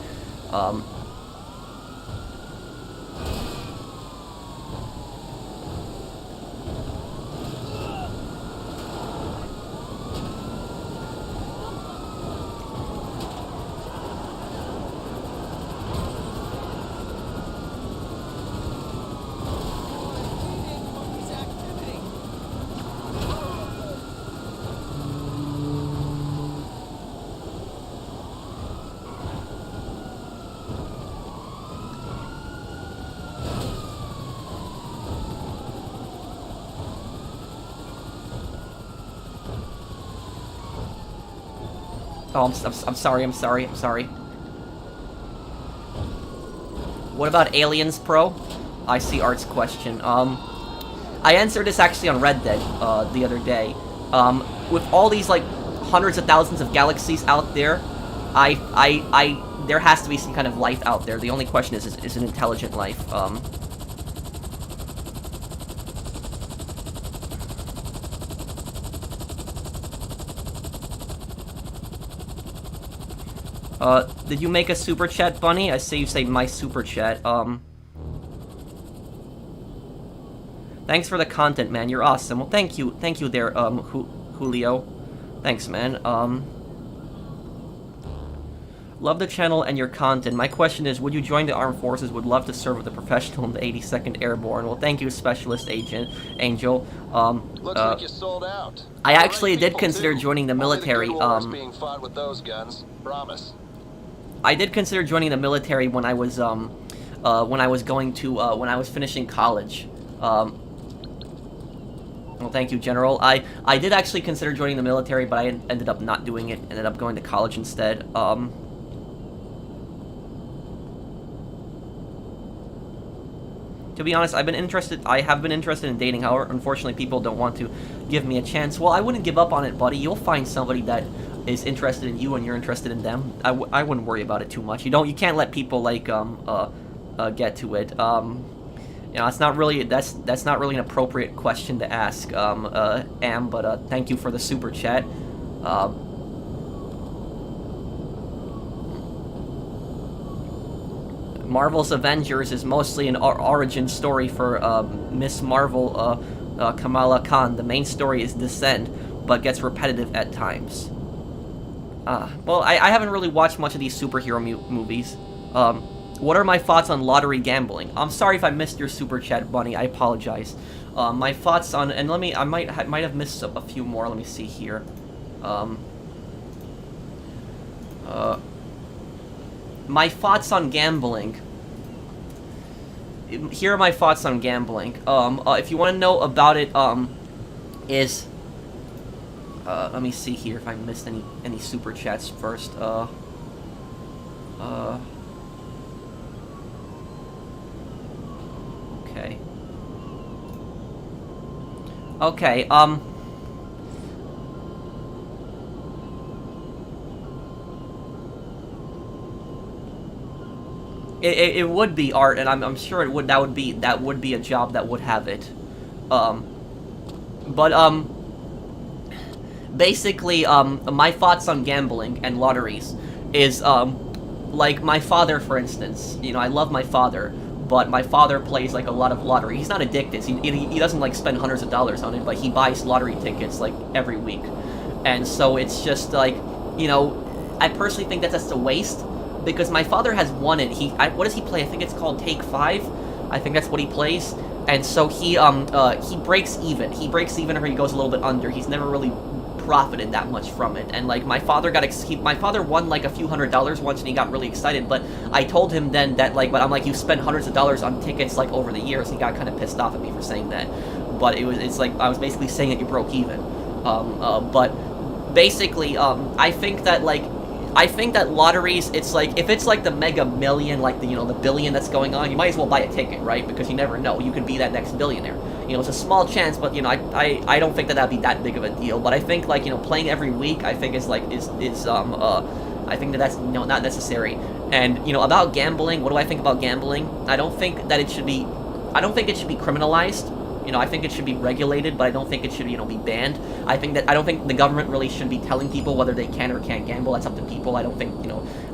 Speaker 1: Oh, I'm sorry. What about Aliens Pro? I see Art's question. I answered this actually on Red Dead, the other day. With all these, like, hundreds of thousands of galaxies out there, there has to be some kind of life out there. The only question is an intelligent life. Did you make a super chat, Bunny? I see you say my super chat. Thanks for the content, man. You're awesome. Well, thank you there, Julio. Thanks, man. Love the channel and your content. My question is, would you join the armed forces? Would love to serve with a professional in the 82nd Airborne. Well, thank you, Specialist Agent Angel.
Speaker 4: Looks like you sold out.
Speaker 1: I actually did consider joining the military.
Speaker 4: Being fought with those guns. Promise.
Speaker 1: I did consider joining the military when I was finishing college. Well, thank you, General. I did actually consider joining the military, but I ended up not doing it. Ended up going to college instead. To be honest, I have been interested in dating. However, unfortunately, people don't want to give me a chance. Well, I wouldn't give up on it, buddy. You'll find somebody that is interested in you and you're interested in them. I wouldn't worry about it too much. You can't let people like get to it. You know, that's not really an appropriate question to ask, Am, but thank you for the super chat. Marvel's Avengers is mostly an origin story for Miss Marvel, Kamala Khan. The main story is Descend, but gets repetitive at times. Well, I haven't really watched much of these superhero movies. What are my thoughts on lottery gambling? I'm sorry if I missed your super chat, Bunny. I apologize. My thoughts on, and I might have missed a few more. Let me see here. My thoughts on gambling. Here are my thoughts on gambling. If you want to know about it, is let me see here if I missed any super chats first. Okay. Okay, It would be art, and I'm sure it would. That would be a job that would have it. Basically, my thoughts on gambling and lotteries is like my father, for instance. You know, I love my father, but my father plays like a lot of lottery. He's not addicted. He doesn't like spend hundreds of dollars on it, but he buys lottery tickets like every week, and so it's just like, you know, I personally think that's a waste. Because my father has won it. What does he play? I think it's called Take 5. I think that's what he plays. And so he breaks even. He breaks even, or he goes a little bit under. He's never really profited that much from it. And like my father my father won like a few $100s once, and he got really excited. But I told him then that like, but I'm like, you spent hundreds of dollars on tickets like over the years. He got kind of pissed off at me for saying that. But it's like I was basically saying that you broke even. But basically, I think that lotteries, it's like, if it's like the Mega Million, like the, the billion that's going on, you might as well buy a ticket, right? Because you never know, you could be that next billionaire. It's a small chance, but I don't think that that'd be that big of a deal. But I think like, playing every week, I think I think that's not necessary. And about gambling, what do I think about gambling? I don't think it should be criminalized. I think it should be regulated, but I don't think it should, be banned. I don't think the government really should be telling people whether they can or can't gamble. That's up to people. I don't think,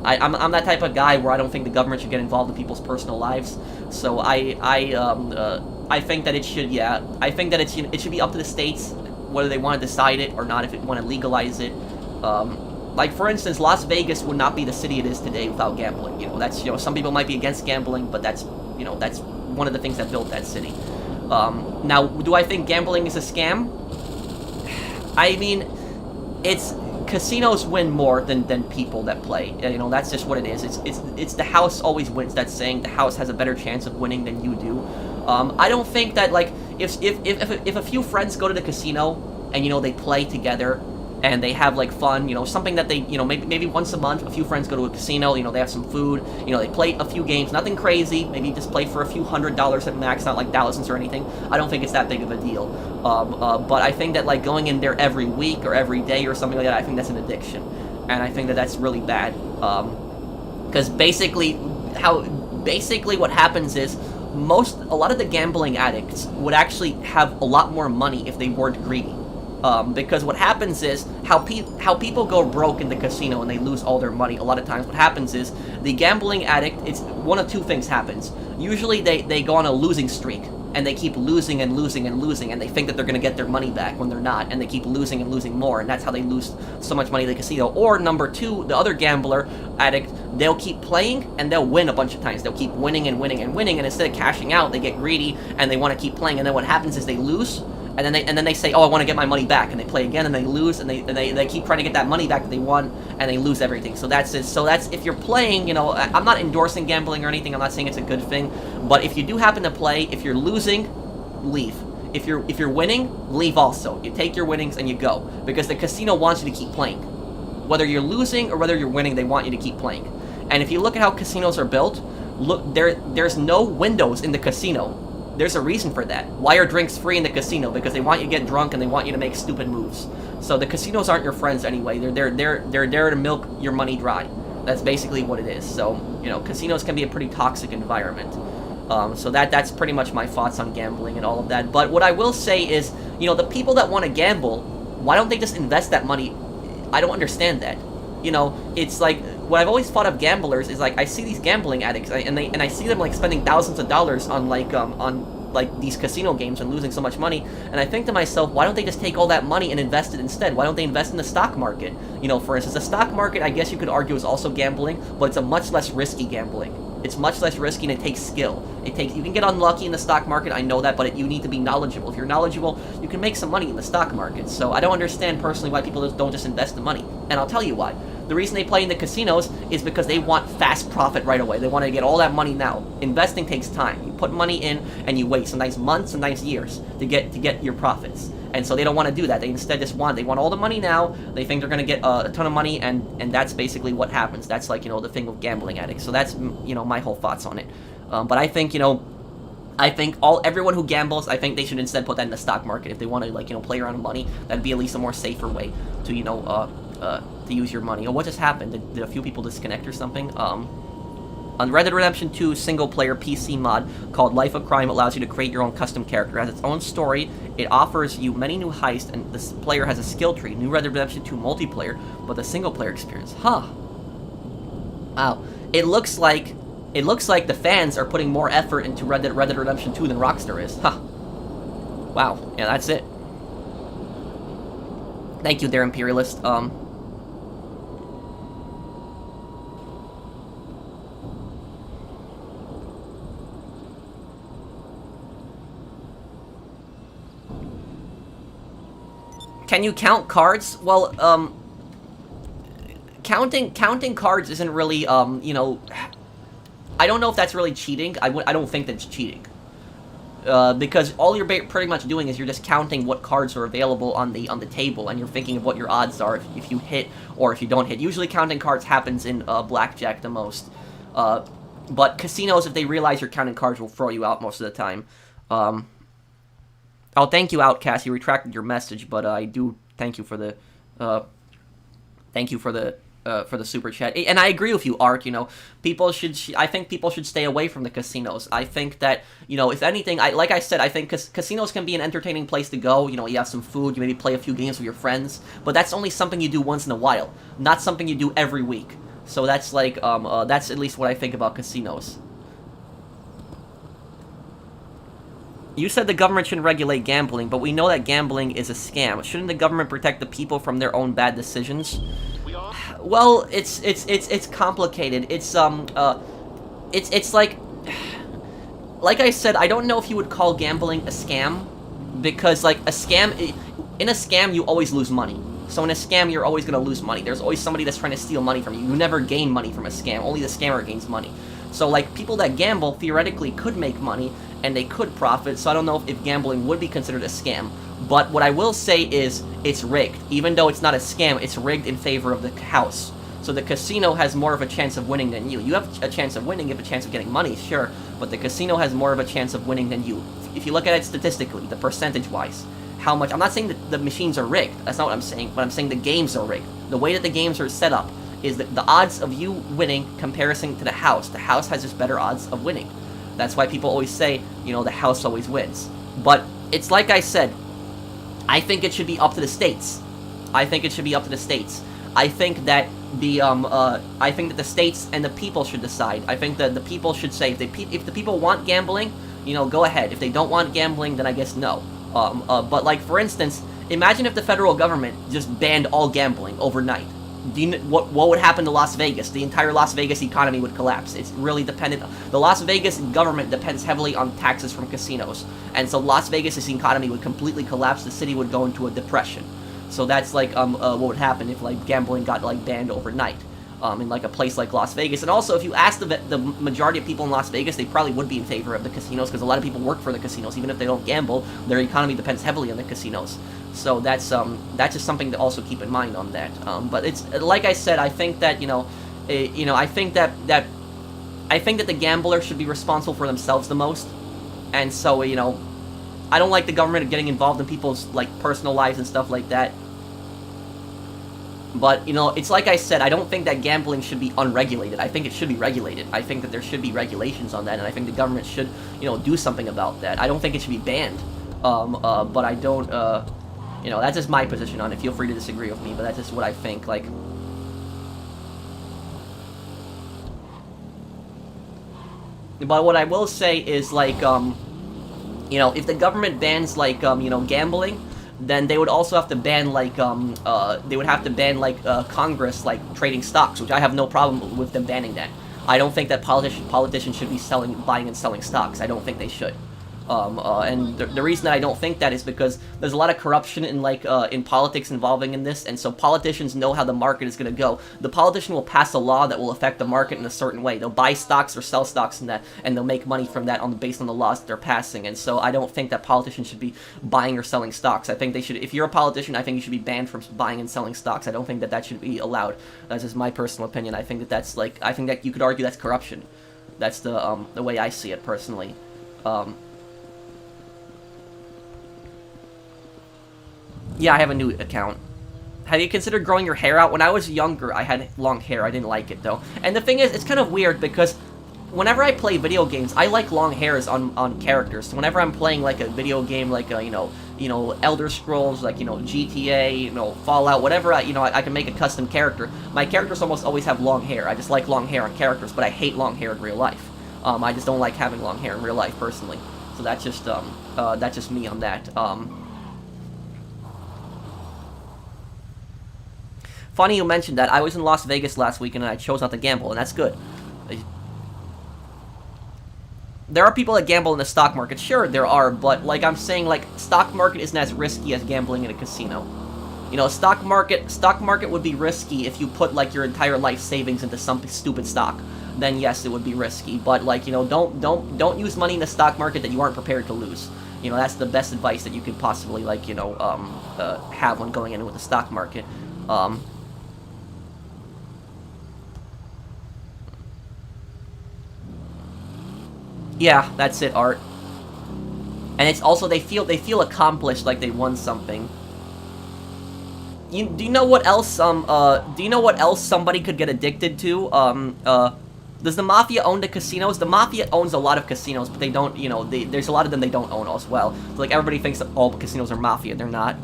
Speaker 1: I'm that type of guy where I don't think the government should get involved in people's personal lives. So I think that it should, I think that it should be up to the states whether they want to decide it or not, if they want to legalize it. Like, for instance, Las Vegas would not be the city it is today without gambling. That's, some people might be against gambling, but that's one of the things that built that city. Now, do I think gambling is a scam? I mean, casinos win more than people that play. That's just what it is. It's the house always wins. That's saying the house has a better chance of winning than you do. I don't think that, like, if a few friends go to the casino and, they play together and they have, like, fun, something that they, maybe once a month, a few friends go to a casino, they have some food, they play a few games, nothing crazy, maybe just play for a few $100s at max, not like thousands or anything. I don't think it's that big of a deal. But I think that, like, going in there every week or every day or something like that, I think that's an addiction. And I think that that's really bad. Because basically what happens is, a lot of the gambling addicts would actually have a lot more money if they weren't greedy. Because what happens is, how people go broke in the casino and they lose all their money, a lot of times what happens is, the gambling addict, it's one of two things happens. Usually they go on a losing streak, and they keep losing and losing and losing, and they think that they're going to get their money back when they're not, and they keep losing and losing more, and that's how they lose so much money in the casino. Or number two, the other gambler addict, they'll keep playing, and they'll win a bunch of times. They'll keep winning and winning and winning, and instead of cashing out, they get greedy, and they want to keep playing, and then what happens is they lose, and then they say, oh, I want to get my money back, and they play again, and they lose, and they keep trying to get that money back that they won, and they lose everything. So that's it. So that's, if you're playing, I'm not endorsing gambling or anything, I'm not saying it's a good thing, but if you do happen to play, if you're losing, leave. If you're winning, leave also. You take your winnings and you go, because the casino wants you to keep playing. Whether you're losing or whether you're winning, they want you to keep playing. And if you look at how casinos are built, look, there's no windows in the casino. There's a reason for that. Why are drinks free in the casino? Because they want you to get drunk and they want you to make stupid moves. So the casinos aren't your friends anyway. They're there to milk your money dry. That's basically what it is. So, casinos can be a pretty toxic environment. So that's pretty much my thoughts on gambling and all of that. But what I will say is, the people that want to gamble, why don't they just invest that money? I don't understand that. It's like, what I've always thought of gamblers is, like, I see these gambling addicts, and I see them, like, spending thousands of dollars on these casino games and losing so much money, and I think to myself, why don't they just take all that money and invest it instead? Why don't they invest in the stock market? For instance, the stock market, I guess you could argue, is also gambling, but it's a much less risky gambling. It's much less risky, and it takes skill. You can get unlucky in the stock market, I know that, but you need to be knowledgeable. If you're knowledgeable, you can make some money in the stock market. So I don't understand personally why people don't just invest the money. And I'll tell you why. The reason they play in the casinos is because they want fast profit right away. They want to get all that money now. Investing takes time. You put money in and you wait, sometimes months, sometimes years, to get your profits. And so they don't want to do that. They instead just want all the money now. They think they're going to get a ton of money, and that's basically what happens. That's like, the thing with gambling addicts. So that's, my whole thoughts on it. But I think, everyone who gambles, I think they should instead put that in the stock market if they want to, play around with money. That'd be at least a more safer way to, to use your money. Oh, what just happened? Did a few people disconnect or something? On Red Dead Redemption 2 single-player PC mod called Life of Crime allows you to create your own custom character. It has its own story, it offers you many new heists, and this player has a skill tree. New Red Dead Redemption 2 multiplayer, but the single-player experience. Huh. Wow. It looks like the fans are putting more effort into Red Dead Redemption 2 than Rockstar is. Huh. Wow. Yeah, that's it. Thank you there, Imperialist. Can you count cards? Well, counting cards isn't really, you know, I don't know if that's really cheating. I don't think that's cheating. Because all you're pretty much doing is you're just counting what cards are available on the table, and you're thinking of what your odds are if you hit or if you don't hit. Usually counting cards happens in blackjack the most. But casinos, if they realize you're counting cards, will throw you out most of the time. Oh, thank you, Outcast. You retracted your message, but I do thank you for the super chat. And I agree with you, Art. You know, I think people should stay away from the casinos. I think that, you know, if anything, like I said, I think casinos can be an entertaining place to go. You know, you have some food, you maybe play a few games with your friends, but that's only something you do once in a while, not something you do every week. So that's like, that's at least what I think about casinos. You said the government shouldn't regulate gambling, but we know that gambling is a scam. Shouldn't the government protect the people from their own bad decisions? Well, it's complicated. It's like I said, I don't know if you would call gambling a scam, because like in a scam you always lose money. So in a scam you're always going to lose money. There's always somebody that's trying to steal money from you. You never gain money from a scam. Only the scammer gains money. So like people that gamble theoretically could make money and they could profit. So I don't know if gambling would be considered a scam. But what I will say is, it's rigged. Even though it's not a scam, it's rigged in favor of the house. So the casino has more of a chance of winning than you. You have a chance of winning, you have a chance of getting money, sure, but the casino has more of a chance of winning than you. If you look at it statistically, the percentage-wise, how much... I'm not saying that the machines are rigged, that's not what I'm saying, but I'm saying the games are rigged. The way that the games are set up is that the odds of you winning comparison to the house has just better odds of winning. That's why people always say, you know, the house always wins. But it's like I said, I think it should be up to the states. I think it should be up to the states. I think that the states and the people should decide. I think that the people should say, if the people want gambling, you know, go ahead. If they don't want gambling, then I guess no. But like, for instance, imagine if the federal government just banned all gambling overnight. What would happen to Las Vegas? The entire Las Vegas economy would collapse. It's really dependent. The Las Vegas government depends heavily on taxes from casinos, and so Las Vegas' economy would completely collapse. The city would go into a depression. So that's like what would happen if like gambling got like banned overnight in like a place like Las Vegas. And also, if you ask the majority of people in Las Vegas, they probably would be in favor of the casinos, because a lot of people work for the casinos. Even if they don't gamble, their economy depends heavily on the casinos. So that's just something to also keep in mind on that. But it's like I said, I think that I think that the gambler should be responsible for themselves the most, and so I don't like the government getting involved in people's like personal lives and stuff like that. But it's like I said, I don't think that gambling should be unregulated. I think it should be regulated. I think that there should be regulations on that, and I think the government should do something about that. I don't think it should be banned. But I don't. That's just my position on it. Feel free to disagree with me, but that's just what I think. Like, but what I will say is, like, if the government bans, like, gambling, then they would also have to ban, like, Congress, like, trading stocks, which I have no problem with them banning that. I don't think that politicians should be buying and selling stocks. I don't think they should. And the reason that I don't think that is because there's a lot of corruption in politics involving in this, and so politicians know how the market is going to go. The politician will pass a law that will affect the market in a certain way. They'll buy stocks or sell stocks in that, and they'll make money from that based on the laws that they're passing. And so I don't think that politicians should be buying or selling stocks. I think they should. If you're a politician, I think you should be banned from buying and selling stocks. I don't think that should be allowed. That's just my personal opinion. I think that I think that you could argue that's corruption. That's the way I see it personally. Yeah, I have a new account. Have you considered growing your hair out? When I was younger, I had long hair. I didn't like it, though. And the thing is, it's kind of weird, because whenever I play video games, I like long hairs on characters. So whenever I'm playing, like, a video game, like, Elder Scrolls, like, GTA, Fallout, whatever, I can make a custom character. My characters almost always have long hair. I just like long hair on characters, but I hate long hair in real life. I just don't like having long hair in real life, personally. So that's just me on that. Funny you mentioned that. I was in Las Vegas last weekend and I chose not to gamble, and that's good. There are people that gamble in the stock market. Sure, there are, but like I'm saying, like, stock market isn't as risky as gambling in a casino. You know, stock market would be risky if you put, like, your entire life savings into some stupid stock. Then yes, it would be risky. But, like, you know, don't use money in the stock market that you aren't prepared to lose. You know, that's the best advice that you could possibly, like, you know, have when going in with the stock market. Yeah, that's it, Art. And it's also, they feel accomplished, like they won something. Do you know what else, do you know what else somebody could get addicted to? Does the Mafia own the casinos? The Mafia owns a lot of casinos, but they don't, you know, there's a lot of them they don't own as well. So, like, everybody thinks that all casinos are Mafia. They're not.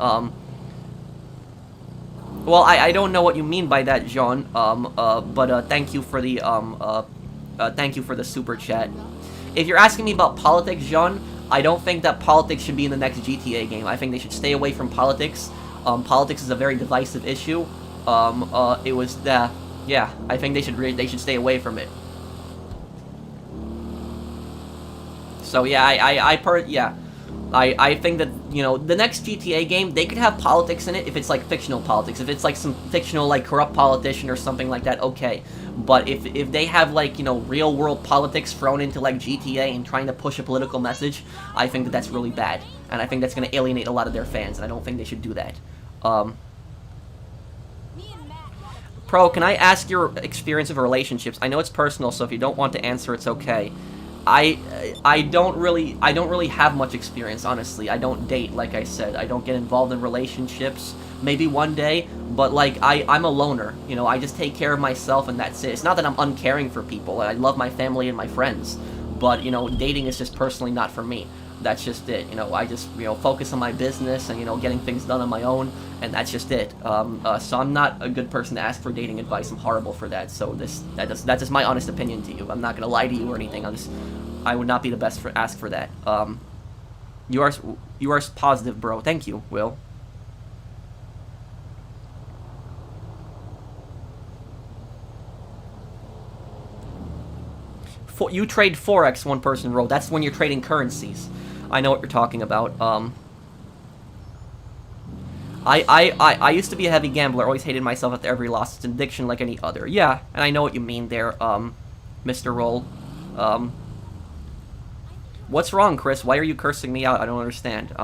Speaker 1: Well, I don't know what you mean by that, Jean, but thank you for the, thank you for the super chat. If you're asking me about politics, Jean, I don't think that politics should be in the next GTA game. I think they should stay away from politics. Politics is a very divisive issue. It was, yeah, I think they should stay away from it. So yeah, I think that, you know, the next GTA game, they could have politics in it if it's like fictional politics. If it's like some fictional, like, corrupt politician or something like that, okay. But if they have, like, you know, real world politics thrown into, like, GTA and trying to push a political message, I think that that's really bad. And I think that's going to alienate a lot of their fans, and I don't think they should do that. Pro, can I ask your experience of relationships? I know it's personal, so if you don't want to answer, it's okay. I don't really have much experience, honestly. I don't date, like I said. I don't get involved in relationships. Maybe one day, but, like, I'm a loner. You know, I just take care of myself and that's it. It's not that I'm uncaring for people. I love my family and my friends, but, you know, dating is just personally not for me. That's just it. You know, I just, you know, focus on my business and, you know, getting things done on my own, and that's just it. So I'm not a good person to ask for dating advice. I'm horrible for that. So that's just my honest opinion to you. I'm not gonna lie to you or anything. I would not be the best for ask for that. You are positive, bro. Thank you, Will. You trade Forex, one person wrote. That's when you're trading currencies. I know what you're talking about. I used to be a heavy gambler. Always hated myself after every loss. It's an addiction like any other. Yeah, and I know what you mean there, Mr. Roll. What's wrong, Chris? Why are you cursing me out? I don't understand.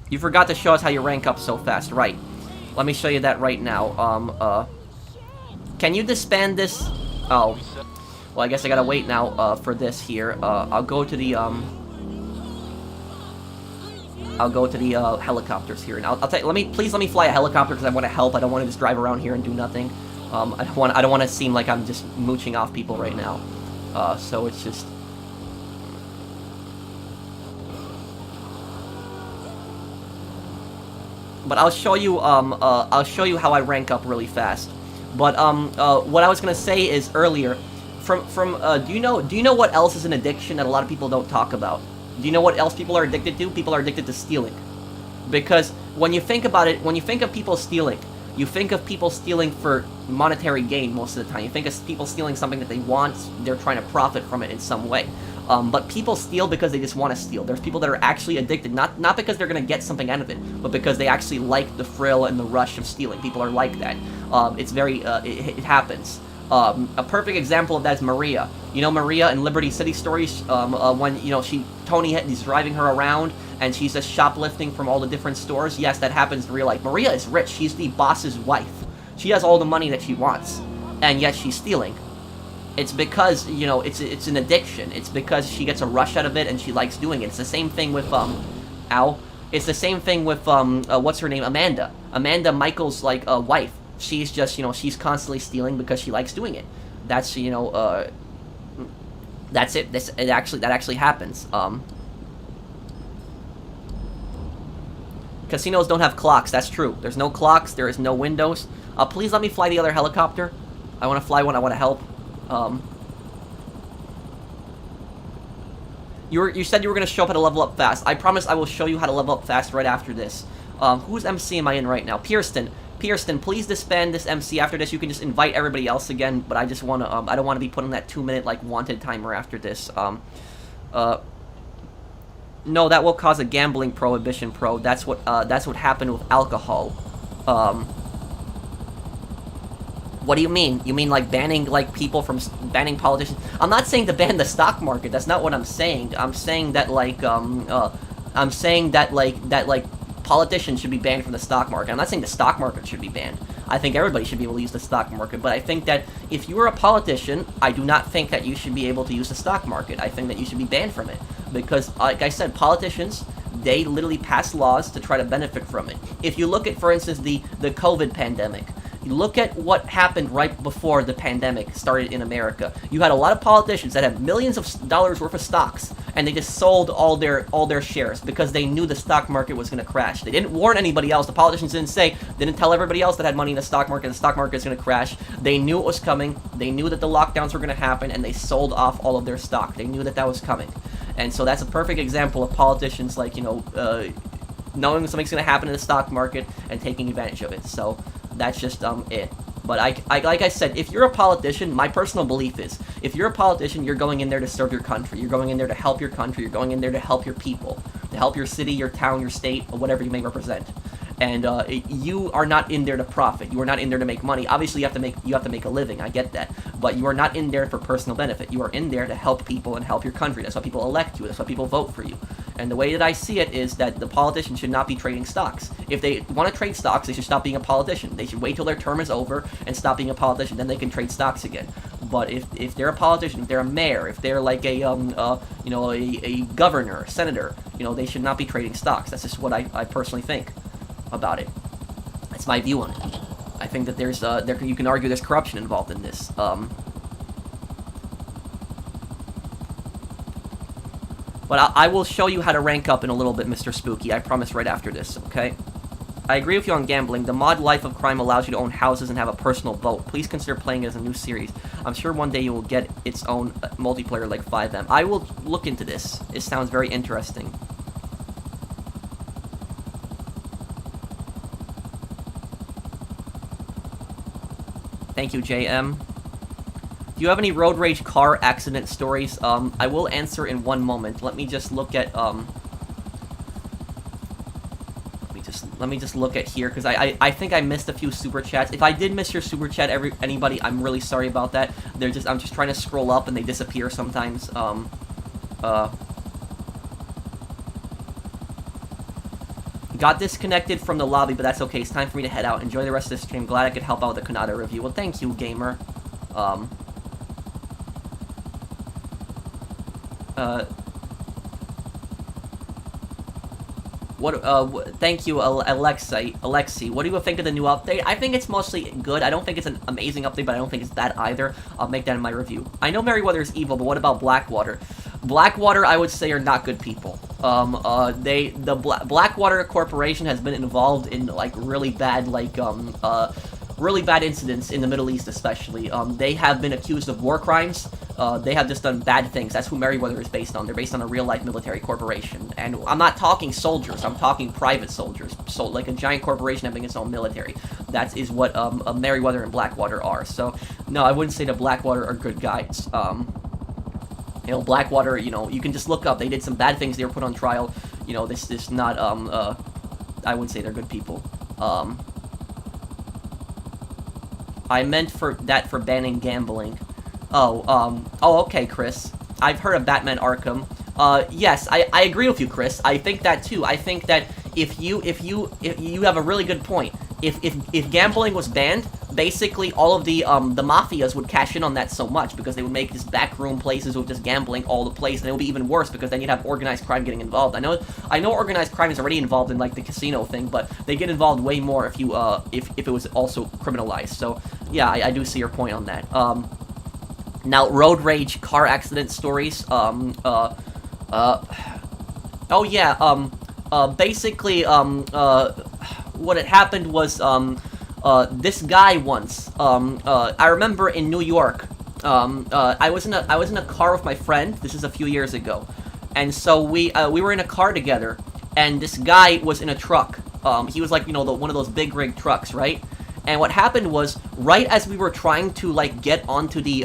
Speaker 1: You forgot to show us how you rank up so fast, right? Let me show you that right now. Can you disband this? Oh. Well, I guess I gotta wait now, for this here. I'll go to the, helicopters here, and I'll tell you, please let me fly a helicopter, because I want to help. I don't want to just drive around here and do nothing. I don't want to seem like I'm just mooching off people right now. So it's just... But I'll show you how I rank up really fast. But what I was gonna say is earlier, do you know what else is an addiction that a lot of people don't talk about? Do you know what else people are addicted to? People are addicted to stealing. Because when you think about it, when you think of people stealing, you think of people stealing for monetary gain most of the time. You think of people stealing something that they want, they're trying to profit from it in some way. But people steal because they just want to steal. There's people that are actually addicted, not because they're going to get something out of it, but because they actually like the thrill and the rush of stealing. People are like that. It's very, it happens. A perfect example of that is Maria. You know Maria in Liberty City Stories, when, you know, Tony is driving her around and she's just shoplifting from all the different stores? Yes, that happens in real life. Maria is rich. She's the boss's wife. She has all the money that she wants, and yet she's stealing. It's because, you know, it's an addiction. It's because she gets a rush out of it and she likes doing it. It's the same thing with, It's the same thing with, what's her name? Amanda. Amanda, Michael's, like, wife. She's just, you know, she's constantly stealing because she likes doing it. That's, you know, that's it. That actually happens. Casinos don't have clocks. That's true. There's no clocks. There is no windows. Please let me fly the other helicopter. I want to fly one. I want to help. You said you were going to show up how to level up fast. I promise I will show you how to level up fast right after this. Whose MC am I in right now? Pierston, please disband this MC. After this, you can just invite everybody else again, but I just want to, I don't want to be putting that 2-minute, like, wanted timer after this. No, that will cause a gambling prohibition, That's what happened with alcohol. What do you mean? You mean like banning like people from banning politicians? I'm not saying to ban the stock market. That's not what I'm saying. I'm saying that politicians should be banned from the stock market. I'm not saying the stock market should be banned. I think everybody should be able to use the stock market, but I think that if you are a politician, I do not think that you should be able to use the stock market. I think that you should be banned from it. Because, like I said, politicians, they literally pass laws to try to benefit from it. If you look at, for instance, the COVID pandemic, you look at what happened right before the pandemic started in America. You had a lot of politicians that had millions of dollars worth of stocks, and they just sold all their shares because they knew the stock market was going to crash. They didn't warn anybody else. The politicians didn't tell everybody else that had money in the stock market is going to crash. They knew it was coming. They knew that the lockdowns were going to happen, and they sold off all of their stock. They knew that was coming. And so that's a perfect example of politicians, like, knowing something's going to happen in the stock market and taking advantage of it. So that's just it. But like I said, if you're a politician, my personal belief is, if you're a politician, you're going in there to serve your country. You're going in there to help your country. You're going in there to help your people, to help your city, your town, your state, or whatever you may represent. And you are not in there to profit. You are not in there to make money. Obviously, you have to make a living. I get that, but you are not in there for personal benefit. You are in there to help people and help your country. That's why people elect you. That's why people vote for you. And the way that I see it is that the politicians should not be trading stocks. If they want to trade stocks, they should stop being a politician. They should wait till their term is over and stop being a politician. Then they can trade stocks again. But if they're a politician, if they're a mayor, if they're like a governor, senator, they should not be trading stocks. That's just what I personally think about it. That's my view on it. I think that you can argue there's corruption involved in this. But I will show you how to rank up in a little bit, Mr. Spooky. I promise right after this, okay? I agree with you on gambling. The mod Life of Crime allows you to own houses and have a personal boat. Please consider playing it as a new series. I'm sure one day you will get its own multiplayer like 5M. I will look into this. It sounds very interesting. Thank you, JM. Do you have any road rage car accident stories? I will answer in one moment. Let me just look at, let me just look at here, because I think I missed a few super chats. If I did miss your super chat, anybody, I'm really sorry about that. I'm just trying to scroll up and they disappear sometimes. Got disconnected from the lobby, but that's okay. It's time for me to head out. Enjoy the rest of the stream. Glad I could help out with the Kanata review. Well, thank you, gamer. Thank you, Alexi. What do you think of the new update? I think it's mostly good. I don't think it's an amazing update, but I don't think it's that either. I'll make that in my review. I know Merryweather is evil, but what about Blackwater? Blackwater, I would say, are not good people. Blackwater Corporation has been involved in, like, really bad incidents in the Middle East, especially. They have been accused of war crimes. They have just done bad things. That's who Merryweather is based on. They're based on a real-life military corporation. And I'm not talking soldiers. I'm talking private soldiers. So, like a giant corporation having its own military. That is what Merryweather and Blackwater are. So, no, I wouldn't say that Blackwater are good guys. Blackwater, you can just look up. They did some bad things. They were put on trial. This is not, I wouldn't say they're good people. I meant for banning gambling. Okay, Chris. I've heard of Batman Arkham. Yes, I agree with you, Chris. I think that too. I think that if you have a really good point. If gambling was banned, basically all of the mafias would cash in on that so much because they would make just backroom places with just gambling all the place, and it would be even worse because then you'd have organized crime getting involved. I know organized crime is already involved in like the casino thing, but they get involved way more if you if it was also criminalized. So yeah, I do see your point on that. Now road rage car accident stories. Oh yeah. Basically what had happened was this guy once. I remember in New York. I was in a car with my friend. This is a few years ago, and so we were in a car together, and this guy was in a truck. He was like one of those big rig trucks, right? And what happened was, right as we were trying to, like, get onto the,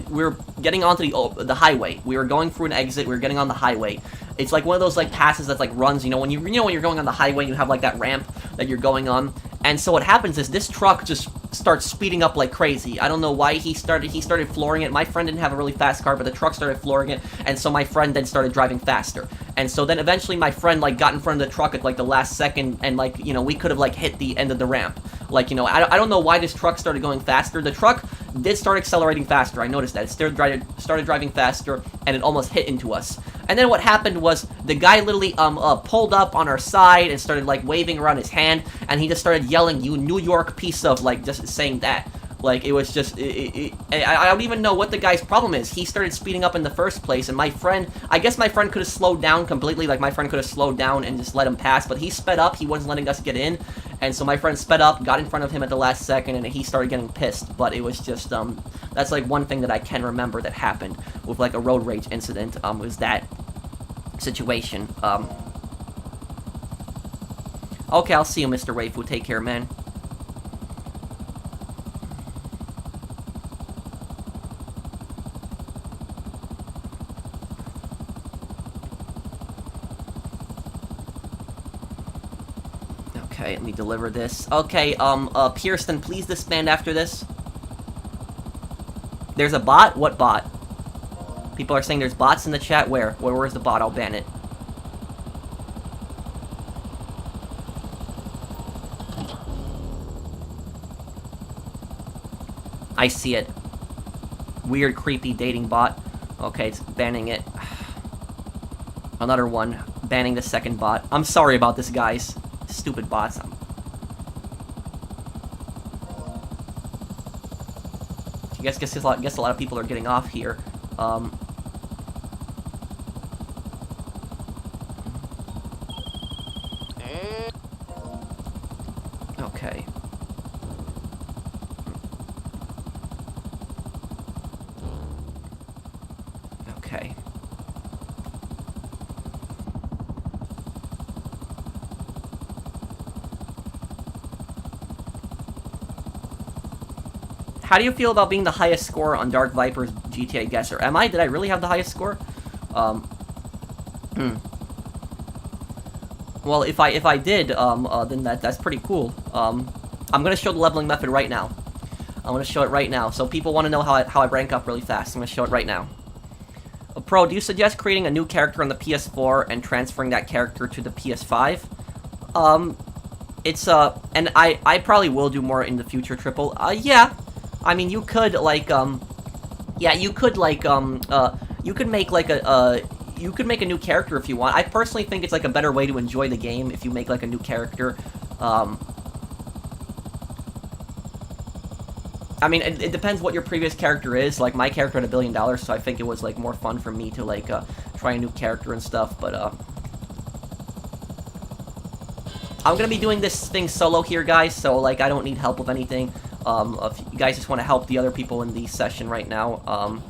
Speaker 1: we were getting onto the highway. We were going through an exit, we were getting on the highway. It's like one of those, like, passes that's, like, runs, you know, when you're going on the highway, you have, like, that ramp that you're going on. And so what happens is, this truck just starts speeding up like crazy. I don't know why he started flooring it. My friend didn't have a really fast car, but the truck started flooring it, and so my friend then started driving faster. And so then eventually my friend, like, got in front of the truck at, like, the last second, and, like, you know, we could have, like, hit the end of the ramp. Like, you know, I don't know why this truck started going faster. The truck did start accelerating faster. I noticed that. It started driving faster, and it almost hit into us. And then what happened was, the guy literally, pulled up on our side and started, like, waving around his hand, and he just started yelling, "You New York piece of," like, just saying that. Like, it was just, I don't even know what the guy's problem is. He started speeding up in the first place, and my friend, I guess my friend could have slowed down completely, like, my friend could have slowed down and just let him pass, but he sped up, he wasn't letting us get in, and so my friend sped up, got in front of him at the last second, and he started getting pissed, but it was just, that's, like, one thing that I can remember that happened with, like, a road rage incident, was that situation. Okay, I'll see you, Mr. Waifu. Take care, man. Okay, let me deliver this. Okay, Pearson, please disband after this. There's a bot? What bot? People are saying there's bots in the chat. Where? Where's the bot? I'll ban it. I see it. Weird, creepy dating bot. Okay, it's banning it. Another one. Banning the second bot. I'm sorry about this, guys. Stupid bots. I guess a lot of people are getting off here. Okay. Okay. How do you feel about being the highest score on Dark Viper's GTA Guesser? Am I? Did I really have the highest score? Well, if I did, then that's pretty cool. I'm gonna show the leveling method right now. I'm gonna show it right now. So people want to know how I rank up really fast. I'm gonna show it right now. Pro, do you suggest creating a new character on the PS4 and transferring that character to the PS5? And I probably will do more in the future, Triple. Yeah. I mean, you could, like, yeah, you could, like, you could make, like, you could make a new character if you want. I personally think it's, like, a better way to enjoy the game if you make, like, a new character. I mean, it depends what your previous character is. Like, my character had $1 billion, so I think it was, like, more fun for me to, like, try a new character and stuff, but, I'm gonna be doing this thing solo here, guys, so, like, I don't need help with anything. If you guys just want to help the other people in the session right now,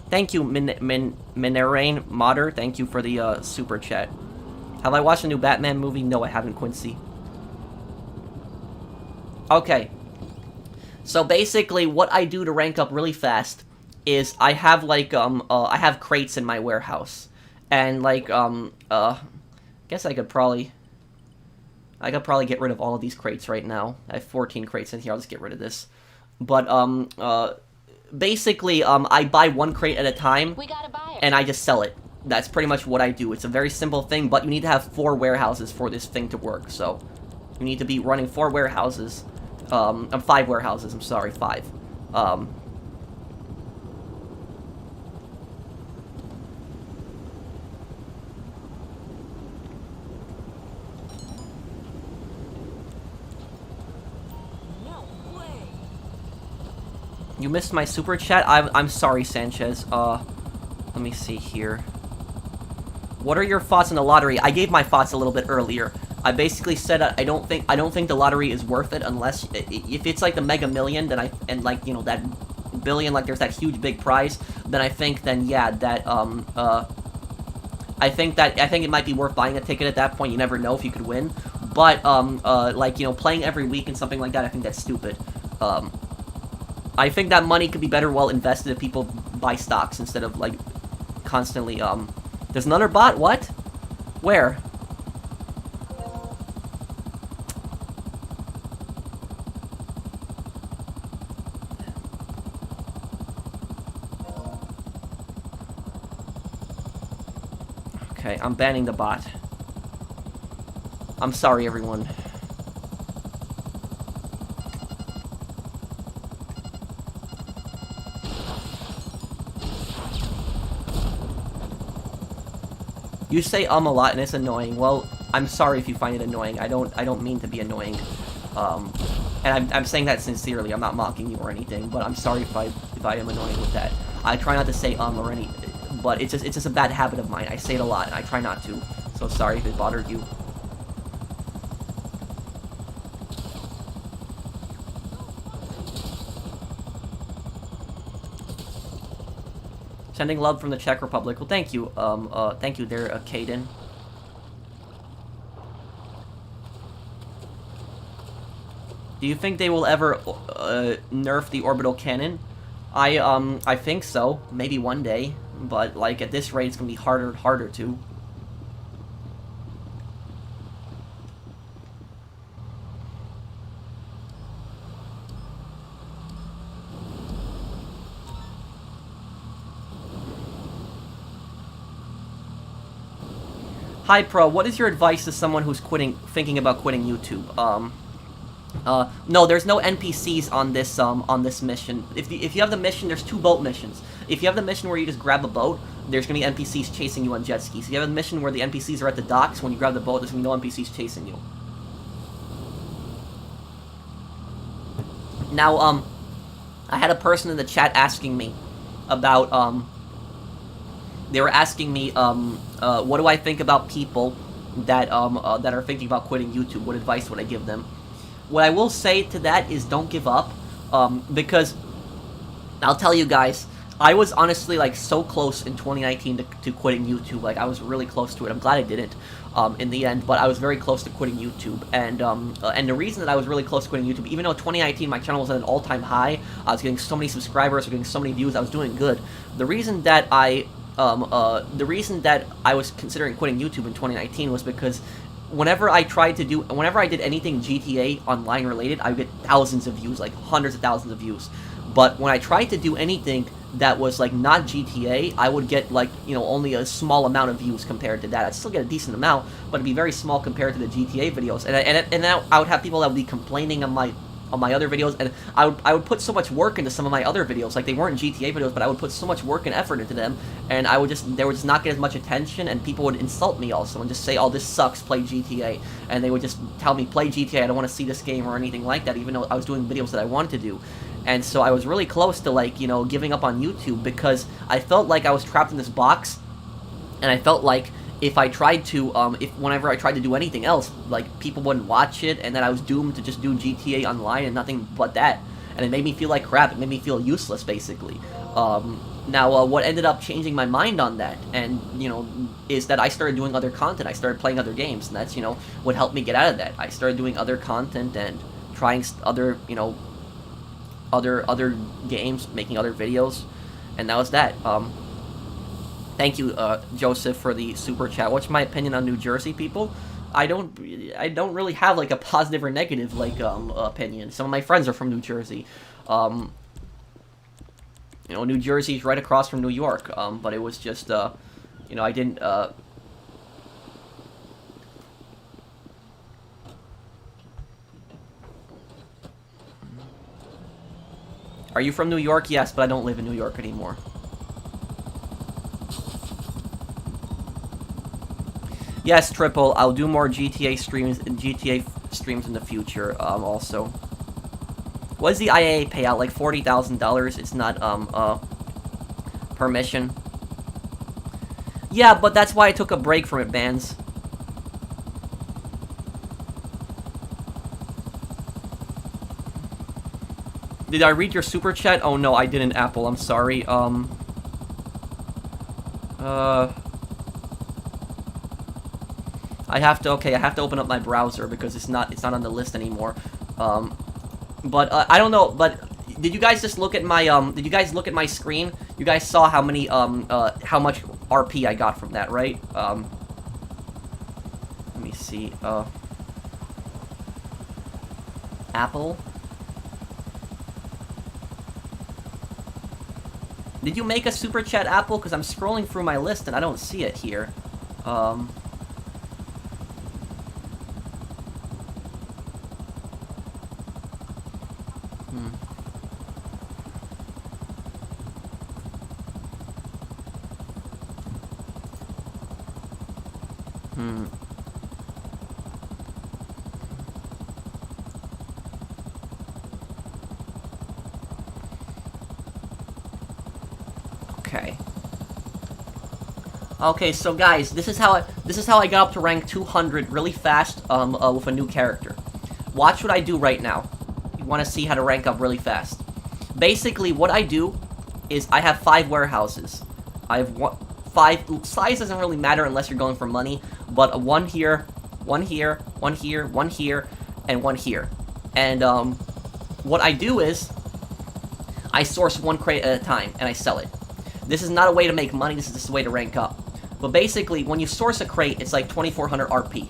Speaker 1: thank you, Minerain Modder, thank you for the, super chat. Have I watched a new Batman movie? No, I haven't, Quincy. Okay. So basically, what I do to rank up really fast is I have, like, I have crates in my warehouse. And, like, guess I could probably get rid of all of these crates right now. I have 14 crates in here. I'll just get rid of this. But, basically, I buy one crate at a time, and I just sell it. That's pretty much what I do. It's a very simple thing, but you need to have 4 warehouses for this thing to work. So, you need to be running 4 warehouses. 5 warehouses, I'm sorry, 5. You missed my super chat? I'm sorry, Sanchez. Let me see here. What are your thoughts on the lottery? I gave my thoughts a little bit earlier. I basically said I don't think the lottery is worth it unless if it's like the Mega Million, then like, you know, that billion, like there's that huge big prize, then I think yeah that I think it might be worth buying a ticket at that point. You never know if you could win. But, like, you know, playing every week and something like that, I think that's stupid. I think that money could be better well invested if people buy stocks instead of, like, constantly, There's another bot? What? Where? Okay, I'm banning the bot. I'm sorry, everyone. You say a lot and it's annoying. Well, I'm sorry if you find it annoying. I don't mean to be annoying. And I'm saying that sincerely. I'm not mocking you or anything, but I'm sorry if I am annoying with that. I try not to say or any, but it's just a bad habit of mine. I say it a lot and I try not to. So sorry if it bothered you. Sending love from the Czech Republic. Well, thank you. Thank you there, Caden. Do you think they will ever nerf the orbital cannon? I think so. Maybe one day, but like at this rate, it's gonna be harder and harder to. Hi, Pro. What is your advice to someone who's thinking about quitting YouTube? No, there's no NPCs on this mission. If you have the mission, there's 2 boat missions. If you have the mission where you just grab a boat, there's gonna be NPCs chasing you on jet skis. If you have a mission where the NPCs are at the docks, when you grab the boat, there's gonna be no NPCs chasing you. Now, I had a person in the chat asking me about, they were asking me, what do I think about people that are thinking about quitting YouTube? What advice would I give them? What I will say to that is don't give up, because I'll tell you guys, I was honestly like so close in 2019 to quitting YouTube. Like I was really close to it. I'm glad I didn't in the end, but I was very close to quitting YouTube. And the reason that I was really close to quitting YouTube, even though 2019 my channel was at an all-time high, I was getting so many subscribers, I was getting so many views, I was doing good. The reason that I was considering quitting YouTube in 2019 was because whenever I did anything GTA Online related, I would get thousands of views, like hundreds of thousands of views. But when I tried to do anything that was like not GTA, I would get like, you know, only a small amount of views compared to that. I'd still get a decent amount, but it'd be very small compared to the GTA videos. And now I would have people that would be complaining on my other videos, and I would put so much work into some of my other videos. Like they weren't GTA videos, but I would put so much work and effort into them, and they would just not get as much attention, and people would insult me also and just say, "Oh, this sucks, play GTA," and they would just tell me, "Play GTA, I don't want to see this game," or anything like that, even though I was doing videos that I wanted to do. And so I was really close to, like, you know, giving up on YouTube because I felt like I was trapped in this box, and I felt like if I tried to, whenever I tried to do anything else, like, people wouldn't watch it, and then I was doomed to just do GTA Online and nothing but that. And it made me feel like crap. It made me feel useless, basically. Now, what ended up changing my mind on that, and, you know, is that I started doing other content. I started playing other games, and that's, you know, what helped me get out of that. I started doing other content and trying other, you know, other games, making other videos, and that was that. Thank you, Joseph, for the super chat. What's my opinion on New Jersey people? I don't really have like a positive or negative like opinion. Some of my friends are from New Jersey. You know, New Jersey's right across from New York. But it was just you know, I didn't Are you from New York? Yes, but I don't live in New York anymore. Yes, Triple, I'll do more GTA streams in the future, also. What is the IAA payout? Like $40,000? It's not, permission. Yeah, but that's why I took a break from it, Bans. Did I read your super chat? Oh no, I didn't, Apple. I'm sorry. I have to, okay, I have to open up my browser because it's not on the list anymore. But I don't know, but did you guys just look at my, did you guys look at my screen? You guys saw how many, how much RP I got from that, right? Let me see, Apple? Did you make a super chat, Apple? Because I'm scrolling through my list and I don't see it here. Hmm. Okay. Okay, so guys, this is how I got up to rank 200 really fast with a new character. Watch what I do right now. You want to see how to rank up really fast. Basically, what I do is I have 5 warehouses. I have 5. Size doesn't really matter unless you're going for money, but one here, one here, one here, one here, and one here. And what I do is I source 1 crate at a time and I sell it. This is not a way to make money, this is just a way to rank up. But basically, when you source a crate, it's like 2,400 RP.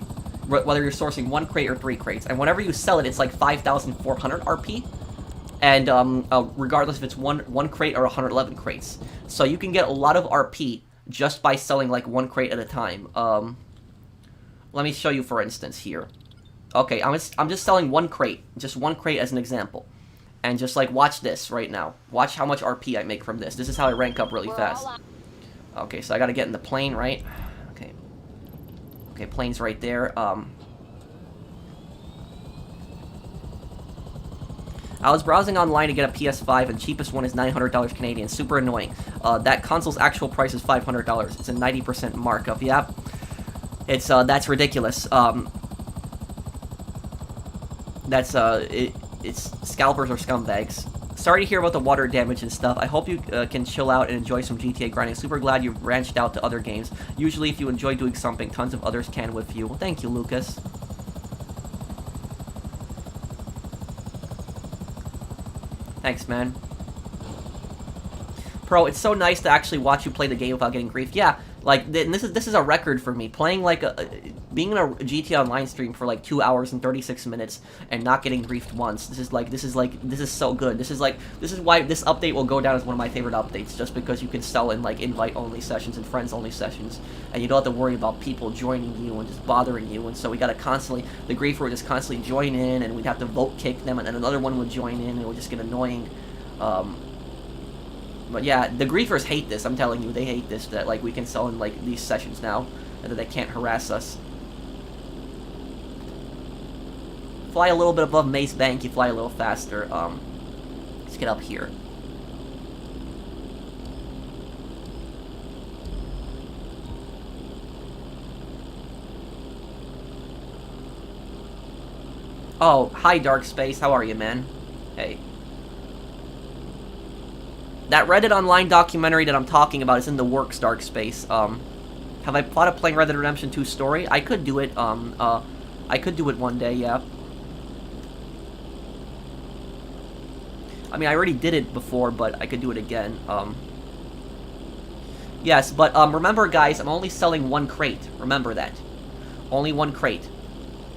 Speaker 1: Whether you're sourcing 1 crate or 3 crates. And whenever you sell it, it's like 5,400 RP. And regardless if it's one crate or 111 crates. So you can get a lot of RP just by selling like 1 crate at a time. Let me show you, for instance, here. Okay, I'm just selling 1 crate. Just 1 crate as an example. And just like, watch this right now. Watch how much RP I make from this. This is how I rank up really fast. Okay, so I gotta get in the plane, right? Okay. Okay, plane's right there. I was browsing online to get a PS5, and cheapest one is $900 Canadian. Super annoying. That console's actual price is $500. It's a 90% markup. Yeah. It's, that's ridiculous. It's scalpers or scumbags. Sorry to hear about the water damage and stuff. I hope you can chill out and enjoy some GTA grinding. Super glad you've branched out to other games. Usually if you enjoy doing something, tons of others can with you. Well, thank you, Lucas. Thanks, man. Pro, it's so nice to actually watch you play the game without getting griefed. Yeah, like, this is a record for me. Playing, like, being in a GTA Online stream for, like, 2 hours and 36 minutes and not getting griefed once. This is so good. This is why this update will go down as one of my favorite updates, just because you can sell in, like, invite-only sessions and friends-only sessions, and you don't have to worry about people joining you and just bothering you, and so we gotta constantly, the griefer would just constantly join in, and we'd have to vote kick them, and then another one would join in, and it would just get annoying. But yeah, the griefers hate this, I'm telling you, they hate this, that, like, we can sell in, like, these sessions now, and that they can't harass us. Fly a little bit above Maze Bank, you fly a little faster. Let's get up here. Oh, hi Dark Space, how are you, man? Hey. That Reddit Online documentary that I'm talking about is in the works, Dark Space. Have I thought of playing Red Dead Redemption 2 story? I could do it, I could do it one day, yeah. I mean, I already did it before, but I could do it again. Yes, but remember, guys, I'm only selling 1 crate. Remember that. Only 1 crate.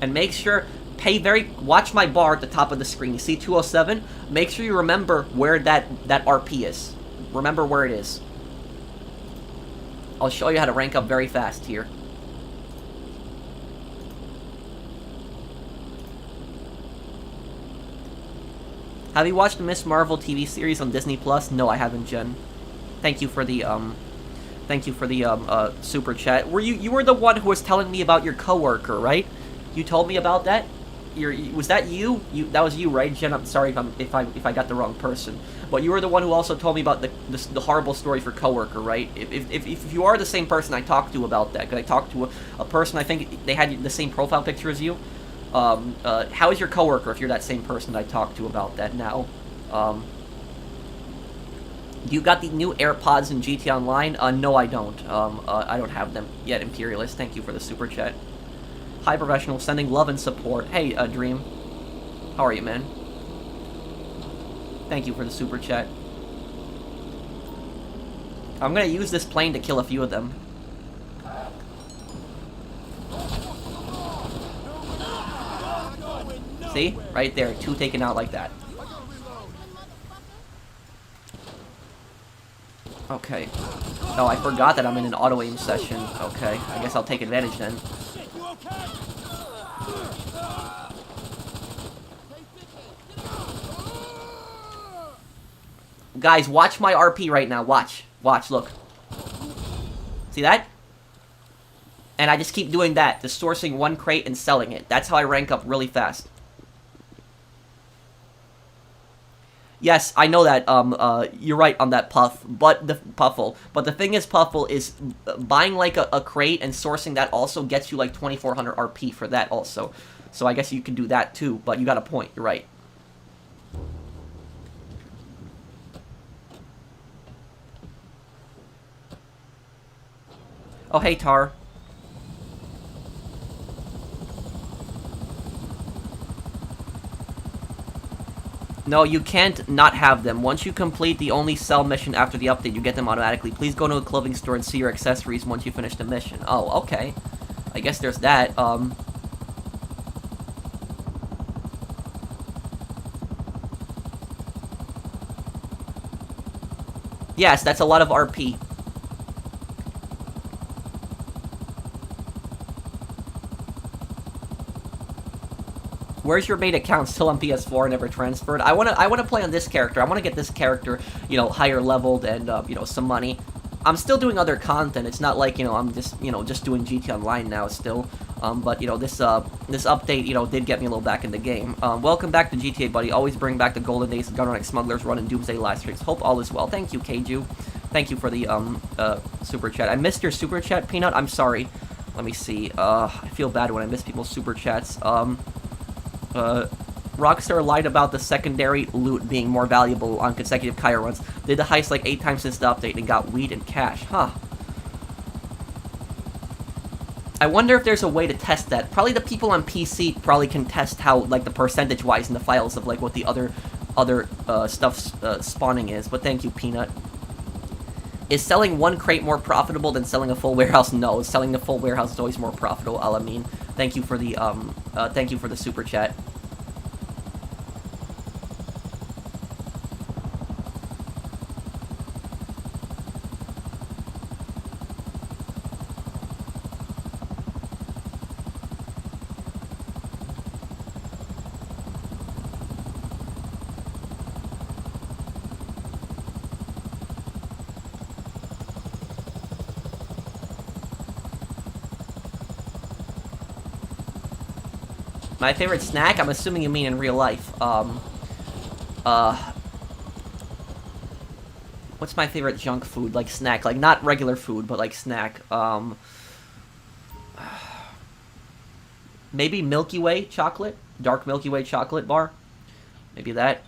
Speaker 1: And make sure, watch my bar at the top of the screen. You see 207? Make sure you remember where that RP is. Remember where it is. I'll show you how to rank up very fast here. Have you watched the Miss Marvel TV series on Disney Plus? No, I haven't, Jen. Thank you for the super chat. You were the one who was telling me about your coworker, right? You told me about that? Was that you? That was you, right, Jen? I'm sorry if I got the wrong person. But you were the one who also told me about the horrible story for coworker, right? If you are the same person I talked to about that, because I talked to a person, I think they had the same profile picture as you. How is your coworker if you're that same person I talked to about that now? You got the new AirPods in GTA Online? No, I don't. I don't have them yet, Imperialist. Thank you for the super chat. Hi, professional. Sending love and support. Hey, Dream. How are you, man? Thank you for the super chat. I'm gonna use this plane to kill a few of them. See? Right there. 2 taken out like that. Okay. Oh, I forgot that I'm in an auto-aim session. Okay. I guess I'll take advantage then. Guys, watch my RP right now. Watch. Watch, look. See that? And I just keep doing that. Just sourcing 1 crate and selling it. That's how I rank up really fast. Yes, I know that, you're right on that, Puff, but the thing is, Puffle, is buying, like, a crate and sourcing that also gets you, like, 2400 RP for that also. So I guess you can do that, too, but you got a point, you're right. Oh, hey, Tar. No, you can't not have them. Once you complete the only sell mission after the update, you get them automatically. Please go to a clothing store and see your accessories once you finish the mission. Oh, okay. I guess there's that. Yes, that's a lot of RP. Where's your main account? Still on PS4, never transferred. I wanna play on this character. I wanna get this character, you know, higher leveled and you know, some money. I'm still doing other content. It's not like, you know, I'm just, you know, just doing GT Online now still. But you know, this update, you know, did get me a little back in the game. Welcome back to GTA, buddy. Always bring back the golden days of Gunrunning Smugglers Run and Doomsday live streams. Hope all is well. Thank you, Keiju. Thank you for the super chat. I missed your super chat, Peanut. I'm sorry. Let me see. I feel bad when I miss people's super chats. Rockstar lied about the secondary loot being more valuable on consecutive Kaya runs. Did the heist like 8 times since the update and got weed and cash. Huh. I wonder if there's a way to test that. Probably the people on PC probably can test how, like, the percentage-wise in the files of, like, what the other stuff spawning is. But thank you, Peanut. Is selling 1 crate more profitable than selling a full warehouse? No, selling the full warehouse is always more profitable, Alameen. Thank you for the super chat. My favorite snack? I'm assuming you mean in real life. What's my favorite junk food? Like, snack. Like, not regular food, but, like, snack. Maybe Milky Way chocolate? Dark Milky Way chocolate bar? Maybe that.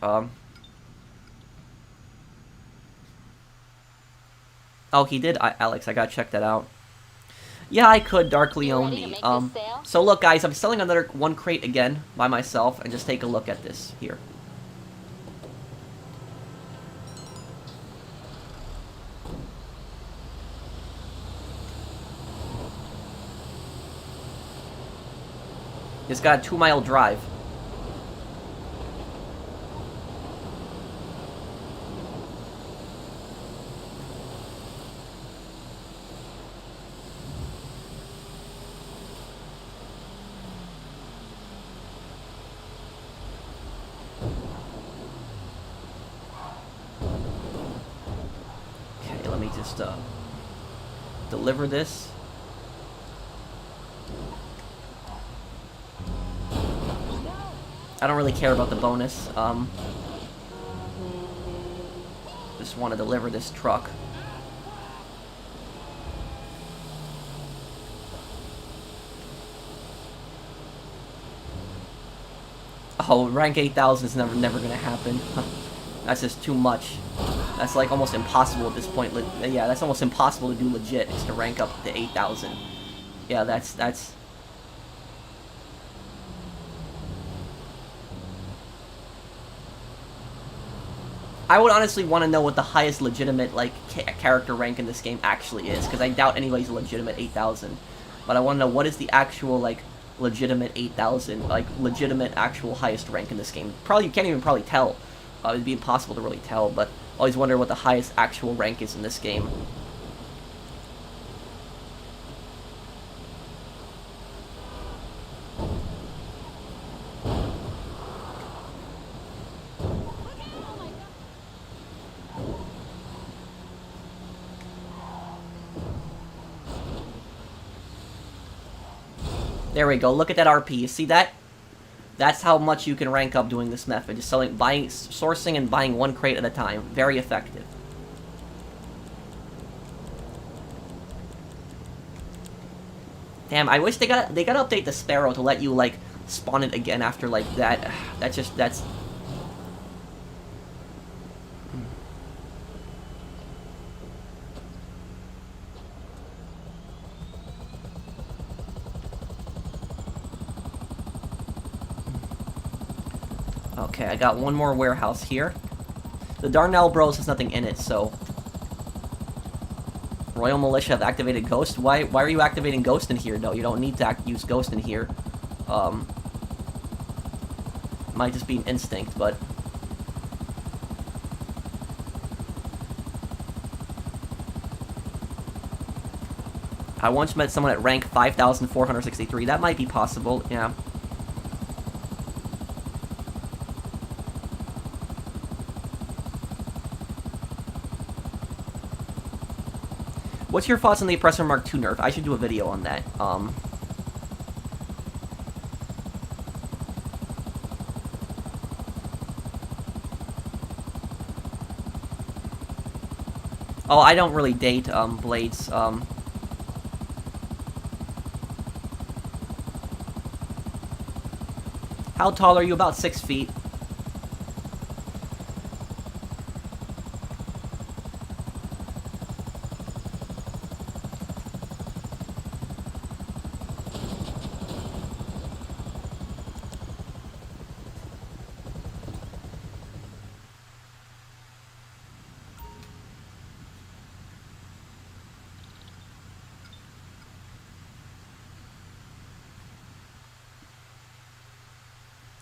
Speaker 1: Oh, he did, Alex. I gotta check that out. Yeah, I could, Dark Leone. So look, guys, I'm selling another 1 crate again by myself, and just take a look at this here. It's got a 2-mile drive. Deliver this. I don't really care about the bonus. Just want to deliver this truck. Oh, rank 8,000 is never gonna happen. That's just too much. That's like almost impossible at this point. Yeah, that's almost impossible to do legit, is to rank up to 8,000. Yeah, that's... I would honestly want to know what the highest legitimate, like, character rank in this game actually is, because I doubt anybody's a legitimate 8,000. But I want to know what is the actual, like, legitimate 8,000, like, legitimate actual highest rank in this game. Probably, you can't even probably tell. It'd be impossible to really tell, but I always wonder what the highest actual rank is in this game. There we go. Look at that RP. You see that? That's how much you can rank up doing this method. Just sourcing and buying one crate at a time. Very effective. Damn, I wish they gotta update the Sparrow to let you, like, spawn it again after, like, that. That's... Okay, I got one more warehouse here. The Darnell Bros has nothing in it, so... Royal Militia have activated Ghost? Why are you activating Ghost in here, though? You don't need to use Ghost in here. Might just be an instinct, but... I once met someone at rank 5,463. That might be possible, yeah. What's your thoughts on the Oppressor Mark II nerf? I should do a video on that. Oh, I don't really date, Blades, How tall are you? About 6 feet.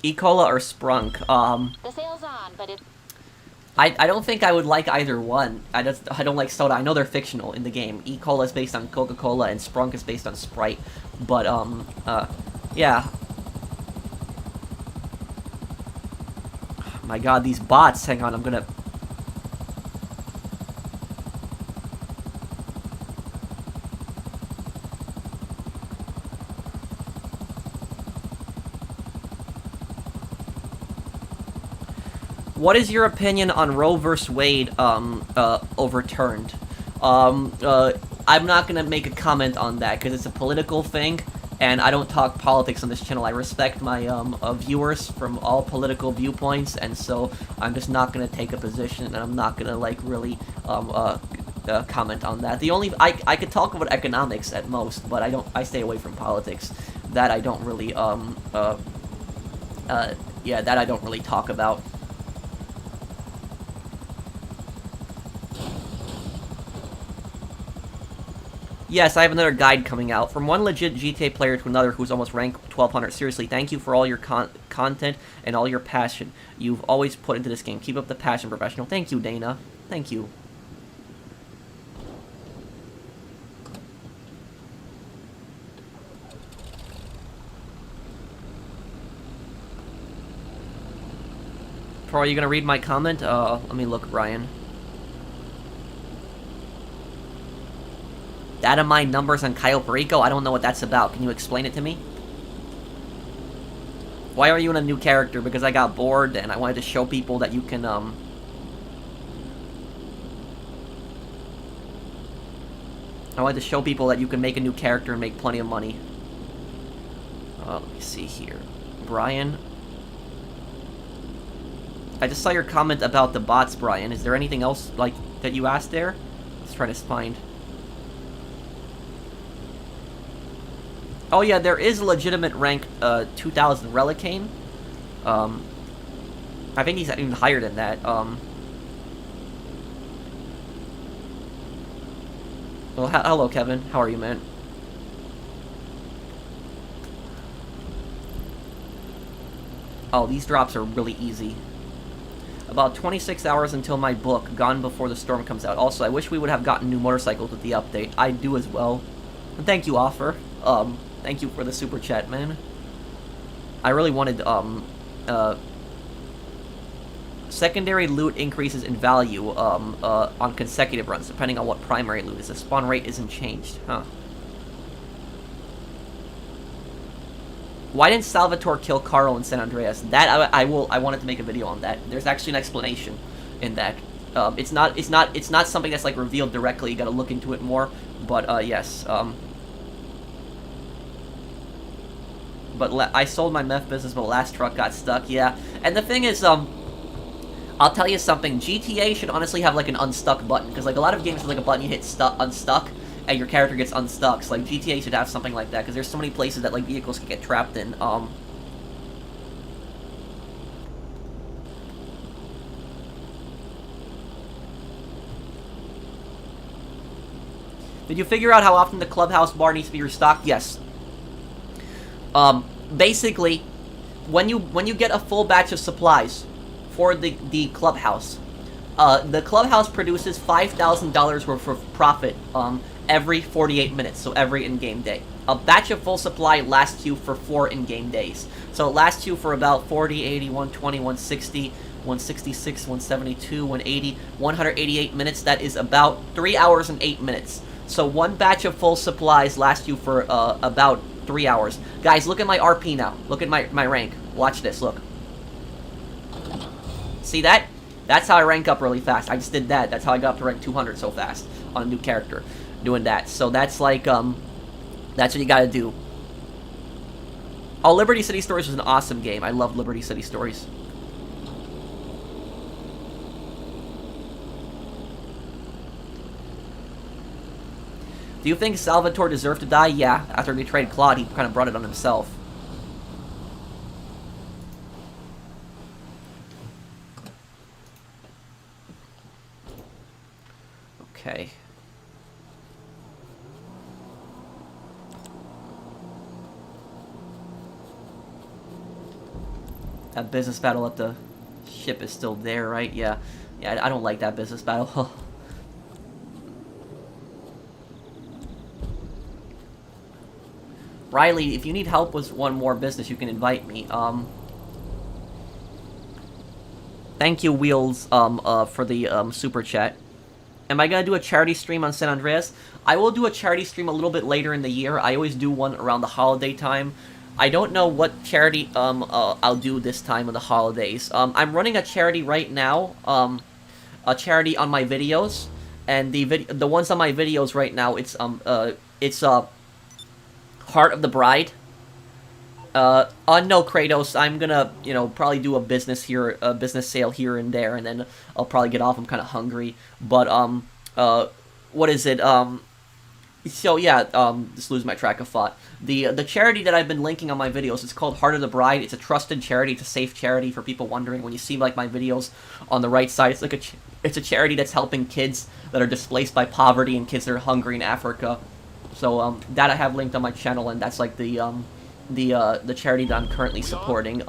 Speaker 1: E-Cola or Sprunk?
Speaker 5: The sale's on, but it's...
Speaker 1: I don't think I would like either one. I don't like soda. I know they're fictional in the game. E-Cola is based on Coca-Cola and Sprunk is based on Sprite. But, yeah. My god, these bots. Hang on, I'm gonna... What is your opinion on Roe vs. Wade overturned? I'm not gonna make a comment on that because it's a political thing, and I don't talk politics on this channel. I respect my viewers from all political viewpoints, and so I'm just not gonna take a position, and I'm not gonna like really comment on that. The only I could talk about economics at most, but I stay away from politics. That I don't really yeah, that I don't really talk about. Yes, I have another guide coming out. From one legit GTA player to another who's almost rank 1200. Seriously, thank you for all your content and all your passion you've always put into this game. Keep up the passion, professional. Thank you, Dana. Thank you. Are you going to read my comment? Let me look, Ryan. Data mine numbers on Cayo Perico? I don't know what that's about. Can you explain it to me? Why are you in a new character? Because I got bored and I wanted to show people that you can, I wanted to show people that you can make a new character and make plenty of money. Let me see here. Brian? I just saw your comment about the bots, Brian. Is there anything else, like, that you asked there? Let's try to find... Oh yeah, there is a legitimate rank 2000 Relicane. I think he's even higher than that. Well, hello, Kevin. How are you, man? Oh, these drops are really easy. About 26 hours until my book, Gone Before the Storm, comes out. Also, I wish we would have gotten new motorcycles with the update. I do as well. And thank you, Offer. Thank you for the super chat, man. I really wanted, secondary loot increases in value, on consecutive runs, depending on what primary loot is. The spawn rate isn't changed, huh? Why didn't Salvatore kill Carl in San Andreas? That I wanted to make a video on that. There's actually an explanation in that. It's not something that's like revealed directly. You got to look into it more. But yes. But I sold my meth business, but last truck got stuck. Yeah. And the thing is, I'll tell you something. GTA should honestly have like an unstuck button, because like a lot of games with like a button you hit unstuck, and your character gets unstuck. So like GTA should have something like that, because there's so many places that like vehicles can get trapped in. Did you figure out how often the clubhouse bar needs to be restocked? Yes. Basically, when you get a full batch of supplies for the clubhouse, the clubhouse produces $5,000 worth of profit every 48 minutes, so every in-game day. A batch of full supply lasts you for 4 in-game days. So it lasts you for about 40, 80, 120, 160, 166, 172, 180, 188 minutes. That is about 3 hours and 8 minutes. So one batch of full supplies lasts you for about 3 hours. Guys, look at my RP now. Look at my rank. Watch this, look. See that? That's how I rank up really fast. I just did that. That's how I got up to rank 200 so fast on a new character. Doing that. So that's like, that's what you gotta do. Oh, Liberty City Stories was an awesome game. I love Liberty City Stories. Do you think Salvatore deserved to die? Yeah. After he betrayed Claude, he kind of brought it on himself. Okay. That business battle at the ship is still there, right? Yeah. Yeah, I don't like that business battle. Riley, if you need help with one more business, you can invite me. Thank you, Wheels, for the super chat. Am I gonna do a charity stream on San Andreas? I will do a charity stream a little bit later in the year. I always do one around the holiday time. I don't know what charity I'll do this time of the holidays. I'm running a charity right now. A charity on my videos, and the ones on my videos right now. It's Heart of the Bride. No, Kratos, I'm gonna, probably do a business sale here and there, and then I'll probably get off. I'm kind of hungry, but, what is it, so yeah, just lose my track of thought. The charity that I've been linking on my videos, it's called Heart of the Bride. It's a trusted charity. It's a safe charity for people wondering. When you see, like, my videos on the right side, it's like it's a charity that's helping kids that are displaced by poverty and kids that are hungry in Africa. So, that I have linked on my channel, and that's, like, the charity that I'm currently supporting.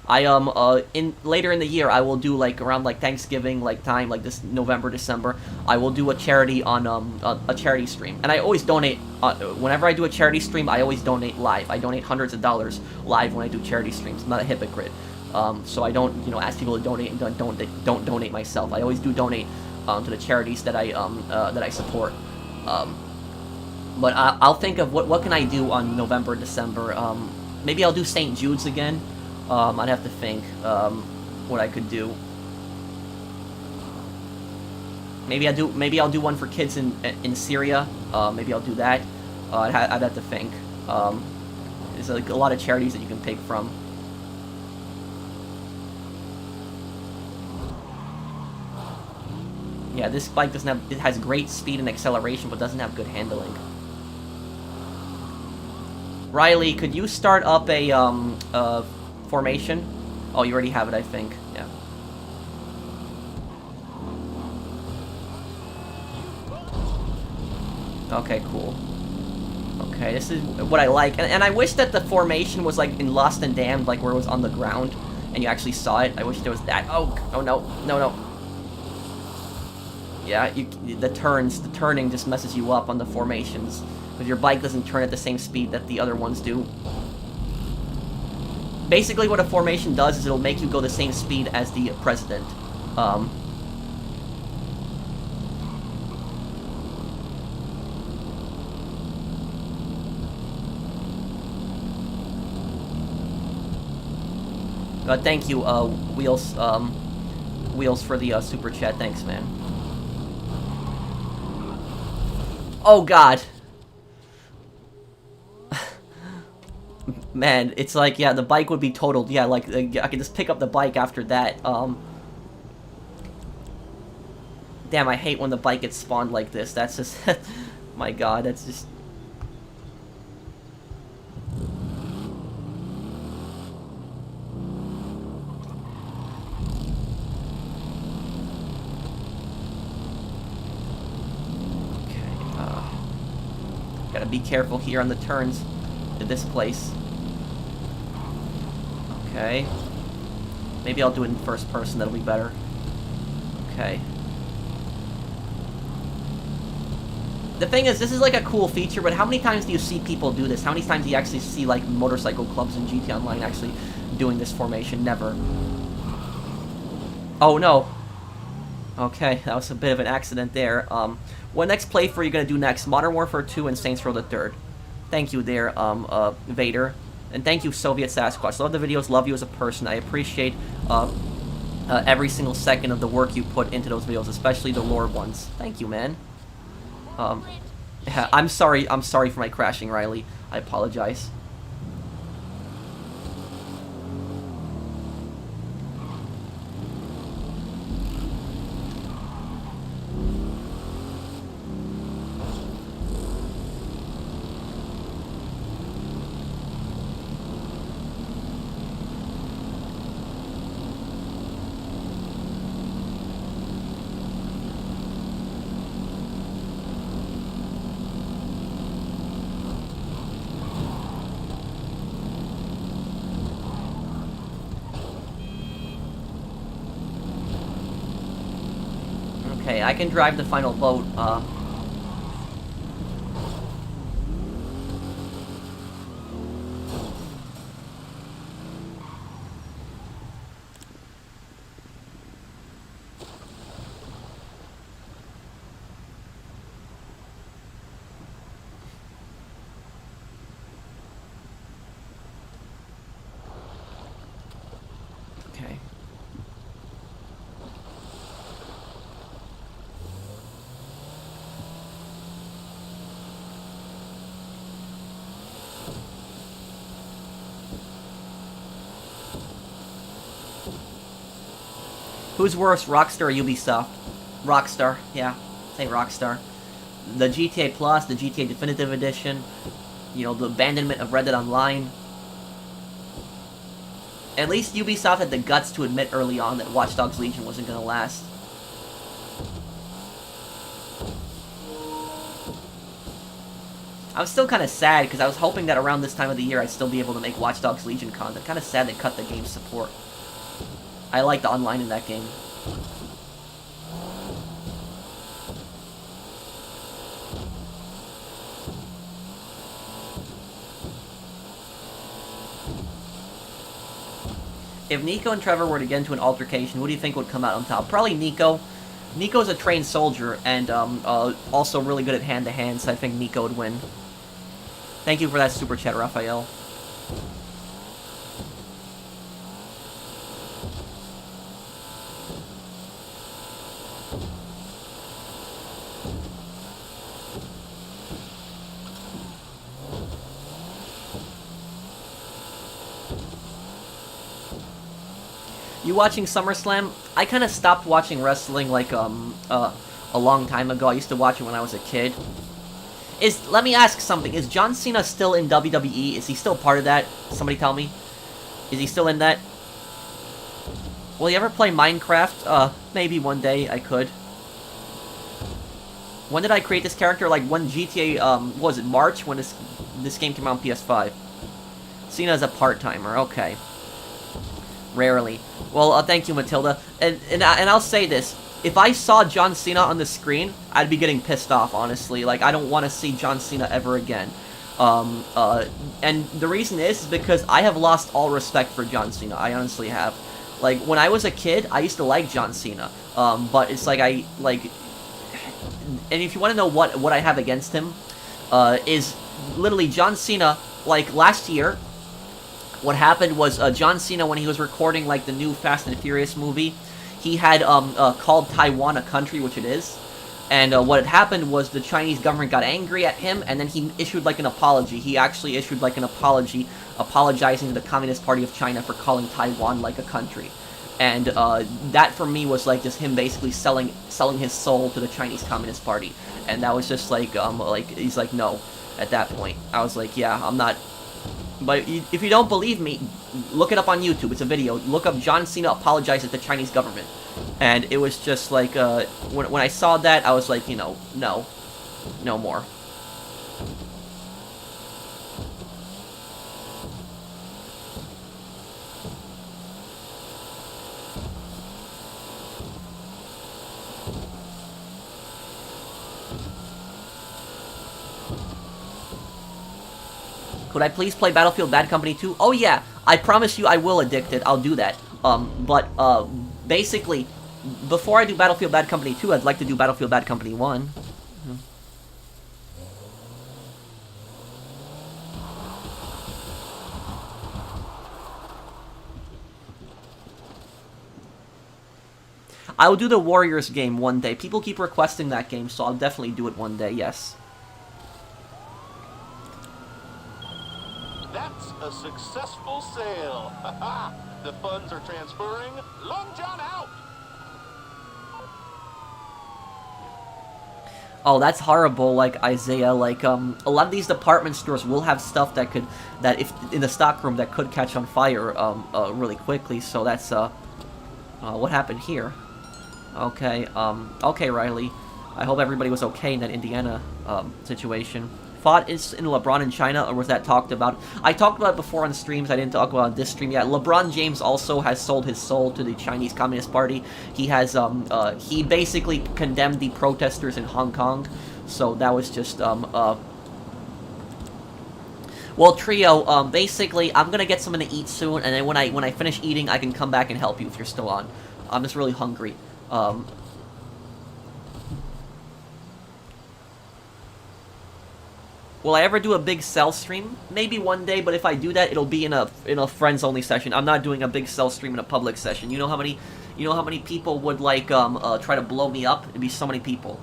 Speaker 1: Later in the year, I will do, like, around, like, Thanksgiving, like, time, like, this November, December, I will do a charity on, a charity stream. And I always donate, whenever I do a charity stream, I always donate live. I donate hundreds of dollars live when I do charity streams. I'm not a hypocrite. So I don't, ask people to donate and don't donate myself. I always do donate, to the charities that I support. But I'll think of what can I do on November, December. Maybe I'll do St. Jude's again. I'd have to think what I could do. Maybe I'll do one for kids in Syria. Maybe I'll do that. I'd have to think. There's like a lot of charities that you can pick from. Yeah, this bike it has great speed and acceleration, but doesn't have good handling. Riley, could you start up a formation? Oh, you already have it, I think. Yeah. Okay, cool. Okay, this is what I like. And I wish that the formation was like in Lost and Damned, like where it was on the ground and you actually saw it. I wish there was that. Oh no, no. Yeah, the turning just messes you up on the formations. Because your bike doesn't turn at the same speed that the other ones do. Basically what a formation does is it'll make you go the same speed as the president. Thank you, Wheels, Wheels for the, super chat. Thanks, man. Oh, God. Man, it's like, yeah, the bike would be totaled. Yeah, like, I could just pick up the bike after that. Damn, I hate when the bike gets spawned like this. That's just... my God, that's just... Gotta be careful here on the turns to this place. Okay. Maybe I'll do it in first person, that'll be better. Okay. The thing is, this is like a cool feature, but how many times do you see people do this? How many times do you actually see like motorcycle clubs in GT Online actually doing this formation? Never. Oh no. Okay, that was a bit of an accident there. What next playthrough are you gonna do next? Modern Warfare 2 and Saints Row the 3rd. Thank you there, Vader. And thank you, Soviet Sasquatch. Love the videos, love you as a person. I appreciate every single second of the work you put into those videos, especially the lore ones. Thank you, man. Yeah, I'm sorry for my crashing, Riley. I apologize. Okay, I can drive the final boat, okay. Who's worse, Rockstar or Ubisoft? Rockstar, yeah. Say Rockstar. The GTA Plus, the GTA Definitive Edition, you know, the abandonment of Red Dead Online. At least Ubisoft had the guts to admit early on that Watch Dogs Legion wasn't gonna last. I'm still kind of sad, because I was hoping that around this time of the year I'd still be able to make Watch Dogs Legion content. Kind of sad they cut the game's support. I like the online in that game. If Nico and Trevor were to get into an altercation, who do you think would come out on top? Probably Nico. Nico's a trained soldier and also really good at hand-to-hand, so I think Nico would win. Thank you for that super chat, Raphael. You watching SummerSlam? I kind of stopped watching wrestling like a long time ago. I used to watch it when I was a kid. Let me ask something. Is John Cena still in WWE? Is he still part of that? Somebody tell me. Is he still in that? Will he ever play Minecraft? Maybe one day I could. When did I create this character? Like when GTA, what was it, March? When this game came out on PS5. Cena as a part-timer, okay. Rarely. Well, thank you, Matilda. And I'll say this. If I saw John Cena on the screen, I'd be getting pissed off, honestly. Like, I don't want to see John Cena ever again. And the reason is because I have lost all respect for John Cena. I honestly have. Like, when I was a kid, I used to like John Cena. But it's like, and if you want to know what I have against him, is literally John Cena, like, last year, what happened was, John Cena, when he was recording, like, the new Fast and Furious movie, he had, called Taiwan a country, which it is, and, what had happened was the Chinese government got angry at him, and then he issued, like, an apology. He actually issued, like, an apology, apologizing to the Communist Party of China for calling Taiwan, like, a country. And, that, for me, was, like, just him basically selling his soul to the Chinese Communist Party. And that was just, like, he's like, no, at that point. I was like, yeah, I'm not... But if you don't believe me, look it up on YouTube. It's a video. Look up John Cena apologizes to the Chinese government. And it was just like, when I saw that, I was like, you know, no more. Could I please play Battlefield Bad Company 2? Oh yeah, I promise you I will, Addicted. I'll do that. Basically, before I do Battlefield Bad Company 2, I'd like to do Battlefield Bad Company 1. I will do the Warriors game one day. People keep requesting that game, so I'll definitely do it one day, yes.
Speaker 2: That's a successful sale. The funds are transferring. Long John out.
Speaker 1: Oh, that's horrible, like, Isaiah. Like, a lot of these department stores will have stuff that if in the stockroom, that could catch on fire, really quickly. So that's, what happened here? Okay, okay, Riley. I hope everybody was okay in that Indiana, situation. Fought is in LeBron in China, or was that talked about? I talked about it before on streams. I didn't talk about it on this stream yet. LeBron James also has sold his soul to the Chinese Communist Party. He has, he basically condemned the protesters in Hong Kong. So that was just, well, Trio, basically, I'm gonna get something to eat soon, and then when I finish eating, I can come back and help you if you're still on. I'm just really hungry. Will I ever do a big Cell stream? Maybe one day, but if I do that, it'll be in a friends only session. I'm not doing a big Cell stream in a public session. You know how many people would like try to blow me up? It'd be so many people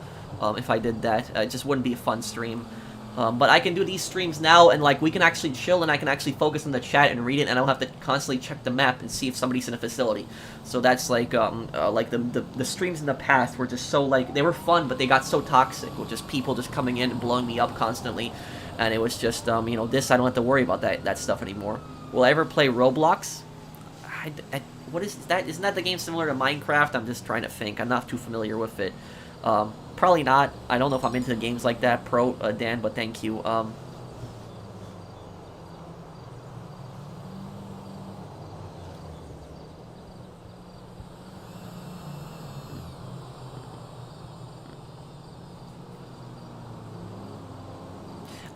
Speaker 1: if I did that. It just wouldn't be a fun stream. But I can do these streams now, and like we can actually chill, and I can actually focus on the chat and read it, and I don't have to constantly check the map and see if somebody's in a facility. So that's like the streams in the past were just so like they were fun, but they got so toxic with just people just coming in and blowing me up constantly, and it was just you know, this I don't have to worry about that stuff anymore. Will I ever play Roblox? What is that? Isn't that the game similar to Minecraft? I'm just trying to think. I'm not too familiar with it. Probably not. I don't know if I'm into games like that, Dan, but thank you.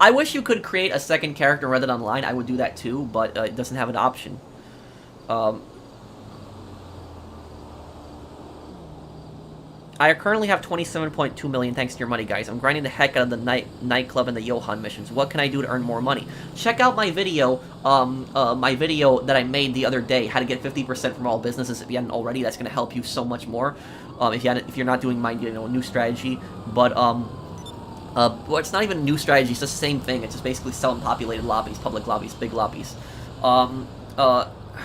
Speaker 1: I wish you could create a second character rather than online. I would do that too, but it doesn't have an option. I currently have 27.2 million thanks to your money, guys. I'm grinding the heck out of the nightclub and the Johan missions. What can I do to earn more money? Check out my video, that I made the other day, how to get 50% from all businesses. If you hadn't already, that's going to help you so much more. If you're not doing my, new strategy, but well, it's not even a new strategy. It's just the same thing. It's just basically selling populated lobbies, public lobbies, big lobbies.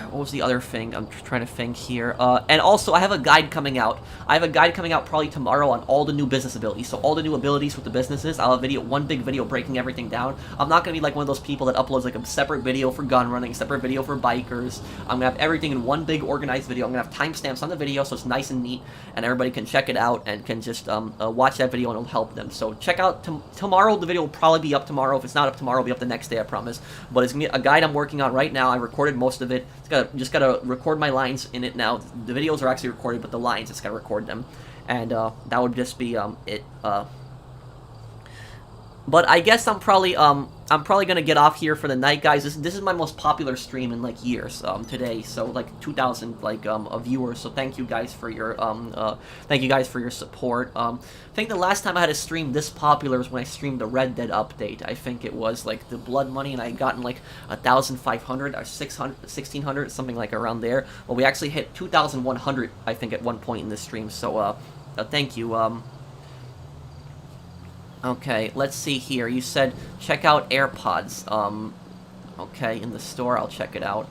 Speaker 1: what was the other thing? I'm trying to think here. And also, I have a guide coming out. I have a guide coming out probably tomorrow on all the new business abilities. So all the new abilities with the businesses. I'll have one big video breaking everything down. I'm not going to be like one of those people that uploads like a separate video for gun running, separate video for bikers. I'm going to have everything in one big organized video. I'm going to have timestamps on the video so it's nice and neat. And everybody can check it out and can just watch that video and it'll help them. So check out tomorrow. The video will probably be up tomorrow. If it's not up tomorrow, it'll be up the next day, I promise. But it's going to be a guide I'm working on right now. I recorded most of it. Just gotta record my lines in it now. The videos are actually recorded, but the lines, just gotta record them. And that would just be it. But I guess I'm probably gonna get off here for the night, guys. This is my most popular stream in like years today. So like 2,000 viewers. So thank you guys for your support. I think the last time I had a stream this popular was when I streamed the Red Dead update. I think it was like the Blood Money, and I had gotten like 1,500 or 600, 1,600, something like around there. Well, we actually hit 2,100, I think, at one point in this stream. So thank you. Okay, let's see here. You said check out AirPods. Okay, in the store, I'll check it out.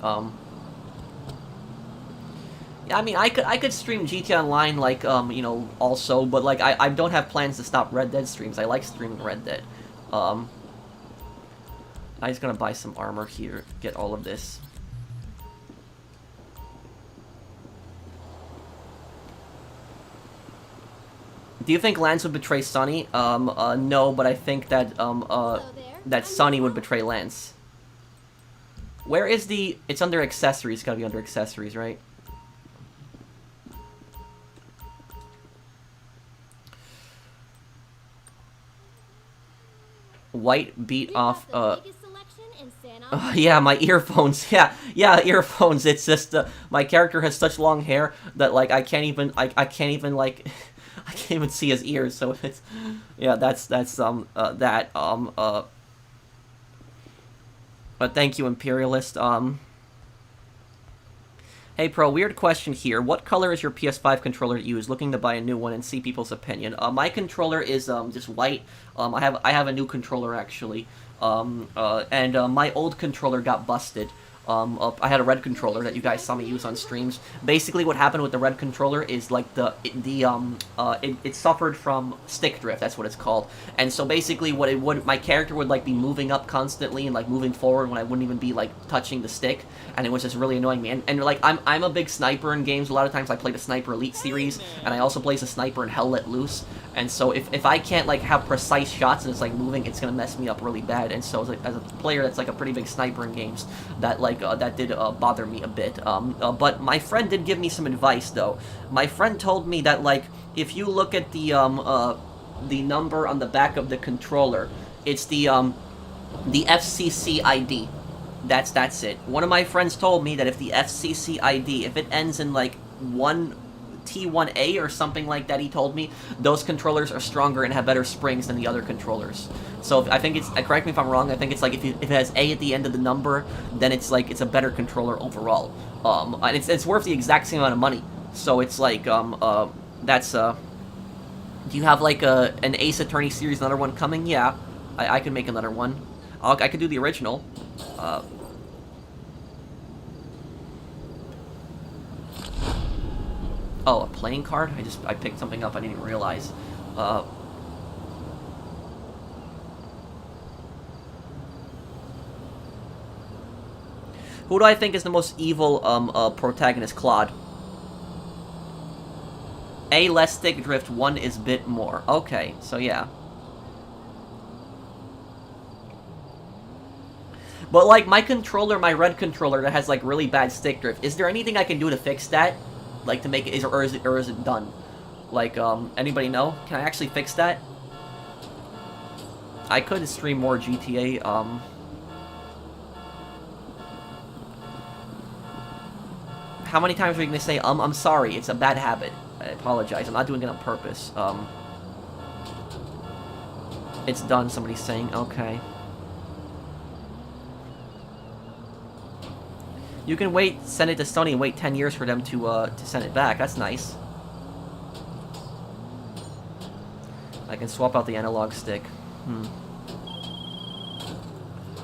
Speaker 1: Yeah, I mean, I could stream GTA Online, like, you know, also, but, like, I don't have plans to stop Red Dead streams. I like streaming Red Dead. I'm just gonna buy some armor here, get all of this. Do you think Lance would betray Sonny? No, but I think that, that Sonny would betray Lance. Where is the... It's under accessories. It's gotta be under accessories, right? White beat off, yeah, my earphones. Yeah, earphones. It's just, my character has such long hair that, like, I can't even, like... I can't even see his ears, so it's... Yeah, that's that. But thank you, Imperialist. Hey, Pro, weird question here. What color is your PS5 controller used? Looking to buy a new one and see people's opinion. My controller is, just white. I have a new controller, actually. And my old controller got busted. I had a red controller that you guys saw me use on streams. Basically, what happened with the red controller is like it suffered from stick drift. That's what it's called. And so basically, my character would like be moving up constantly and like moving forward when I wouldn't even be like touching the stick, and it was just really annoying me. And like I'm a big sniper in games. A lot of times I play the Sniper Elite series, and I also play the sniper in Hell Let Loose. And so if I can't like have precise shots and it's like moving, it's gonna mess me up really bad. And so as a player that's like a pretty big sniper in games, that like that did bother me a bit. But my friend did give me some advice though. My friend told me that like if you look at the number on the back of the controller, it's the FCC ID. That's it. One of my friends told me that if the FCC ID, if it ends in like T1A or something like that, he told me, those controllers are stronger and have better springs than the other controllers. So I think it's, correct me if I'm wrong, I think it's like if it has A at the end of the number, then it's like, it's a better controller overall. And it's worth the exact same amount of money. So it's like, that's, do you have like an Ace Attorney series, another one coming? Yeah, I could make another one. I could do the original. Oh, a playing card? I picked something up I didn't even realize. Who do I think is the most evil protagonist? Claude. A, less stick drift, 1 is bit more. Okay, so yeah. But like my controller, my red controller that has like really bad stick drift, is there anything I can do to fix that? Like to make it, or is it done? Like, anybody know? Can I actually fix that? I could stream more GTA, How many times are you gonna say, I'm sorry, it's a bad habit. I apologize, I'm not doing it on purpose. It's done, somebody's saying, okay. You can send it to Sony and wait 10 years for them to send it back. That's nice. I can swap out the analog stick.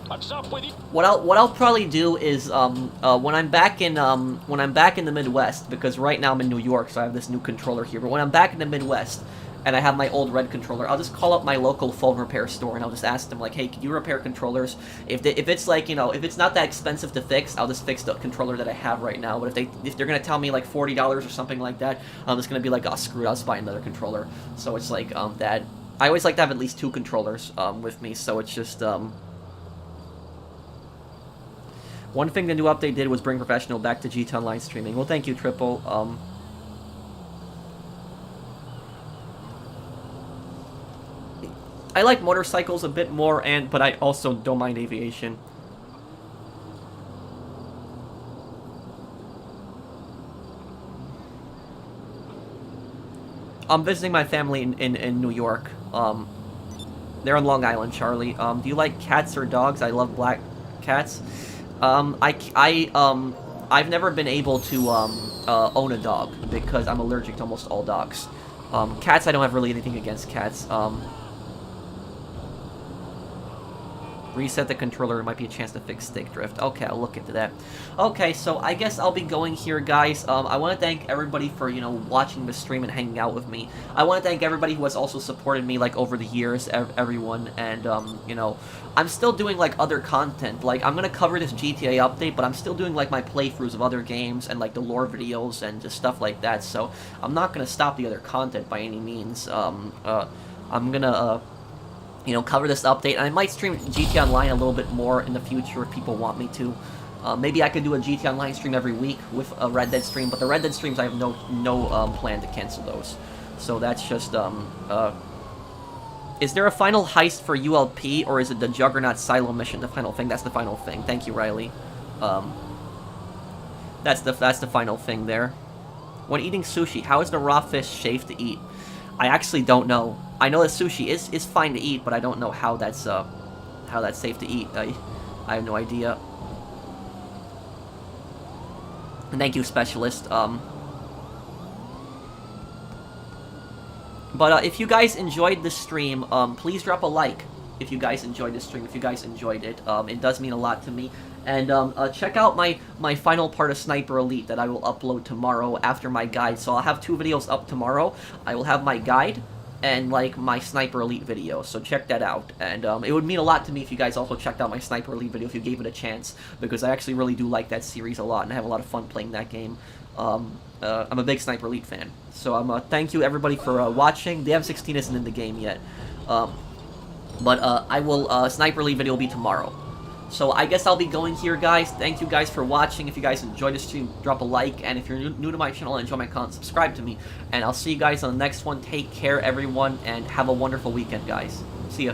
Speaker 3: What's up with you?
Speaker 1: What I'll probably do is when I'm back in the Midwest, because right now I'm in New York, so I have this new controller here. But when I'm back in the Midwest and I have my old red controller, I'll just call up my local phone repair store and I'll just ask them like, hey, can you repair controllers? If it's like, you know, if it's not that expensive to fix, I'll just fix the controller that I have right now. But if they're gonna tell me like $40 or something like that, I'm just gonna be like, oh screw it, I'll just buy another controller. So it's like that. I always like to have at least 2 controllers with me. So it's just one thing the new update did was bring professional back to GT Online streaming. Well, thank you, Triple. I like motorcycles a bit more, but I also don't mind aviation. I'm visiting my family in New York. They're on Long Island, Charlie. Do you like cats or dogs? I love black cats. I've never been able to own a dog because I'm allergic to almost all dogs. Cats, I don't have really anything against cats. Reset the controller, might be a chance to fix stick drift. Okay, I'll look into that. Okay, so I guess I'll be going here, guys. I want to thank everybody for, you know, watching the stream and hanging out with me. I want to thank everybody who has also supported me, like, over the years, everyone. And, you know, I'm still doing, like, other content. Like, I'm going to cover this GTA update, but I'm still doing, like, my playthroughs of other games and, like, the lore videos and just stuff like that. So I'm not going to stop the other content by any means. I'm going to... you know, cover this update, and I might stream GT Online a little bit more in the future if people want me to. Maybe I could do a GT Online stream every week with a Red Dead stream, but the Red Dead streams, I have no plan to cancel those. So that's just, is there a final heist for ULP, or is it the Juggernaut silo mission, the final thing? That's the final thing. Thank you, Riley. That's the final thing there. When eating sushi, how is the raw fish safe to eat? I actually don't know. I know that sushi is fine to eat, but I don't know how that's safe to eat. I have no idea. And thank you, Specialist. But if you guys enjoyed the stream, please drop a like. If you guys enjoyed the stream, if you guys enjoyed it, it does mean a lot to me. And check out my final part of Sniper Elite that I will upload tomorrow after my guide. So I'll have 2 videos up tomorrow. I will have my guide and, like, my Sniper Elite video, so check that out. And it would mean a lot to me if you guys also checked out my Sniper Elite video, if you gave it a chance, because I actually really do like that series a lot, and I have a lot of fun playing that game. I'm a big Sniper Elite fan. So thank you, everybody, for watching. The M16 isn't in the game yet, but I will, Sniper Elite video will be tomorrow. So I guess I'll be going here, guys. Thank you guys for watching. If you guys enjoyed the stream, drop a like. And if you're new to my channel and enjoy my content, subscribe to me. And I'll see you guys on the next one. Take care, everyone, and have a wonderful weekend, guys. See ya.